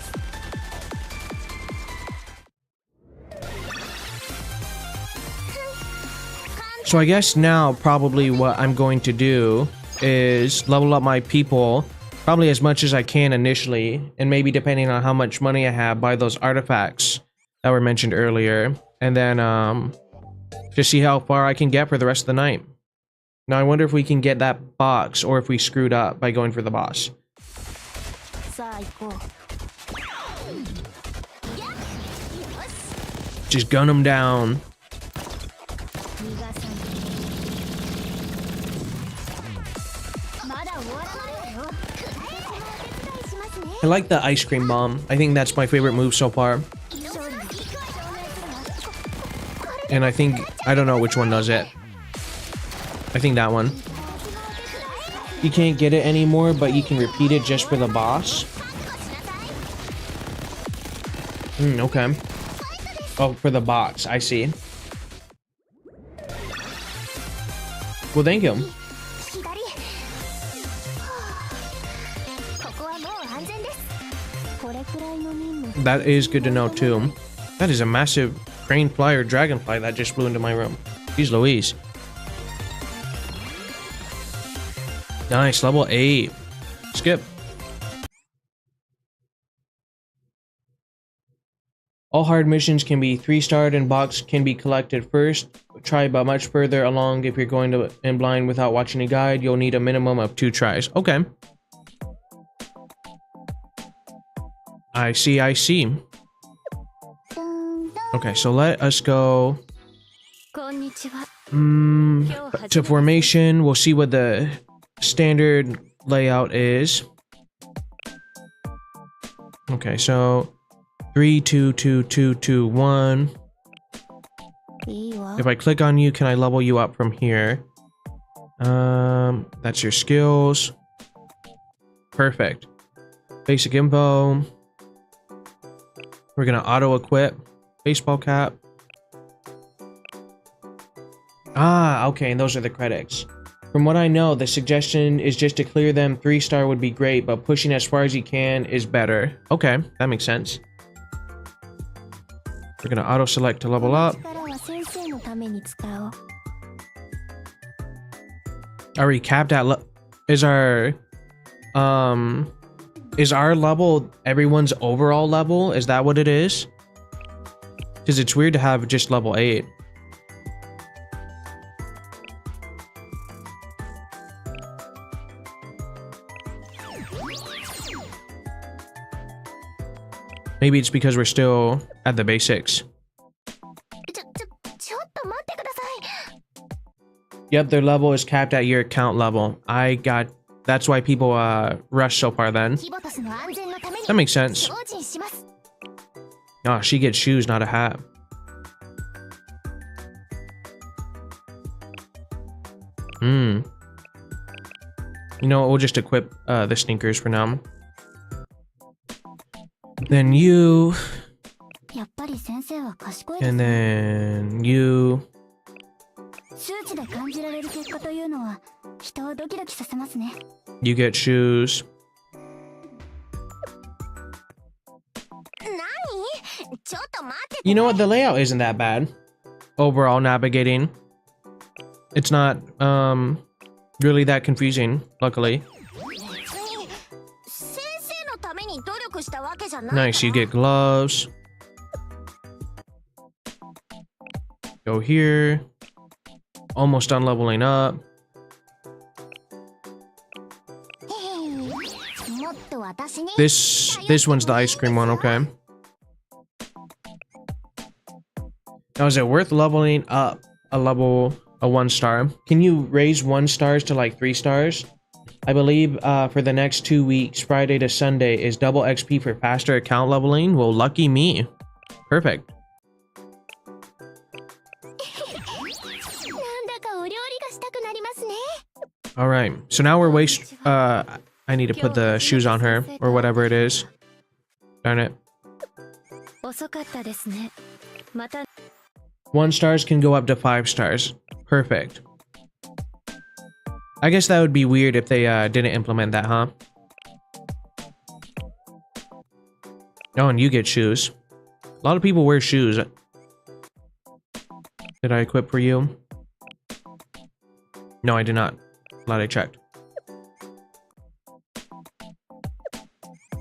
す。 So I guess now probably what I'm going to do is level up my people probably as much as I can initially, and maybe depending on how much money I have, buy those artifacts that were mentioned earlier, and then just see how far I can get for the rest of the night. Now I wonder if we can get that box or if we screwed up by going for the boss. さあ行こう Just gun him down. 逃がさない まだ終わらないわよ。私もお手伝いしますね。 I like the ice cream bomb. I think that's my favorite move so far. 移 And I think, I don't know which one does it. I think that one. You can't get it anymore, but you can repeat it just for the boss. Okay. Oh, for the bots, I see. Well, thank you. 左ここはもう安全です。これくらいの任務 That is good to know too. That is a massive crane fly or dragonfly that just flew into my room. Jeez Louise. Nice, level 8. Skip. All hard missions can be 3-starred and box can be collected first. Try but much further along if you're going to in blind without watching a guide. You'll need a minimum of 2 tries. Okay. I see, I see. ドンドン Okay, so let us go こんにちは to formation. We'll see what the standard layout is. Okay, so 3, 2, 2, 2, 2, 1. いいわ If I click on you, can I level you up from here? That's your skills. Perfect. Basic info. We're gonna auto equip baseball cap. Ah, okay, and those are the credits. From what I know, the suggestion is just to clear them. 3-star would be great, but pushing as far as you can is better. Okay, that makes sense. We're gonna auto select to level up. 力は先生のために使おう Are we capped at is our level everyone's overall level? Is that what it is? Because it's weird to have just level 8. Maybe it's because we're still at the basics. ちょっと待ってください。 Yep, their level is capped at your account level. That's why people rush so far then. キボタスの安全のために That makes sense. 精進します。 Oh, she gets shoes, not a hat. You know what, we'll just equip the sneakers for now. Then you, やっぱり先生は賢い and then you. 数値で感じられる結果というのは人をドキドキさせますね。 You get shoes. 何？ちょっと待ってて。 You know what, the layout isn't that bad. Overall navigating. It's not really that confusing, luckily. 別に先生のために努力したわけじゃないから。 Nice, you get gloves. Go here. Almost done leveling up. もっと私に This one's the ice cream one, okay. Now, is it worth leveling up a 1-star? Can you raise 1 stars to like 3 stars? I believe for the next 2 weeks, Friday to Sunday, is double XP for faster account leveling. Well, lucky me. Perfect. なんだかお料理がしたくなりますね。 All right. So now we're I need to put the shoes on her or whatever it is. Darn it. 遅かったですねまた 1 stars can go up to 5 stars. Perfect. I guess that would be weird if they didn't implement that, huh? Oh, and you get shoes. A lot of people wear shoes. Did I equip for you? No, I did not. Glad I checked.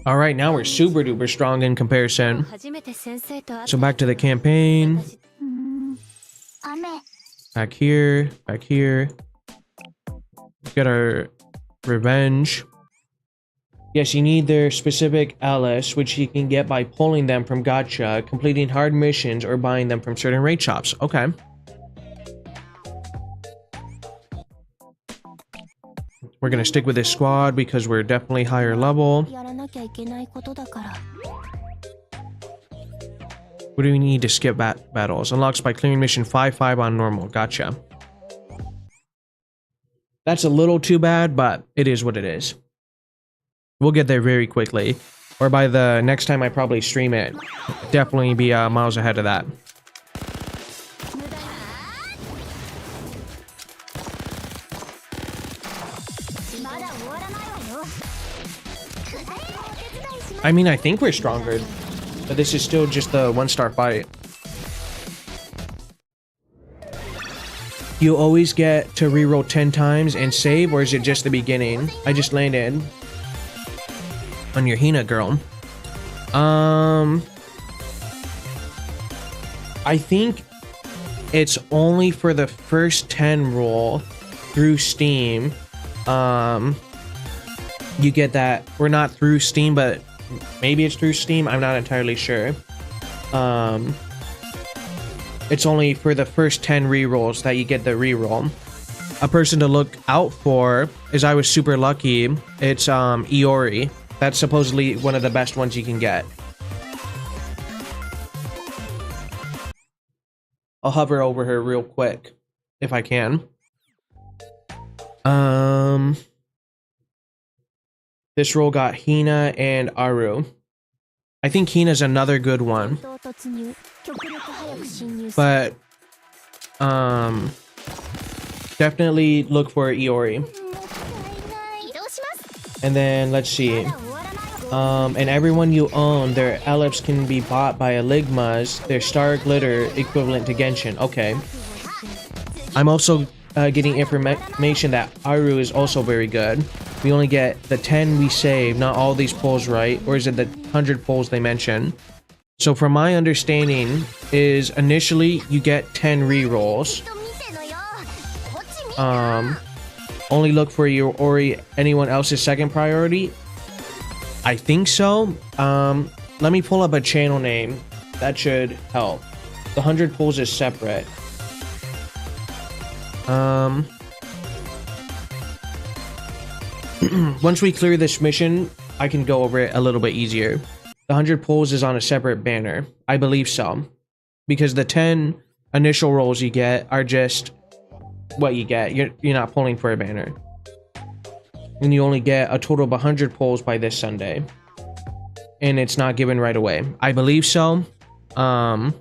Alright, now we're super duper strong in comparison. 初めて先生と会っ So back to the campaign. 雨。 Back here. Back here. Get our revenge. Yes, you need their specific Alice, which you can get by pulling them from gacha, completing hard missions, or buying them from certain raid shops. Okay. We're gonna stick with this squad because we're definitely higher level. やらなきゃいけないことだから What do we need to skip battles? Unlocks by clearing mission 5-5 on normal. Gotcha. That's a little too bad, but it is what it is. We'll get there very quickly. Or by the next time I probably stream it, definitely be miles ahead of that. I mean, I think we're stronger, but this is still just the 1-star fight. You always get to reroll 10 times and save, or is it just the beginning? I just landed on your Hina girl. I think it's only for the first 10 roll through Steam. You get that. We're not through Steam, but maybe it's through Steam. I'm not entirely sure. It's only for the first 10 rerolls that you get the reroll. A person to look out for is, I was super lucky, it's Iori. That's supposedly one of the best ones you can get. I'll hover over her real quick if I can. This roll got Hina and Aru. I think Hina's another good one. But definitely look for Iori. And then let's see. And everyone you own, their ellipse can be bought by Eligmas, their star glitter equivalent to Genshin. Okay. I'm also getting information that Aru is also very good. We only get the 10 we save, not all these pulls, right? Or is it the 100 pulls they mention? So from my understanding is initially you get 10 rerolls. Only look for your Ori, anyone else's second priority. I think so. Let me pull up a channel name. That should help. The 100 pulls is separate. Once we clear this mission, I can go over it a little bit easier. The 100 pulls is on a separate banner. I believe so. Because the 10 initial rolls you get are just what you get. You're not pulling for a banner. And you only get a total of 100 pulls by this Sunday. And it's not given right away. I believe so. But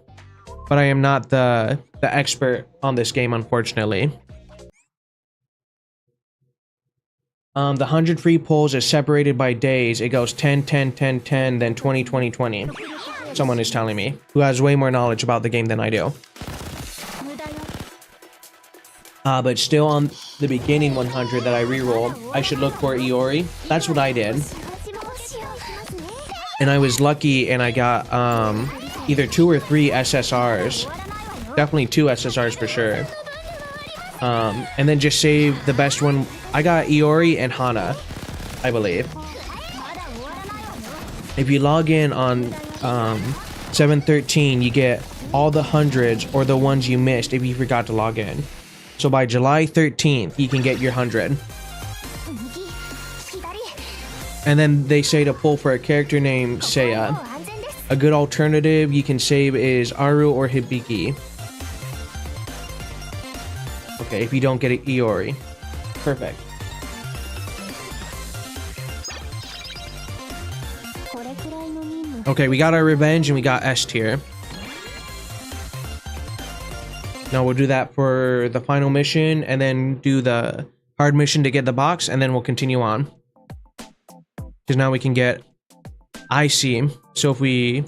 I am not the expert on this game, unfortunately. The 100 free pulls is separated by days. It goes 10, 10, 10, 10, then 20, 20, 20. Someone is telling me, who has way more knowledge about the game than I do. But still on the beginning 100 that I reroll, I should look for Iori. That's what I did. And I was lucky and I got either 2 or 3 SSRs. Definitely 2 SSRs for sure. And then just save the best one. I got Iori and Hana, I believe. If you log in on 7/13, you get all the hundreds or the ones you missed if you forgot to log in. So by July 13th, you can get your 100. And then they say to pull for a character named Seiya. A good alternative you can save is Aru or Hibiki. Okay, if you don't get it, Iori. Perfect. Okay, we got our revenge and we got S tier. Now we'll do that for the final mission and then do the hard mission to get the box and then we'll continue on. Because now we can get IC. So if we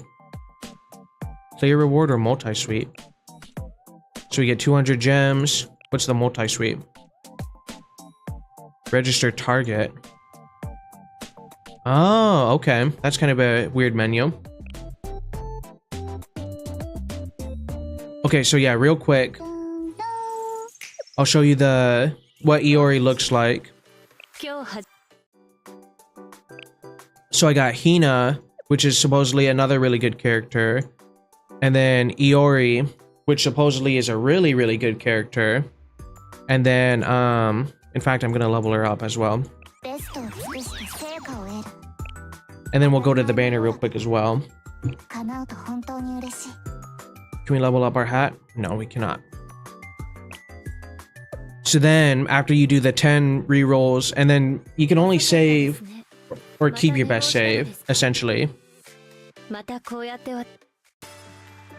player reward or multi-suite. So we get 200 gems. What's the multi-suite? Register target. Oh, okay. That's kind of a weird menu. Okay, so yeah, real quick. I'll show you what Iori looks like. So I got Hina, which is supposedly another really good character. And then Iori, which supposedly is a really, really good character. And then, in fact, I'm gonna level her up as well. And then we'll go to the banner real quick as well. Can we level up our hat? No, we cannot. So then, after you do the 10 rerolls, and then you can only save or keep your best save, essentially. またこうやっては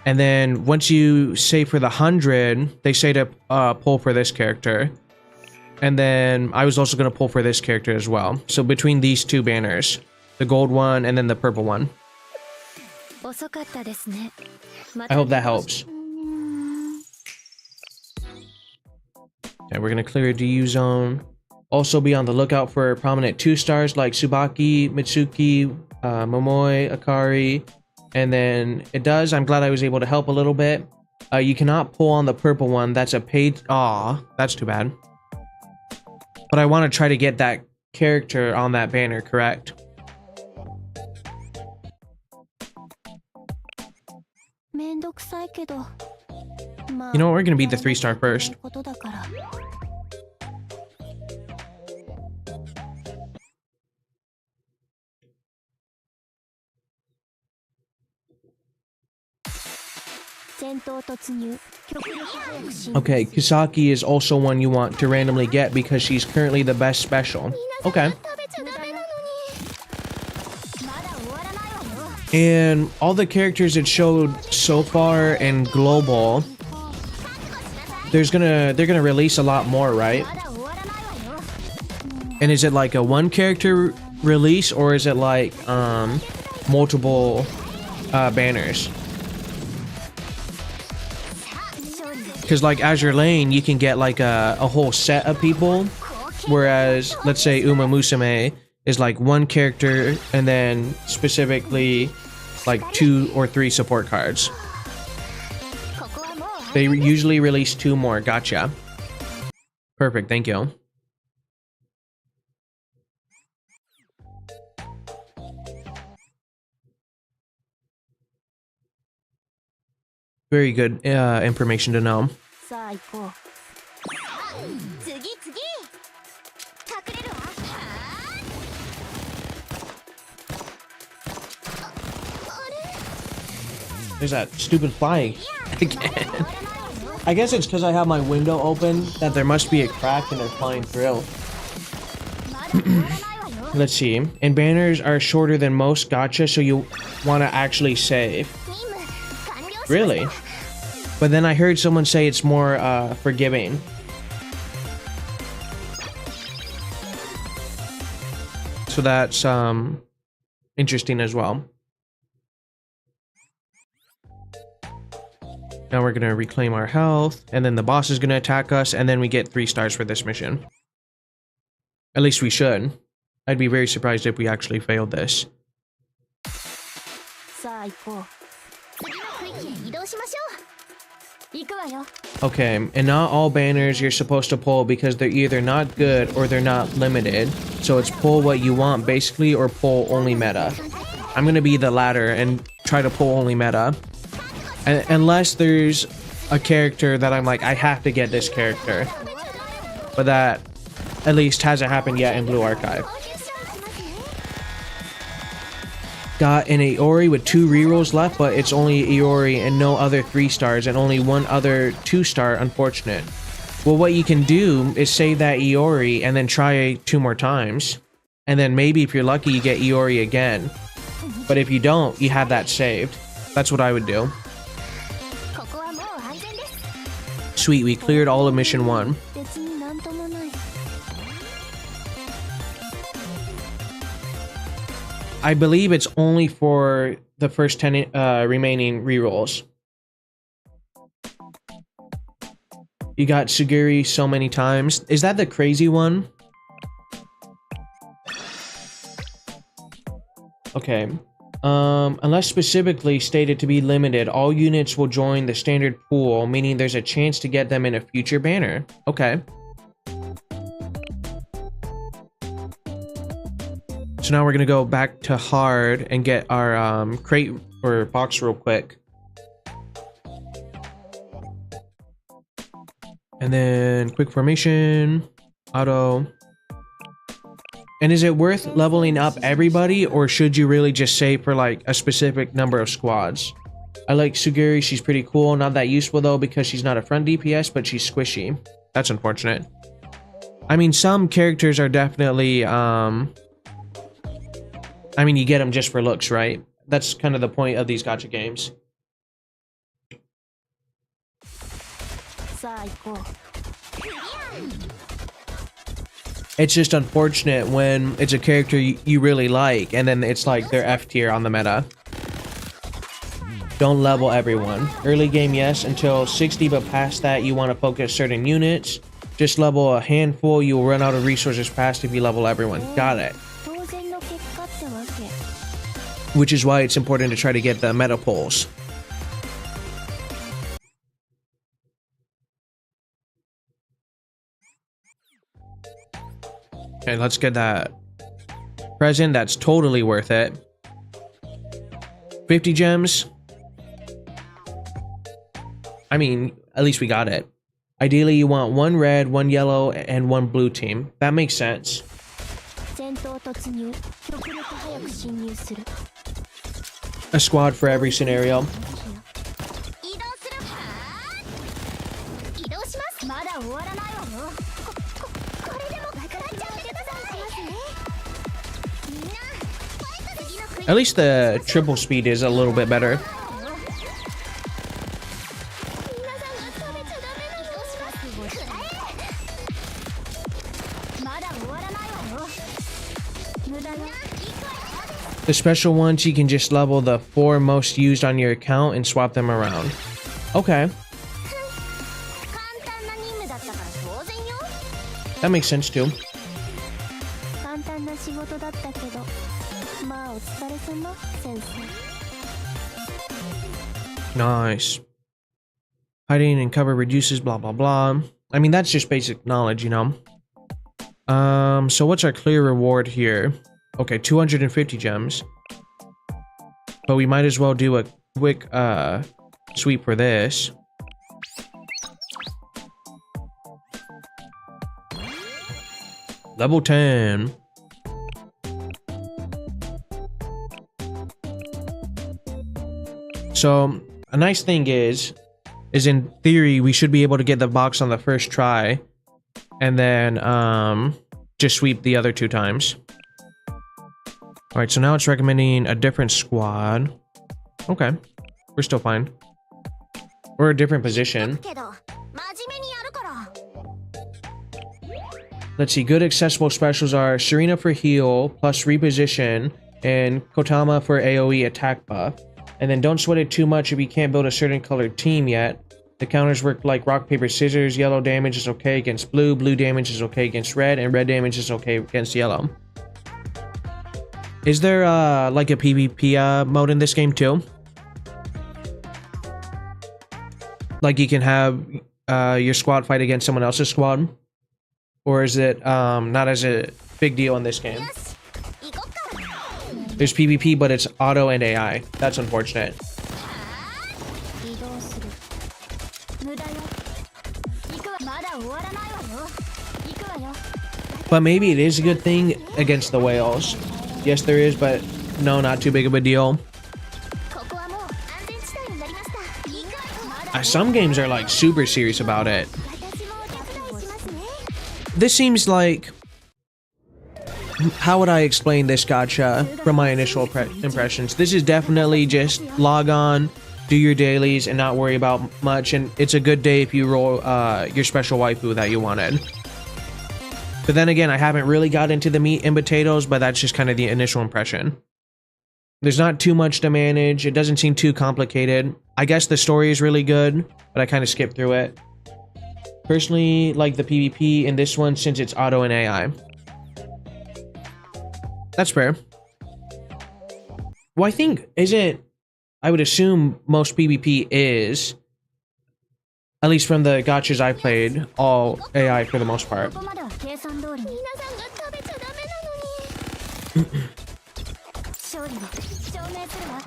And then once you save for the 100, they say to pull for this character. And then I was also going to pull for this character as well. So between these two banners, the gold one and then the purple one. 遅かったですね。ま I た hope that helps. Okay, we're going to clear a DU zone. Also be on the lookout for prominent 2 stars like Tsubaki, Mitsuki, Momoi, Akari. And then it does. I'm glad I was able to help a little bit. You cannot pull on the purple one. That's a paid... Aw, that's too bad. But I want to try to get that character on that banner, correct? めんどくさいけど。まあ You know what? We're going to beat the 3-star first. ことだから 戦闘突入 極力早く進 Okay, Kisaki is also one you want to randomly get because she's currently the best special. Okay. 食べちゃダメなのにまだ終わらないわよ And all the characters it showed so far in global, they're gonna release a lot more, right? まだ終わらないわよ And is it like a one character release or is it like multiple banners? さあ勝利 Because like Azure Lane, you can get like a whole set of people, whereas let's say Uma Musume is like one character and then specifically like 2 or 3 support cards. ここはもう They usually release 2 more. Gotcha. Perfect. Thank you. Very good information to know. さあ行こう 次次隠れるわはあ There's that stupid fly again. I guess it's because I have my window open that there must be a crack and they're flying through. まだ終わらないわよ Let's see. And banners are shorter than most gacha, so you want to actually save. 任務完了しました Really? But then I heard someone say it's more forgiving. So that's interesting as well. Now we're gonna reclaim our health, and then the boss is gonna attack us, and then we get 3 stars for this mission. At least we should. I'd be very surprised if we actually failed this. さあ行こう 次の区域へ移動しましょう 行くわよ Okay, and not all banners you're supposed to pull because they're either not good or they're not limited. So it's pull what you want basically or pull only meta. I'm gonna be the latter and try to pull only meta. Unless there's a character that I'm like, I have to get this character. But that at least hasn't happened yet in Blue Archive. 応急処理しますね Got an Iori with 2 rerolls left, but it's only Iori and no other 3 stars and only 1 other 2-star, unfortunate. Well, what you can do is save that Iori and then try 2 more times. And then maybe if you're lucky, you get Iori again. But if you don't, you have that saved. That's what I would do. ここはもう安全です Sweet, we cleared all of mission 1. 別になんともない I believe it's only for the first 10 remaining rerolls. You got Suguri so many times. Is that the crazy one? Okay. Unless specifically stated to be limited, all units will join the standard pool, meaning there's a chance to get them in a future banner. Okay. So now we're gonna go back to hard and get our crate or box real quick. And then quick formation, auto. And is it worth leveling up everybody or should you really just save for like a specific number of squads? I like Suguri, she's pretty cool. Not that useful though because she's not a front DPS, but she's squishy. That's unfortunate. I mean, some characters are definitely, I mean, you get them just for looks, right? That's kind of the point of these gacha games. It's just unfortunate when it's a character you really like, and then it's like they're F tier on the meta. Don't level everyone. Early game, yes, until 60, but past that, you want to focus certain units. Just level a handful, you will run out of resources fast if you level everyone. Got it. Which is why it's important to try to get the meta pulls. Okay, let's get that present. That's totally worth it. 50 gems. I mean, at least we got it. Ideally, you want one red, one yellow, and one blue team. That makes sense. A squad for every scenario. At least the triple speed is a little bit better. The special ones, you can just level the 4 most used on your account and swap them around. Okay. That makes sense too. Nice. Hiding and cover reduces blah blah blah. I mean, that's just basic knowledge, you know. So what's our clear reward here? Okay, 250 gems. But we might as well do a quick sweep for this. Level 10. So a nice thing is in theory we should be able to get the box on the first try, and then just sweep the other 2 times. All right, so now it's recommending a different squad. Okay, we're still fine. Or a different position. Let's see, good accessible specials are Serena for heal plus reposition and Kotama for AoE attack buff. And then don't sweat it too much if you can't build a certain colored team yet. The counters work like rock, paper, scissors. Yellow damage is okay against blue. Blue damage is okay against red. And red damage is okay against yellow. Is there like a PvP mode in this game too? Like you can have your squad fight against someone else's squad? Or is it not as a big deal in this game? There's PvP, but it's auto and AI. That's unfortunate. But maybe it is a good thing against the whales. Yes, there is, but no, not too big of a deal. Some games are like super serious about it. This seems like... How would I explain this gacha from my initial impressions? This is definitely just log on, do your dailies, and not worry about much. And it's a good day if you roll your special waifu that you wanted. But then again, I haven't really got into the meat and potatoes, but that's just kind of the initial impression. There's not too much to manage. It doesn't seem too complicated. I guess the story is really good, but I kind of skipped through it. Personally, like the PvP in this one since it's auto and AI. That's fair. Well, I think, I would assume most PvP is, at least from the gachas I played, all AI for the most part.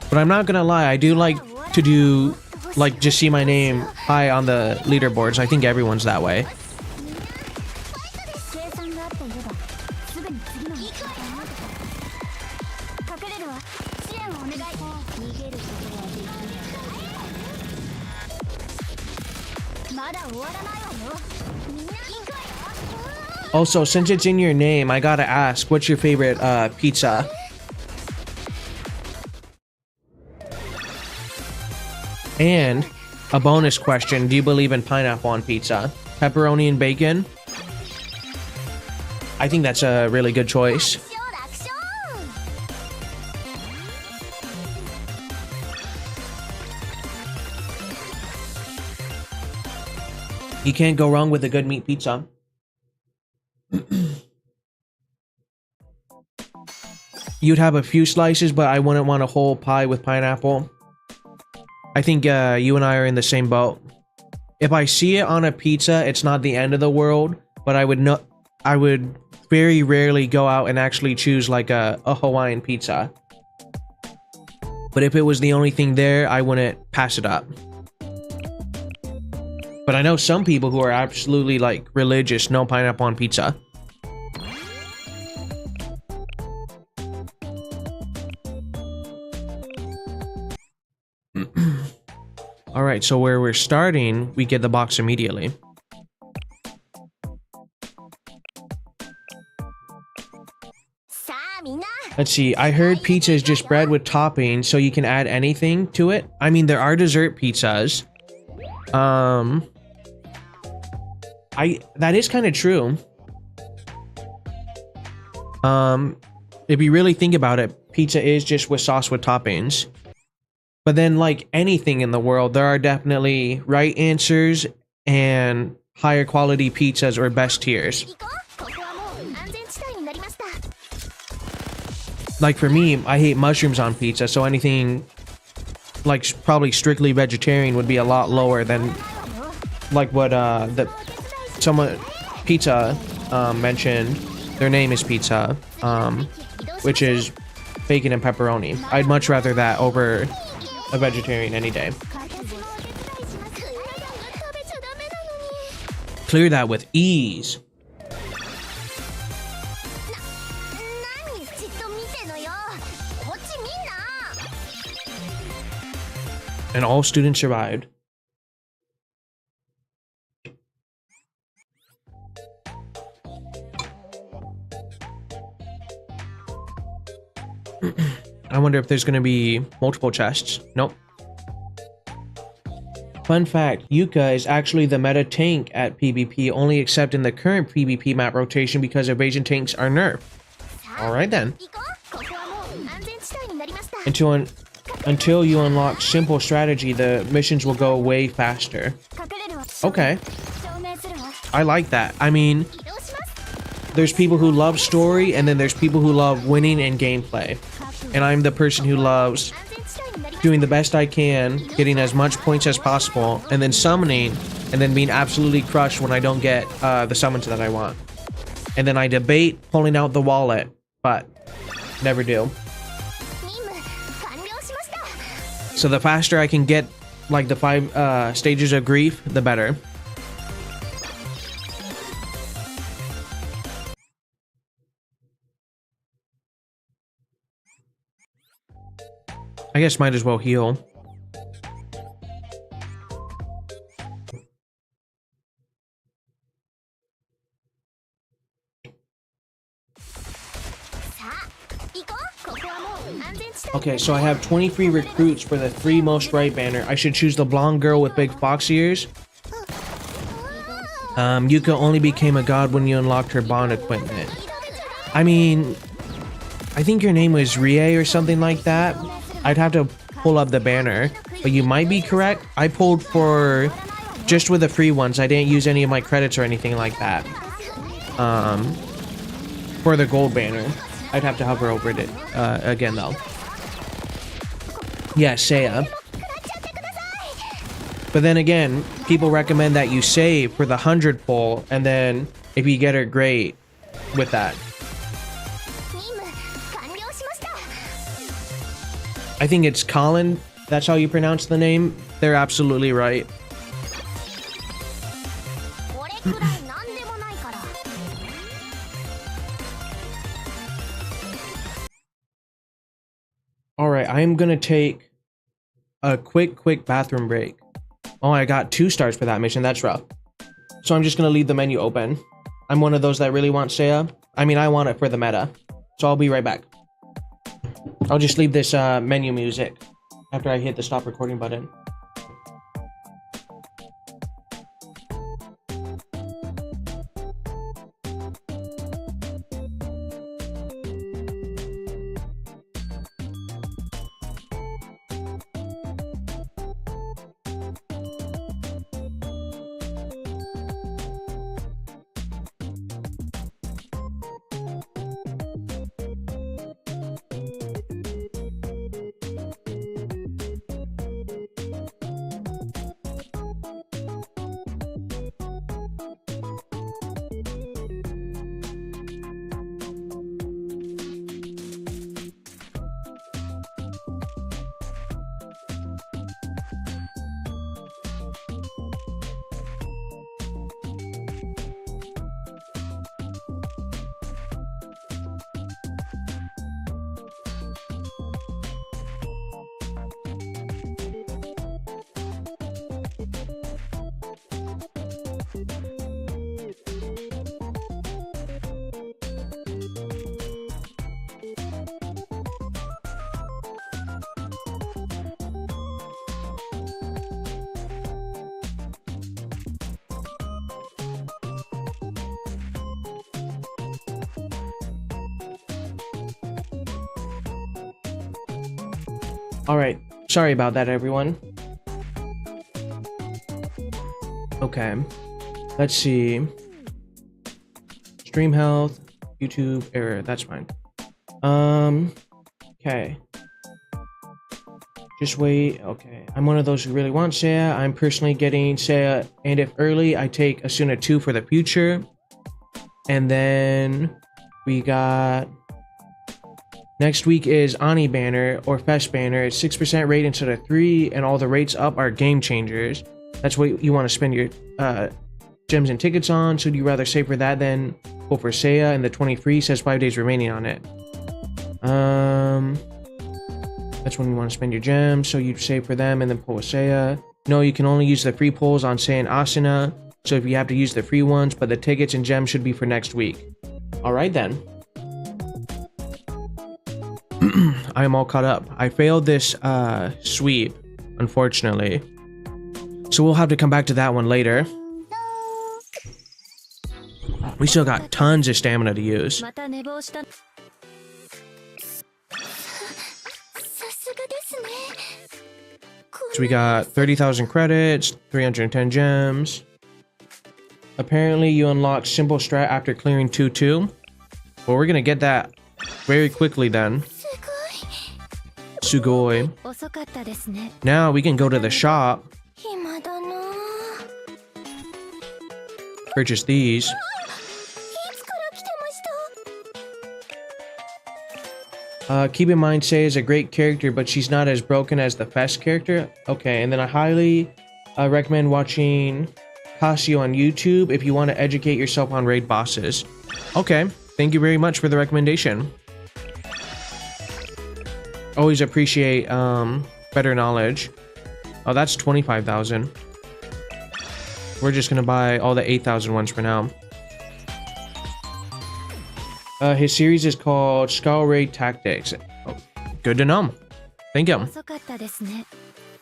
But I'm not gonna lie, I do like to do, like, just see my name high on the leaderboards. I think everyone's that way. Also, since it's in your name, I gotta ask, what's your favorite pizza? And a bonus question, do you believe in pineapple on pizza? Pepperoni and bacon? I think that's a really good choice. You can't go wrong with a good meat pizza. You'd have a few slices, but I wouldn't want a whole pie with pineapple. I think you and I are in the same boat. If I see it on a pizza, it's not the end of the world, but I would very rarely go out and actually choose like a Hawaiian pizza. But if it was the only thing there, I wouldn't pass it up. But I know some people who are absolutely like religious, no pineapple on pizza. Alright, so where we're starting, we get the box immediately. Let's see, I heard pizza is just bread with toppings, so you can add anything to it. I mean, there are dessert pizzas. That is kind of true. If you really think about it, pizza is just with sauce with toppings. But then, like anything in the world, there are definitely right answers and higher quality pizzas or best tiers. Like for me, I hate mushrooms on pizza, so anything like probably strictly vegetarian would be a lot lower than like what someone pizza mentioned. Their name is pizza, which is bacon and pepperoni. I'd much rather that over a vegetarian any day. Clear that with ease. And all students survived. I wonder if there's going to be multiple chests. Nope. Fun fact, Yuka is actually the meta tank at PvP, only except in the current PvP map rotation because evasion tanks are nerfed. Alright then. Until you unlock simple strategy, the missions will go way faster. Okay. I like that. I mean, there's people who love story, and then there's people who love winning and gameplay. And I'm the person who loves doing the best I can, getting as much points as possible, and then summoning, and then being absolutely crushed when I don't get the summons that I want. And then I debate pulling out the wallet, but never do. So the faster I can get like the 5 stages of grief, the better. I guess might as well heal. Okay, so I have 23 recruits for the 3 most right banner. I should choose the blonde girl with big fox ears. Yuka only became a god when you unlocked her bond equipment. I mean, I think your name was Rie or something like that. I'd have to pull up the banner, but you might be correct. I pulled for just with the free ones. I didn't use any of my credits or anything like that. For the gold banner, I'd have to hover over it again though. Yeah, Seiya. But then again, people recommend that you save for the 100 pull, and then if you get her, great with that. I think it's Colin. That's how you pronounce the name. They're absolutely right. Alright, I'm gonna take a quick bathroom break. Oh, I got 2 stars for that mission. That's rough. So I'm just gonna leave the menu open. I'm one of those that really want Seiya. I mean, I want it for the meta. So I'll be right back. I'll just leave this menu music after I hit the stop recording button. Alright, sorry about that, everyone. Okay, let's see. Stream health, YouTube error, that's fine. Okay. Just wait, okay. I'm one of those who really want Seiya. I'm personally getting Seiya, and if early, I take Asuna 2 for the future. And then we got... Next week is Ani banner or Fest banner. It's 6% rate instead of 3, and all the rates up are game changers. That's what you want to spend your gems and tickets on. So do you rather save for that than go for Seiya? And the 23 says 5 days remaining on it. That's when you want to spend your gems. So you save for them and then pull a Seiya. No, you can only use the free pulls on Seiya and Asuna. So if you have to use the free ones, but the tickets and gems should be for next week. All right then. I am all caught up. I failed this sweep, unfortunately. So we'll have to come back to that one later. We still got tons of stamina to use. So we got 30,000 credits, 310 gems. Apparently you unlock simple strat after clearing 2-2. Well, we're gonna get that very quickly then. Sugoi. Now we can go to the shop. Purchase these. Keep in mind, Sei is a great character, but she's not as broken as the Fest character. Okay, and then I highly recommend watching Casio on YouTube if you want to educate yourself on raid bosses. Okay, thank you very much for the recommendation. Always appreciate better knowledge. Oh, that's 25,000. We're just gonna buy all the 8,000 ones for now. His series is called Skull Raid Tactics. Oh, good to know. Thank you.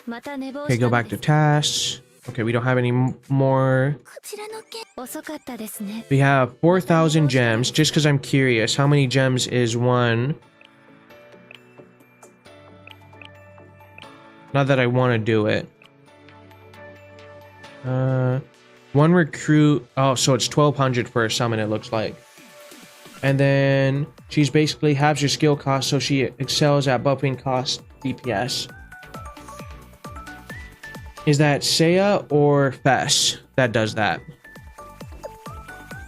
Okay, go back to tasks. Okay, we don't have any more. We have 4,000 gems. Just because I'm curious, how many gems is one? Not that I want to do it. One recruit. Oh, so it's 1,200 for a summon, it looks like. And then she's basically halves your skill cost, so she excels at buffing cost DPS. Is that Seiya or Fess that does that?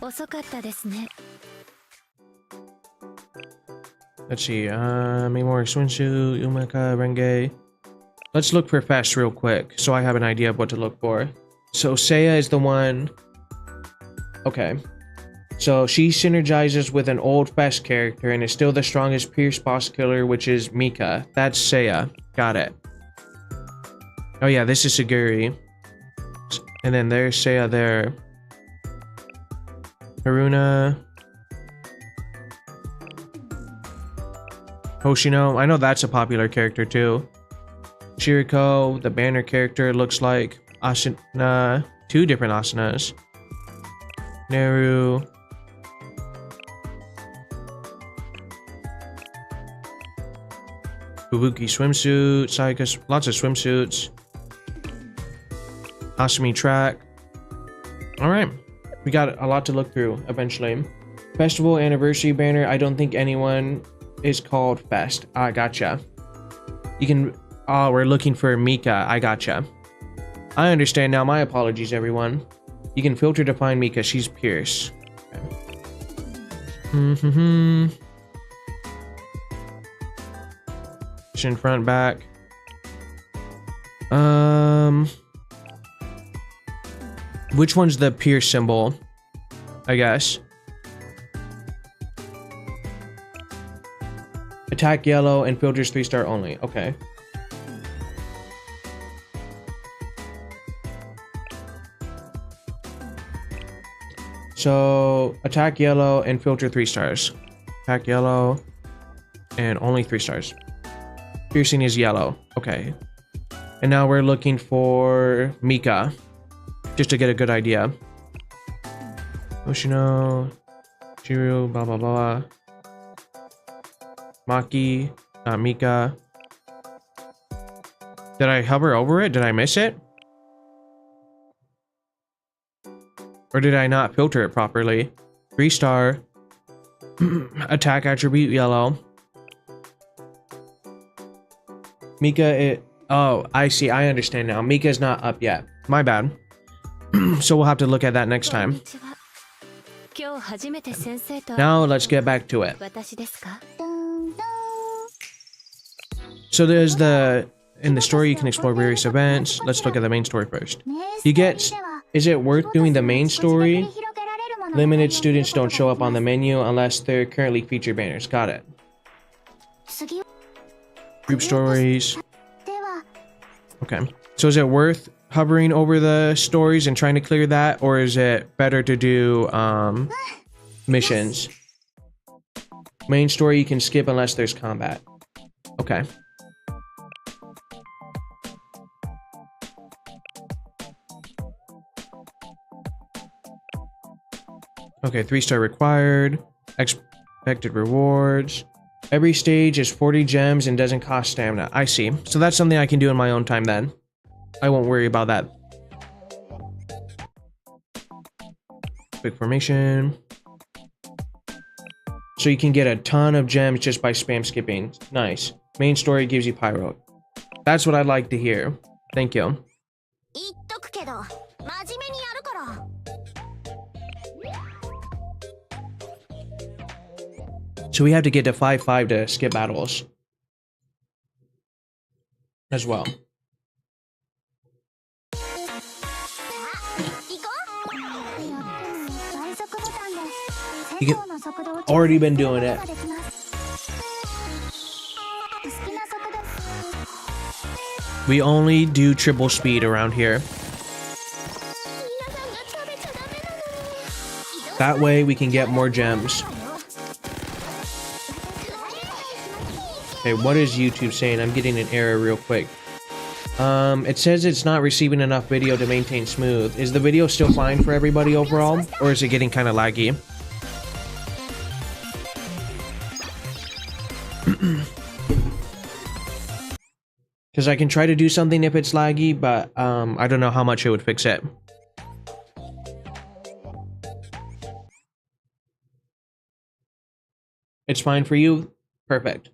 Let's see. Meimori Swinsu, Umeka, Renge. Let's look for Fess real quick, so I have an idea of what to look for. So Seiya is the one. Okay. So she synergizes with an old Fess character and is still the strongest Pierce boss killer, which is Mika. That's Seiya. Got it. Oh yeah, this is Saguri. And then there's Seiya there. Haruna. Hoshino. I know that's a popular character too. Shiriko, the banner character, looks like Asuna. 2 different Asunas. Neru. Fubuki swimsuit. Sayaka, lots of swimsuits. Asumi track. Alright. We got a lot to look through eventually. Festival anniversary banner. I don't think anyone is called Fest. I gotcha. You can. Oh, we're looking for Mika. I gotcha. I understand now. My apologies, everyone. You can filter to find Mika. She's Pierce. Okay. Chin front back. Which one's the Pierce symbol? I guess. Attack yellow and filters 3-star only. Okay. So attack yellow and filter 3 stars. Attack yellow and only 3 stars. Piercing is yellow. Okay. And now we're looking for Mika. Just to get a good idea. Oshino, Shiru, blah blah blah. Maki, Mika. Did I hover over it? Did I miss it? Or did I not filter it properly? 3-star. Attack attribute yellow. Mika, oh, I see. I understand now. Mika's not up yet. My bad. So we'll have to look at that next time. Now let's get back to it. So there's in the story you can explore various events. Let's look at the main story first. Is it worth doing the main story? Limited students don't show up on the menu unless they're currently featured banners. Got it. Group stories. Okay. So is it worth hovering over the stories and trying to clear that, or is it better to do missions? Main story you can skip unless there's combat. Okay. Okay, 3-star required. Expected rewards. Every stage is 40 gems and doesn't cost stamina. I see. So that's something I can do in my own time then. I won't worry about that. Quick formation. So you can get a ton of gems just by spam skipping. Nice. Main story gives you pyro. That's what I'd like to hear. Thank you. So we have to get to 5-5 to skip battles. As well. You get, already been doing it. We only do triple speed around here. That way we can get more gems. Okay, what is YouTube saying? I'm getting an error real quick. It says it's not receiving enough video to maintain smooth. Is the video still fine for everybody overall? Or is it getting kind of laggy? Because I can try to do something if it's laggy, but I don't know how much it would fix it. It's fine for you? Perfect.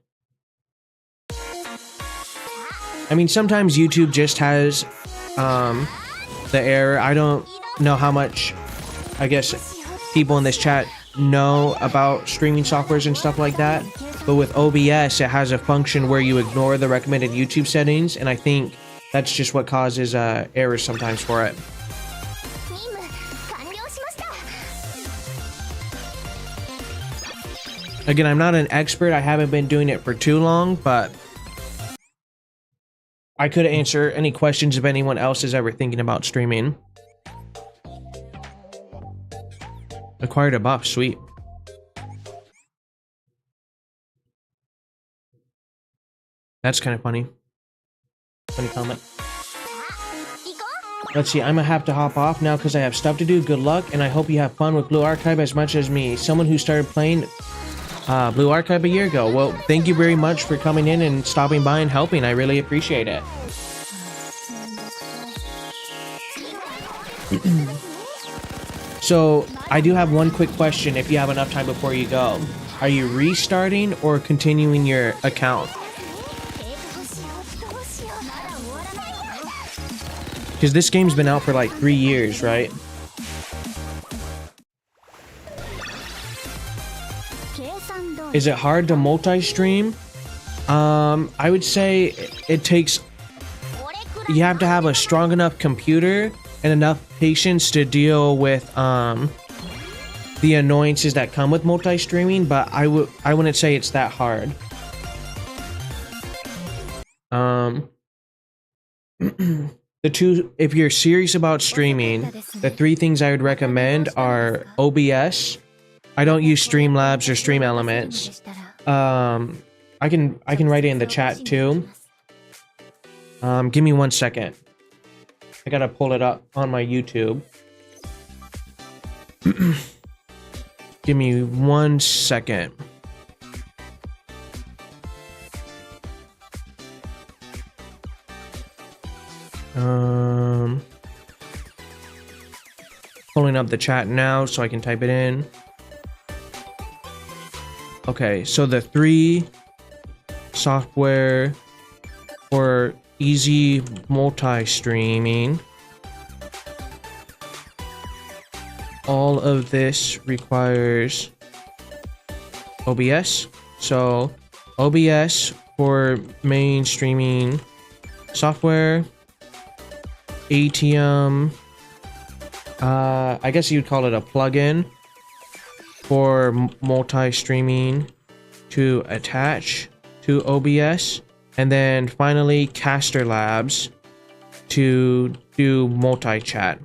I mean, sometimes YouTube just has the error. I don't know how much, I guess, people in this chat know about streaming softwares and stuff like that. But with OBS, it has a function where you ignore the recommended YouTube settings, and I think that's just what causes errors sometimes for it. Again, I'm not an expert. I haven't been doing it for too long, but I could answer any questions if anyone else is ever thinking about streaming. Acquired a buff, sweet. That's kind of funny. Funny comment. Let's see, I'm gonna have to hop off now because I have stuff to do. Good luck, and I hope you have fun with Blue Archive as much as me. Someone who started playing Blue Archive a year ago. Well, thank you very much for coming in and stopping by and helping. I really appreciate it. So, I do have one quick question if you have enough time before you go. Are you restarting or continuing your account? Because this game's been out for like 3 years, right? Is it hard to multi-stream? I would say it takes... You have to have a strong enough computer and enough patience to deal with the annoyances that come with multi-streaming, but I wouldn't say it's that hard. If you're serious about streaming, the 3 things I would recommend are OBS. I don't use Streamlabs or Stream Elements. I can write it in the chat too. Give me 1 second. I gotta pull it up on my YouTube. Give me 1 second. Pulling up the chat now so I can type it in. Okay, so the 3 software for easy multi-streaming. All of this requires OBS. So OBS for main streaming software. ATM. I guess you'd call it a plugin for multi-streaming to attach to OBS. And then finally, Caster Labs to do multi-chat.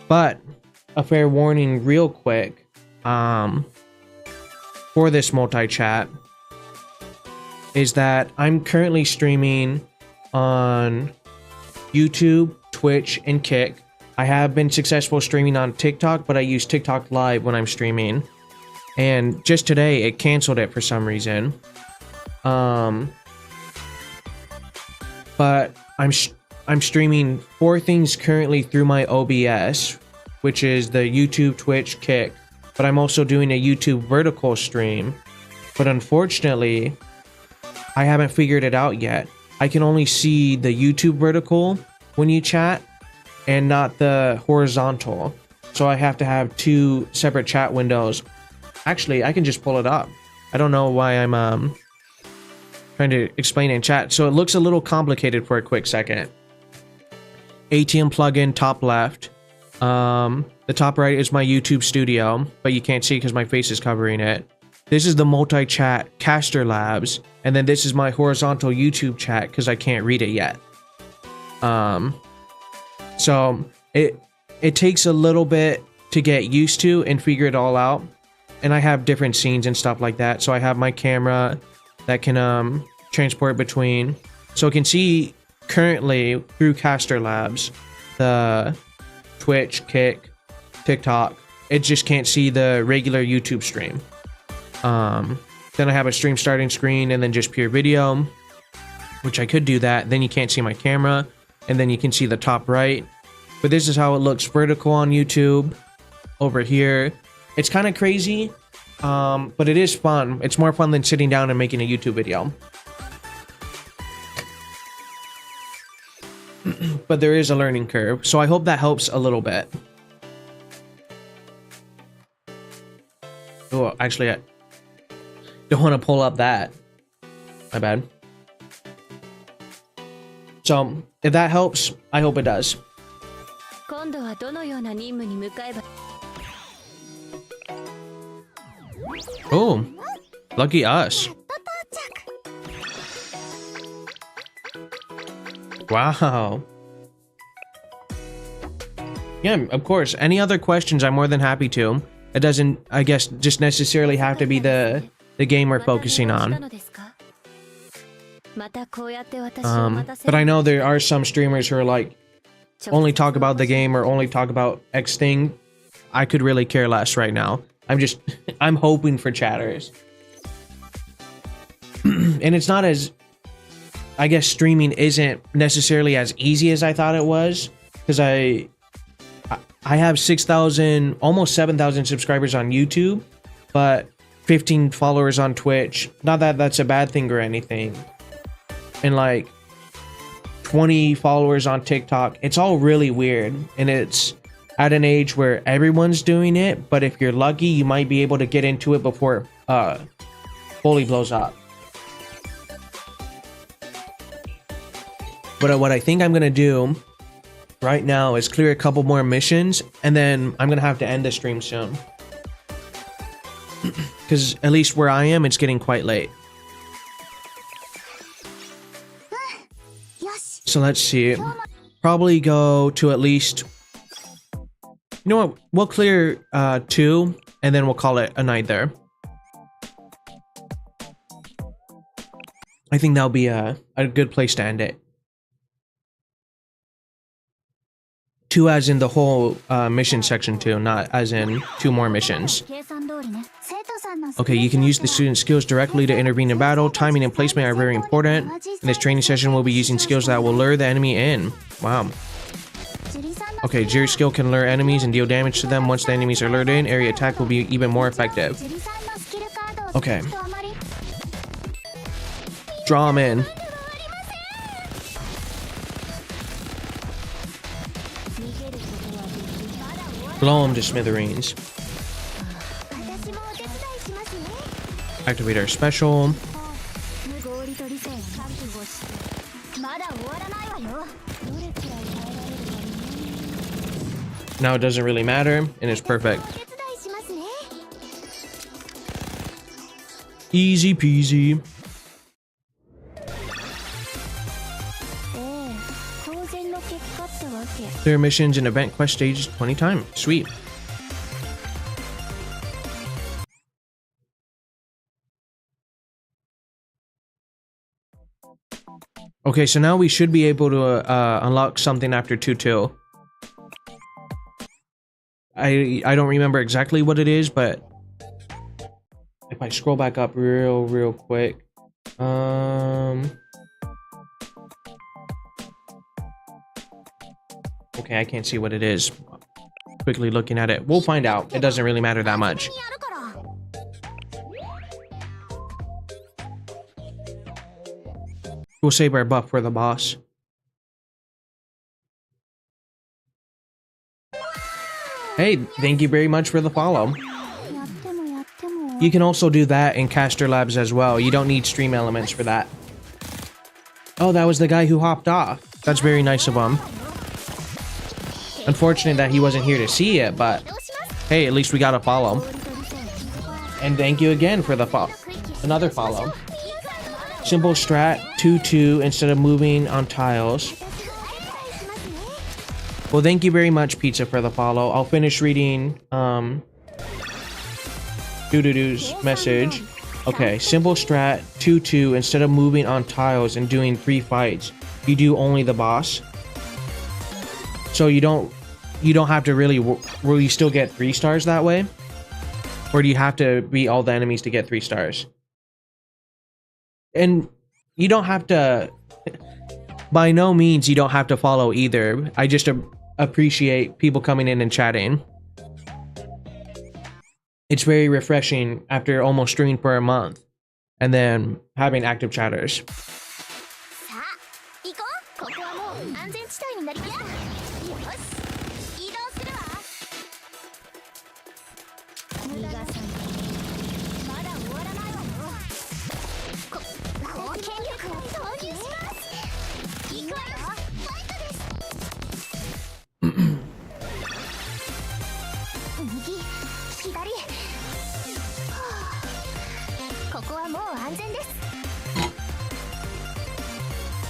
But a fair warning real quick, for this multi-chat is that I'm currently streaming on YouTube, Twitch, and Kick. I have been successful streaming on TikTok, but I use TikTok Live when I'm streaming. And just today, it canceled it for some reason. But I'm streaming 4 things currently through my OBS, which is the YouTube, Twitch, Kick. But I'm also doing a YouTube vertical stream. But unfortunately, I haven't figured it out yet. I can only see the YouTube vertical when you chat and not the horizontal. So I have to have 2 separate chat windows. Actually, I can just pull it up. I don't know why I'm trying to explain in chat. So it looks a little complicated for a quick second. ATM plugin, top left. The top right is my YouTube studio, but you can't see because my face is covering it. This is the multi-chat Caster Labs, and then this is my horizontal YouTube chat because I can't read it yet. So it takes a little bit to get used to and figure it all out. And I have different scenes and stuff like that. So I have my camera that can transport between. So it can see currently through Caster Labs the Twitch, Kick, TikTok. It just can't see the regular YouTube stream. Then I have a stream starting screen and then just pure video, which I could do that. Then you can't see my camera, and then you can see the top right. But this is how it looks vertical on YouTube over here. It's kind of crazy, but it is fun. It's more fun than sitting down and making a YouTube video. But there is a learning curve, so I hope that helps a little bit. Oh, actually, I don't want to pull up that. My bad. So, if that helps, I hope it does. Oh, lucky us. Wow. Yeah, of course. Any other questions, I'm more than happy to. It doesn't, I guess, just necessarily have to be the game we're focusing on. But I know there are some streamers who are like, only talk about the game or only talk about X thing. I could really care less right now. I'm hoping for chatters. And it's not as, I guess streaming isn't necessarily as easy as I thought it was, because I have 6,000, almost 7,000 subscribers on YouTube, but 15 followers on Twitch. Not that that's a bad thing or anything. And like 20 followers on TikTok. It's all really weird, and it's at an age where everyone's doing it, but if you're lucky, you might be able to get into it before it fully blows up. But what I think I'm gonna do right now is clear a couple more missions, and then I'm gonna have to end the stream soon. Because at least where I am, it's getting quite late. So let's see. Probably go to at least... You know what? We'll clear 2, and then we'll call it a night there. I think that'll be a good place to end it. 2 as in the whole mission section 2, not as in 2 more missions. Okay, you can use the student skills directly to intervene in battle. Timing and placement are very important. In this training session, we'll be using skills that will lure the enemy in. Wow. Okay, Jerry's skill can lure enemies and deal damage to them. Once the enemies are lured in, area attack will be even more effective. Okay. Draw them in. Blow them to smithereens. Activate our special. Now it doesn't really matter, and it's perfect. Easy peasy. Clear missions and event quest stages 20 times. Sweet. Okay, so now we should be able to unlock something after 2-2. I don't remember exactly what it is, but if I scroll back up real quick, okay, I can't see what it is. Quickly looking at it, we'll find out. It doesn't really matter that much. We'll save our buff for the boss. Hey, thank you very much for the follow. You can also do that in Caster Labs as well. You don't need stream elements for that. Oh, that was the guy who hopped off. That's very nice of him. Unfortunate that he wasn't here to see it, but hey, at least we got a follow. And thank you again for the follow. Another follow. Simple strat 2-2 instead of moving on tiles. Well, thank you very much, Pizza, for the follow. I'll finish reading Doo-doo-doo's message. Okay, simple strat 2-2 instead of moving on tiles and doing 3 fights, you do only the boss. So you don't have to really, will you still get 3 stars that way? Or do you have to beat all the enemies to get 3 stars? And you don't have to, by no means you don't have to follow either. I just appreciate people coming in and chatting. It's very refreshing after almost streaming for a month and then having active chatters.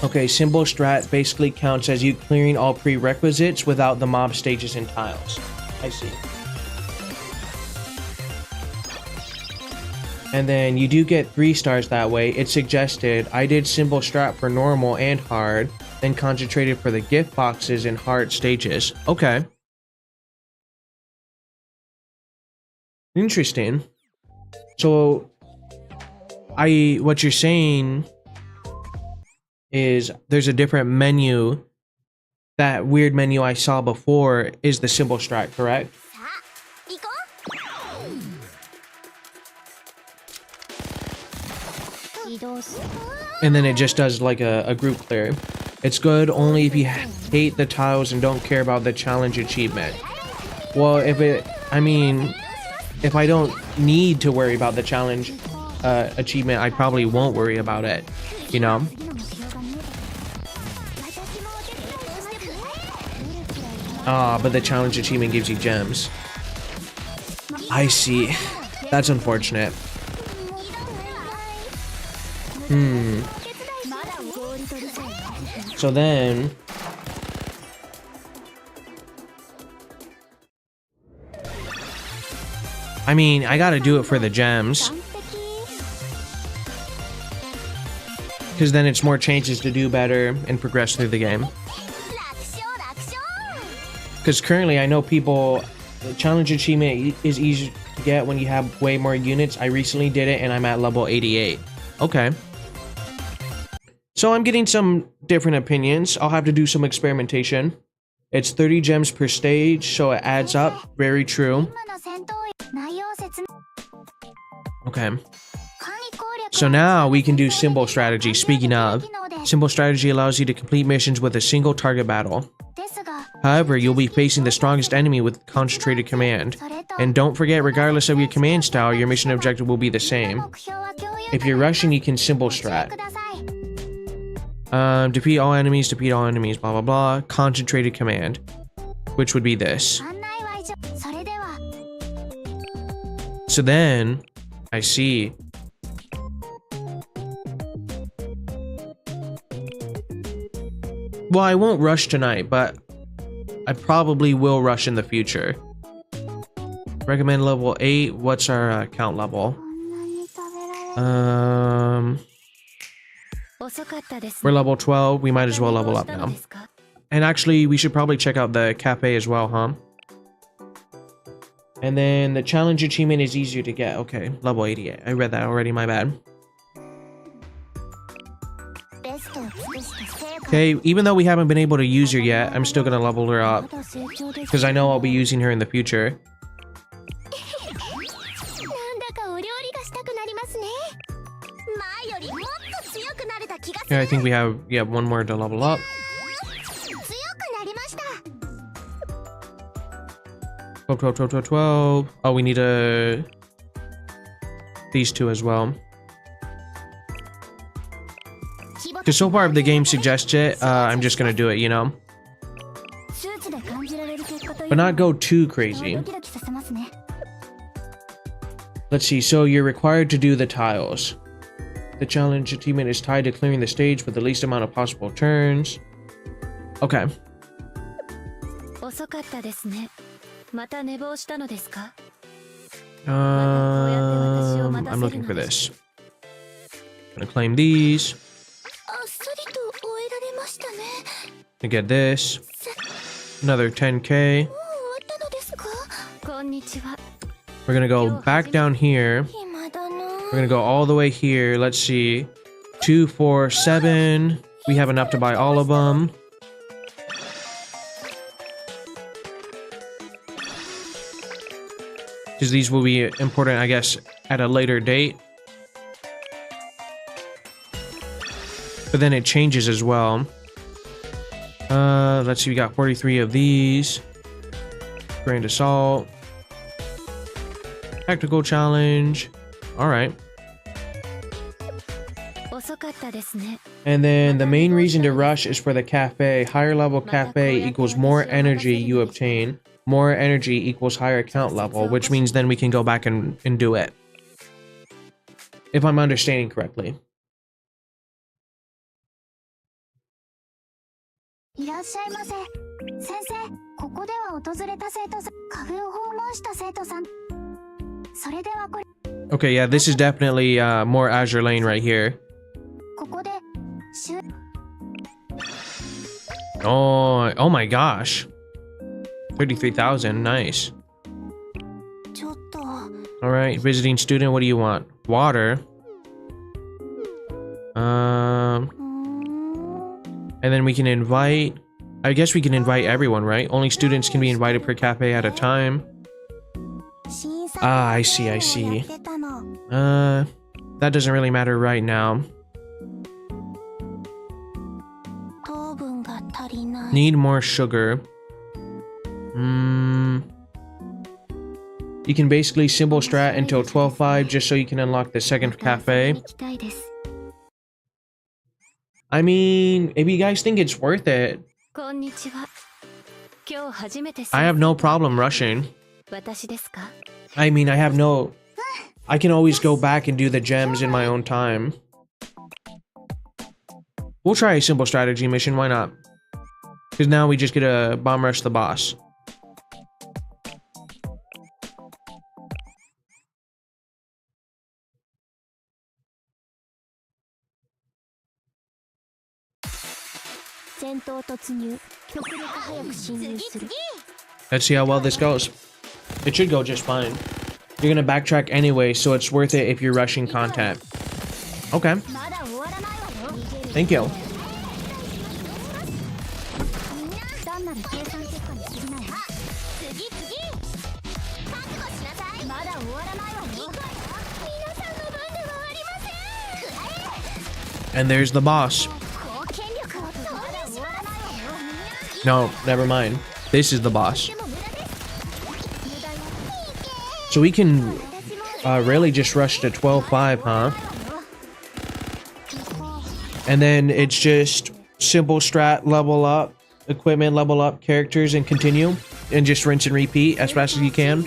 Okay, simple strat basically counts as you clearing all prerequisites without the mob stages and tiles. I see. And then you do get 3 stars that way. It suggested I did symbol strat for normal and hard, then concentrated for the gift boxes and hard stages. Okay. Interesting. So what you're saying is there's a different menu. That weird menu I saw before is the symbol strat, correct? And then it just does like a group clear. It's good only if you hate the tiles and don't care about the challenge achievement. Well, if I don't need to worry about the challenge achievement, I probably won't worry about it, you know? But the challenge achievement gives you gems. I see. That's unfortunate. So then... I mean, I gotta do it for the gems. Because then it's more chances to do better and progress through the game. Because currently I know people... The challenge achievement is easy to get when you have way more units. I recently did it and I'm at level 88. Okay. So I'm getting some different opinions. I'll have to do some experimentation. It's 30 gems per stage, so it adds up. Very true. Okay. So now we can do symbol strategy. Speaking of, symbol strategy allows you to complete missions with a single target battle. However, you'll be facing the strongest enemy with concentrated command. And don't forget, regardless of your command style, your mission objective will be the same. If you're rushing, you can symbol strat. Defeat all enemies, blah blah blah. Concentrated command, which would be this. So then, I see. Well, I won't rush tonight, but I probably will rush in the future. Recommend level 8. What's our count level? We're level 12. We might as well level up now. And actually, we should probably check out the cafe as well, huh? And then the challenge achievement is easier to get. Okay, level 88. I read that already, my bad. Okay, even though we haven't been able to use her yet, I'm still gonna level her up. Because I know I'll be using her in the future. Yeah, I think we have, one more to level up. 12. Oh, we need these two as well. Because so far if the game suggests it, I'm just gonna do it, you know? But not go too crazy. Let's see, so you're required to do the tiles. The challenge achievement is tied to clearing the stage with the least amount of possible turns. Okay. I'm looking for this. I'm gonna claim these. To get this. Another 10k. We're gonna go back down here. We're gonna go all the way here. Let's see. 2, 4, 7. We have enough to buy all of them. Because these will be important, I guess, at a later date. But then it changes as well. Let's see, we got 43 of these. Grand Assault. Tactical Challenge. Alright. And then the main reason to rush is for the cafe. Higher level cafe equals more energy you obtain. More energy equals higher count level, which means then we can go back and do it. If I'm understanding correctly. いらっしゃいませ。先生、ここでは訪れた生徒さん、カフェを訪問した生徒さん。それではこれ。Okay, yeah, this is definitely more Azure Lane right here. ここでしゅ Oh my gosh. 33,000, nice. ちょっと Alright, visiting student, what do you want? Water. And then we can invite... I guess we can invite everyone, right? Only students can be invited per cafe at a time. Ah, I see, I see. That doesn't really matter right now. Need more sugar. You can basically symbol strat until 12.5 just so you can unlock the second cafe. I mean, if you guys think it's worth it, こんにちは。今日初めて I have no problem rushing. 私ですか I mean, I can always go back and do the gems in my own time. We'll try a simple strategy mission, why not? Because now we just get to bomb rush the boss. Let's see how well this goes. It should go just fine. You're gonna backtrack anyway, so it's worth it if you're rushing content. Okay. Thank you. And there's the boss. No, never mind. This is the boss. So we can really just rush to 12.5, huh? And then it's just simple strat, level up, equipment, level up, characters, and continue. And just rinse and repeat as fast as you can.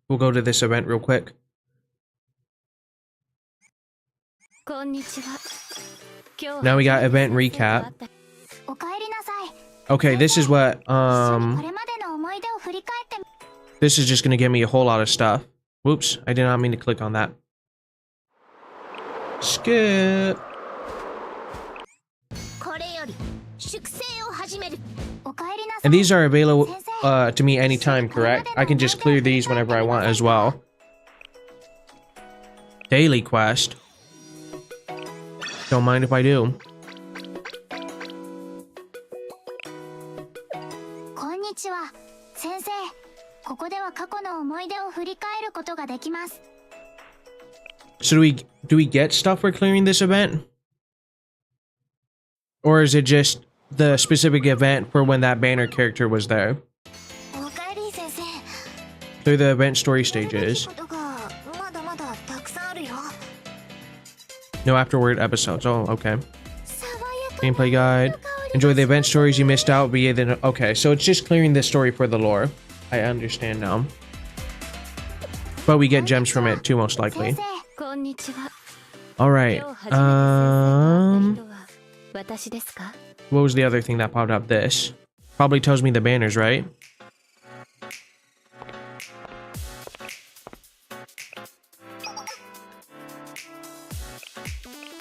We'll go to this event real quick. Now we got event recap. Okay, this is what, this is just gonna give me a whole lot of stuff. Whoops, I did not mean to click on that. Skip. And these are available to me anytime, correct? I can just clear these whenever I want as well. Daily quest. Don't mind if I do. Sensei, ここでは過去の思い出を振り返ることができます。 So do we get stuff for clearing this event? Or is it just the specific event for when that banner character was there? Clear the event story stages. No afterward episodes. Oh, okay. Gameplay guide. Enjoy the event stories you missed out. But yeah, then okay, so it's just clearing this story for the lore. I understand now. But we get gems from it too, most likely. All right. What was the other thing that popped up? This probably tells me the banners, right?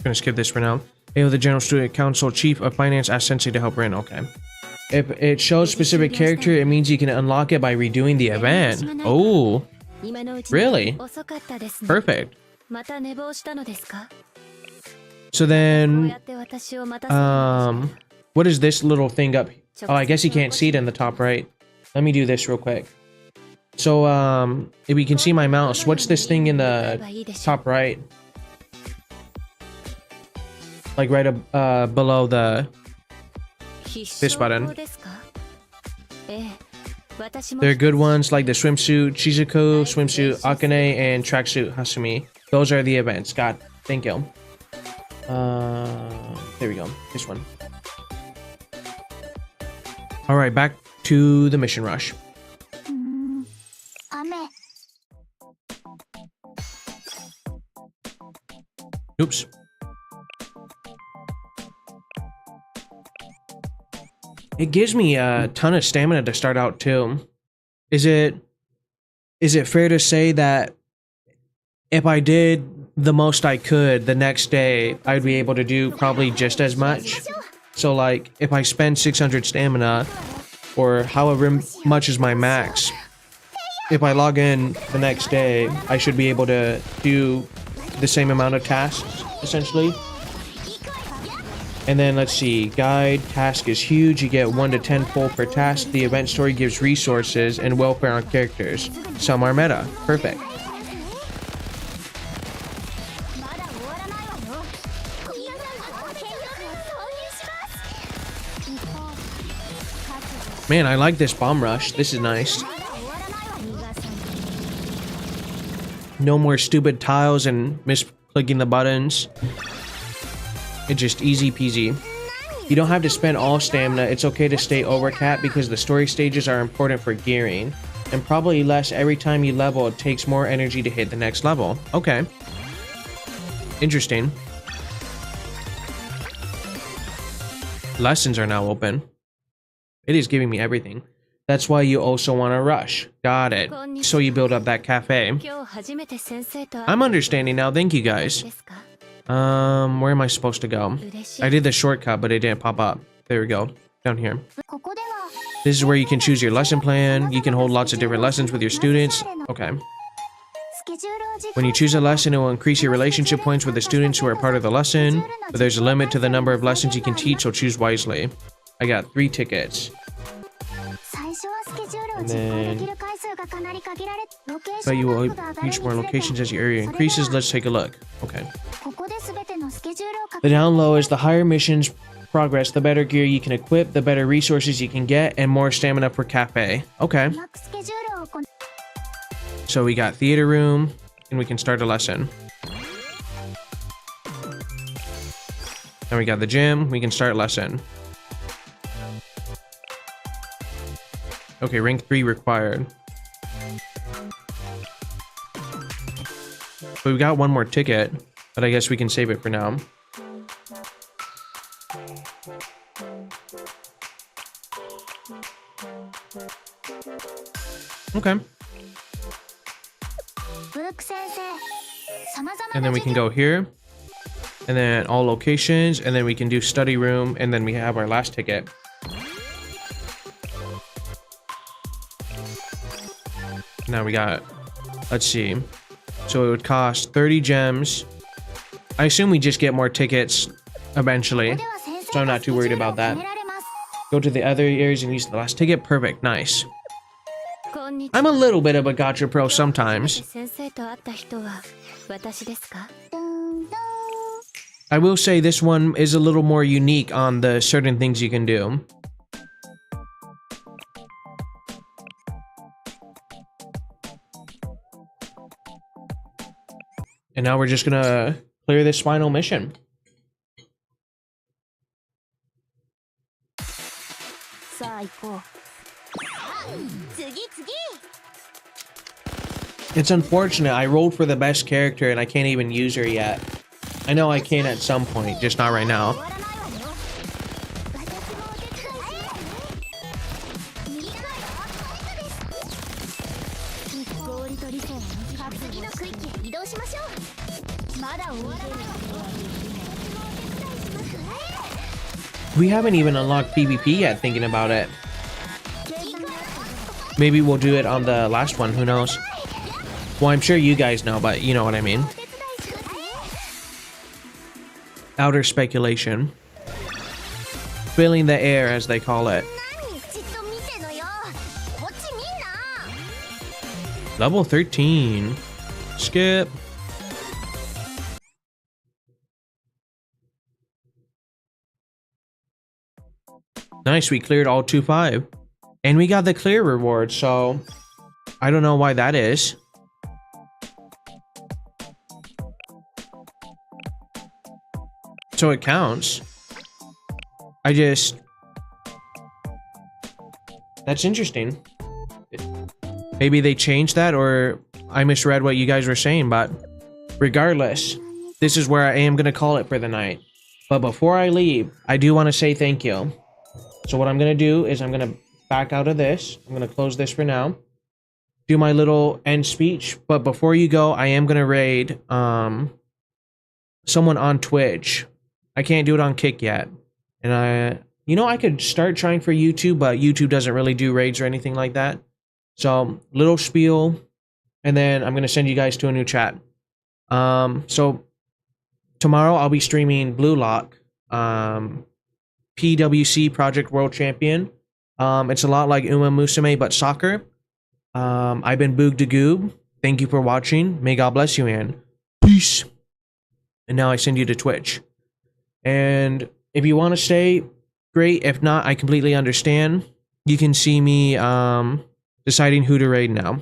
Gonna skip this for now. Hail the General Student Council Chief of Finance asked Sensei to help her in. Okay. If it shows specific character, it means you can unlock it by redoing the event. Oh. Really? Perfect. So then, what is this little thing up? Oh, I guess you can't see it in the top right. Let me do this real quick. So, if you can see my mouse, what's this thing in the top right? Like right below this button. There are good ones like the swimsuit Shizuku, swimsuit Akane, and tracksuit Hasumi. Those are the events. God, thank you. There we go. This one. All right, back to the mission rush. Oops. it gives me a ton of stamina to start out too. Is it fair to say that if I did the most I could the next day, I'd be able to do probably just as much? So like, if I spend 600 stamina, or however much is my max, if I log in the next day, I should be able to do the same amount of tasks, essentially. And then let's see, guide, task is huge, you get 1 to 10 pull per task, the event story gives resources and welfare on characters. Some are meta, perfect. Man, I like this bomb rush, this is nice. No more stupid tiles and misclicking the buttons. It's just easy peasy. You don't have to spend all stamina, it's okay to stay over cap because the story stages are important for gearing. And probably less every time you level, it takes more energy to hit the next level. Okay. Interesting. Lessons are now open. It is giving me everything. That's why you also want to rush. Got it. So you build up that cafe. I'm understanding now, thank you guys. Where am I supposed to go? I did the shortcut, but it didn't pop up. There we go. Down here. This is where you can choose your lesson plan. You can hold lots of different lessons with your students. Okay. When you choose a lesson, it will increase your relationship points with the students who are part of the lesson. But there's a limit to the number of lessons you can teach, so choose wisely. I got 3 tickets. And then... but you will reach more locations as your area increases. Let's take a look. Okay. The down low is the higher missions progress, the better gear you can equip, the better resources you can get, and more stamina per cafe. Okay. So we got theater room, and we can start a lesson. Then we got the gym, we can start lesson. Okay, rank 3 required. But we got 1 more ticket, but I guess we can save it for now. Okay. And then we can go here. And then all locations. And then we can do study room. And then we have our last ticket. Now we got... let's see. So it would cost 30 gems. I assume we just get more tickets eventually. So I'm not too worried about that. Go to the other areas and use the last ticket. Perfect. Nice. I'm a little bit of a gacha pro sometimes. I will say this one is a little more unique on the certain things you can do. And now we're just gonna clear this final mission. It's unfortunate, I rolled for the best character and I can't even use her yet. I know I can at some point, just not right now. We haven't even unlocked PvP yet, thinking about it. Maybe we'll do it on the last one, who knows? Well, I'm sure you guys know, but you know what I mean. Outer speculation. Filling the air, as they call it. Level 13. Skip. Nice, we cleared all 2-5. And we got the clear reward, so... I don't know why that is. So it counts. I just... That's interesting. Maybe they changed that, or I misread what you guys were saying, but... regardless, this is where I am going to call it for the night. But before I leave, I do want to say thank you. So what I'm gonna do is I'm gonna back out of this. I'm gonna close this for now. Do my little end speech, but before you go, I am gonna raid someone on Twitch. I can't do it on Kick yet, and I could start trying for YouTube, but YouTube doesn't really do raids or anything like that. So little spiel, and then I'm gonna send you guys to a new chat. So tomorrow I'll be streaming Blue Lock, PWC Project World Champion. It's a lot like Uma Musume but soccer. I've been Boog de Goob. Thank you for watching. May God bless you, and peace. And now I send you to Twitch. And if you want to stay, great. If not, I completely understand. You can see me deciding who to raid now.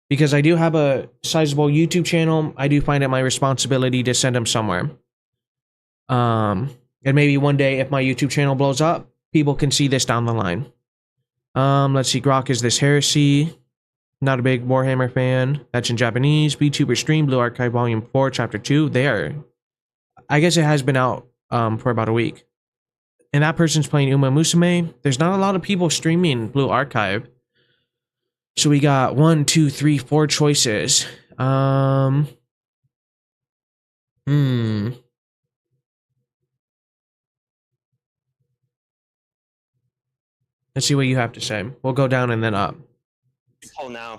Because I do have a sizable YouTube channel, I do find it my responsibility to send them somewhere. And maybe one day, if my YouTube channel blows up, people can see this down the line. Let's see. Grok is this heresy. Not a big Warhammer fan. That's in Japanese. VTuber Stream, Blue Archive Volume 4, Chapter 2. I guess it has been out for about a week. And that person's playing Uma Musume. There's not a lot of people streaming Blue Archive. So we got 1, 2, 3, 4 choices. Let's see what you have to say. We'll go down and then up. Pull now.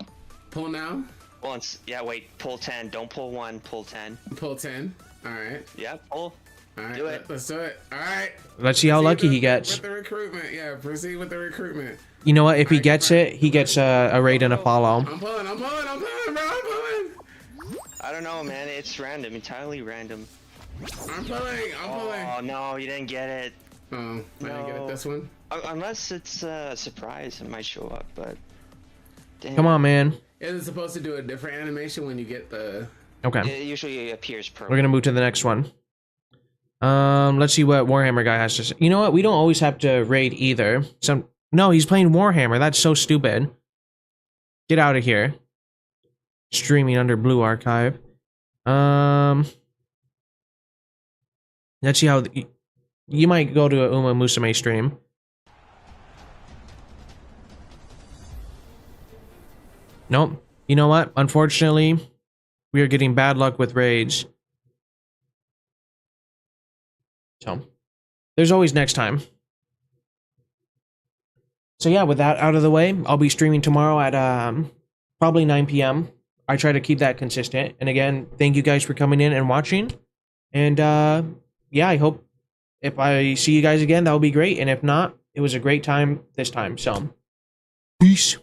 Pull now? Once. Yeah, wait. Pull 10. Don't pull 1. Pull 10. Pull 10. Alright. Yeah, pull. Alright. Do it. Let's do it. Alright. Let's see how lucky he gets. With the recruitment. Yeah, proceed with the recruitment. You know what? If he gets it, he gets a raid and a follow. I'm pulling, bro. I'm pulling. I don't know, man. It's random. Entirely random. I'm pulling. Oh, no. You didn't get it. Oh, I didn't get it this one? Unless it's a surprise. It might show up, but... Damn. Come on, man. Is it supposed to do a different animation when you get the... It Okay. usually appears per. We're going to move to the next one. Let's see what Warhammer guy has to say. You know what? We don't always have to raid either. No, he's playing Warhammer. That's so stupid. Get out of here. Streaming under Blue Archive. Let's see how... You might go to a Uma Musume stream. Nope. You know what? Unfortunately, we are getting bad luck with raids. So, there's always next time. So yeah, with that out of the way, I'll be streaming tomorrow at probably 9 p.m. I try to keep that consistent. And again, thank you guys for coming in and watching. And yeah, I hope if I see you guys again, that would be great. And if not, it was a great time this time. So, peace.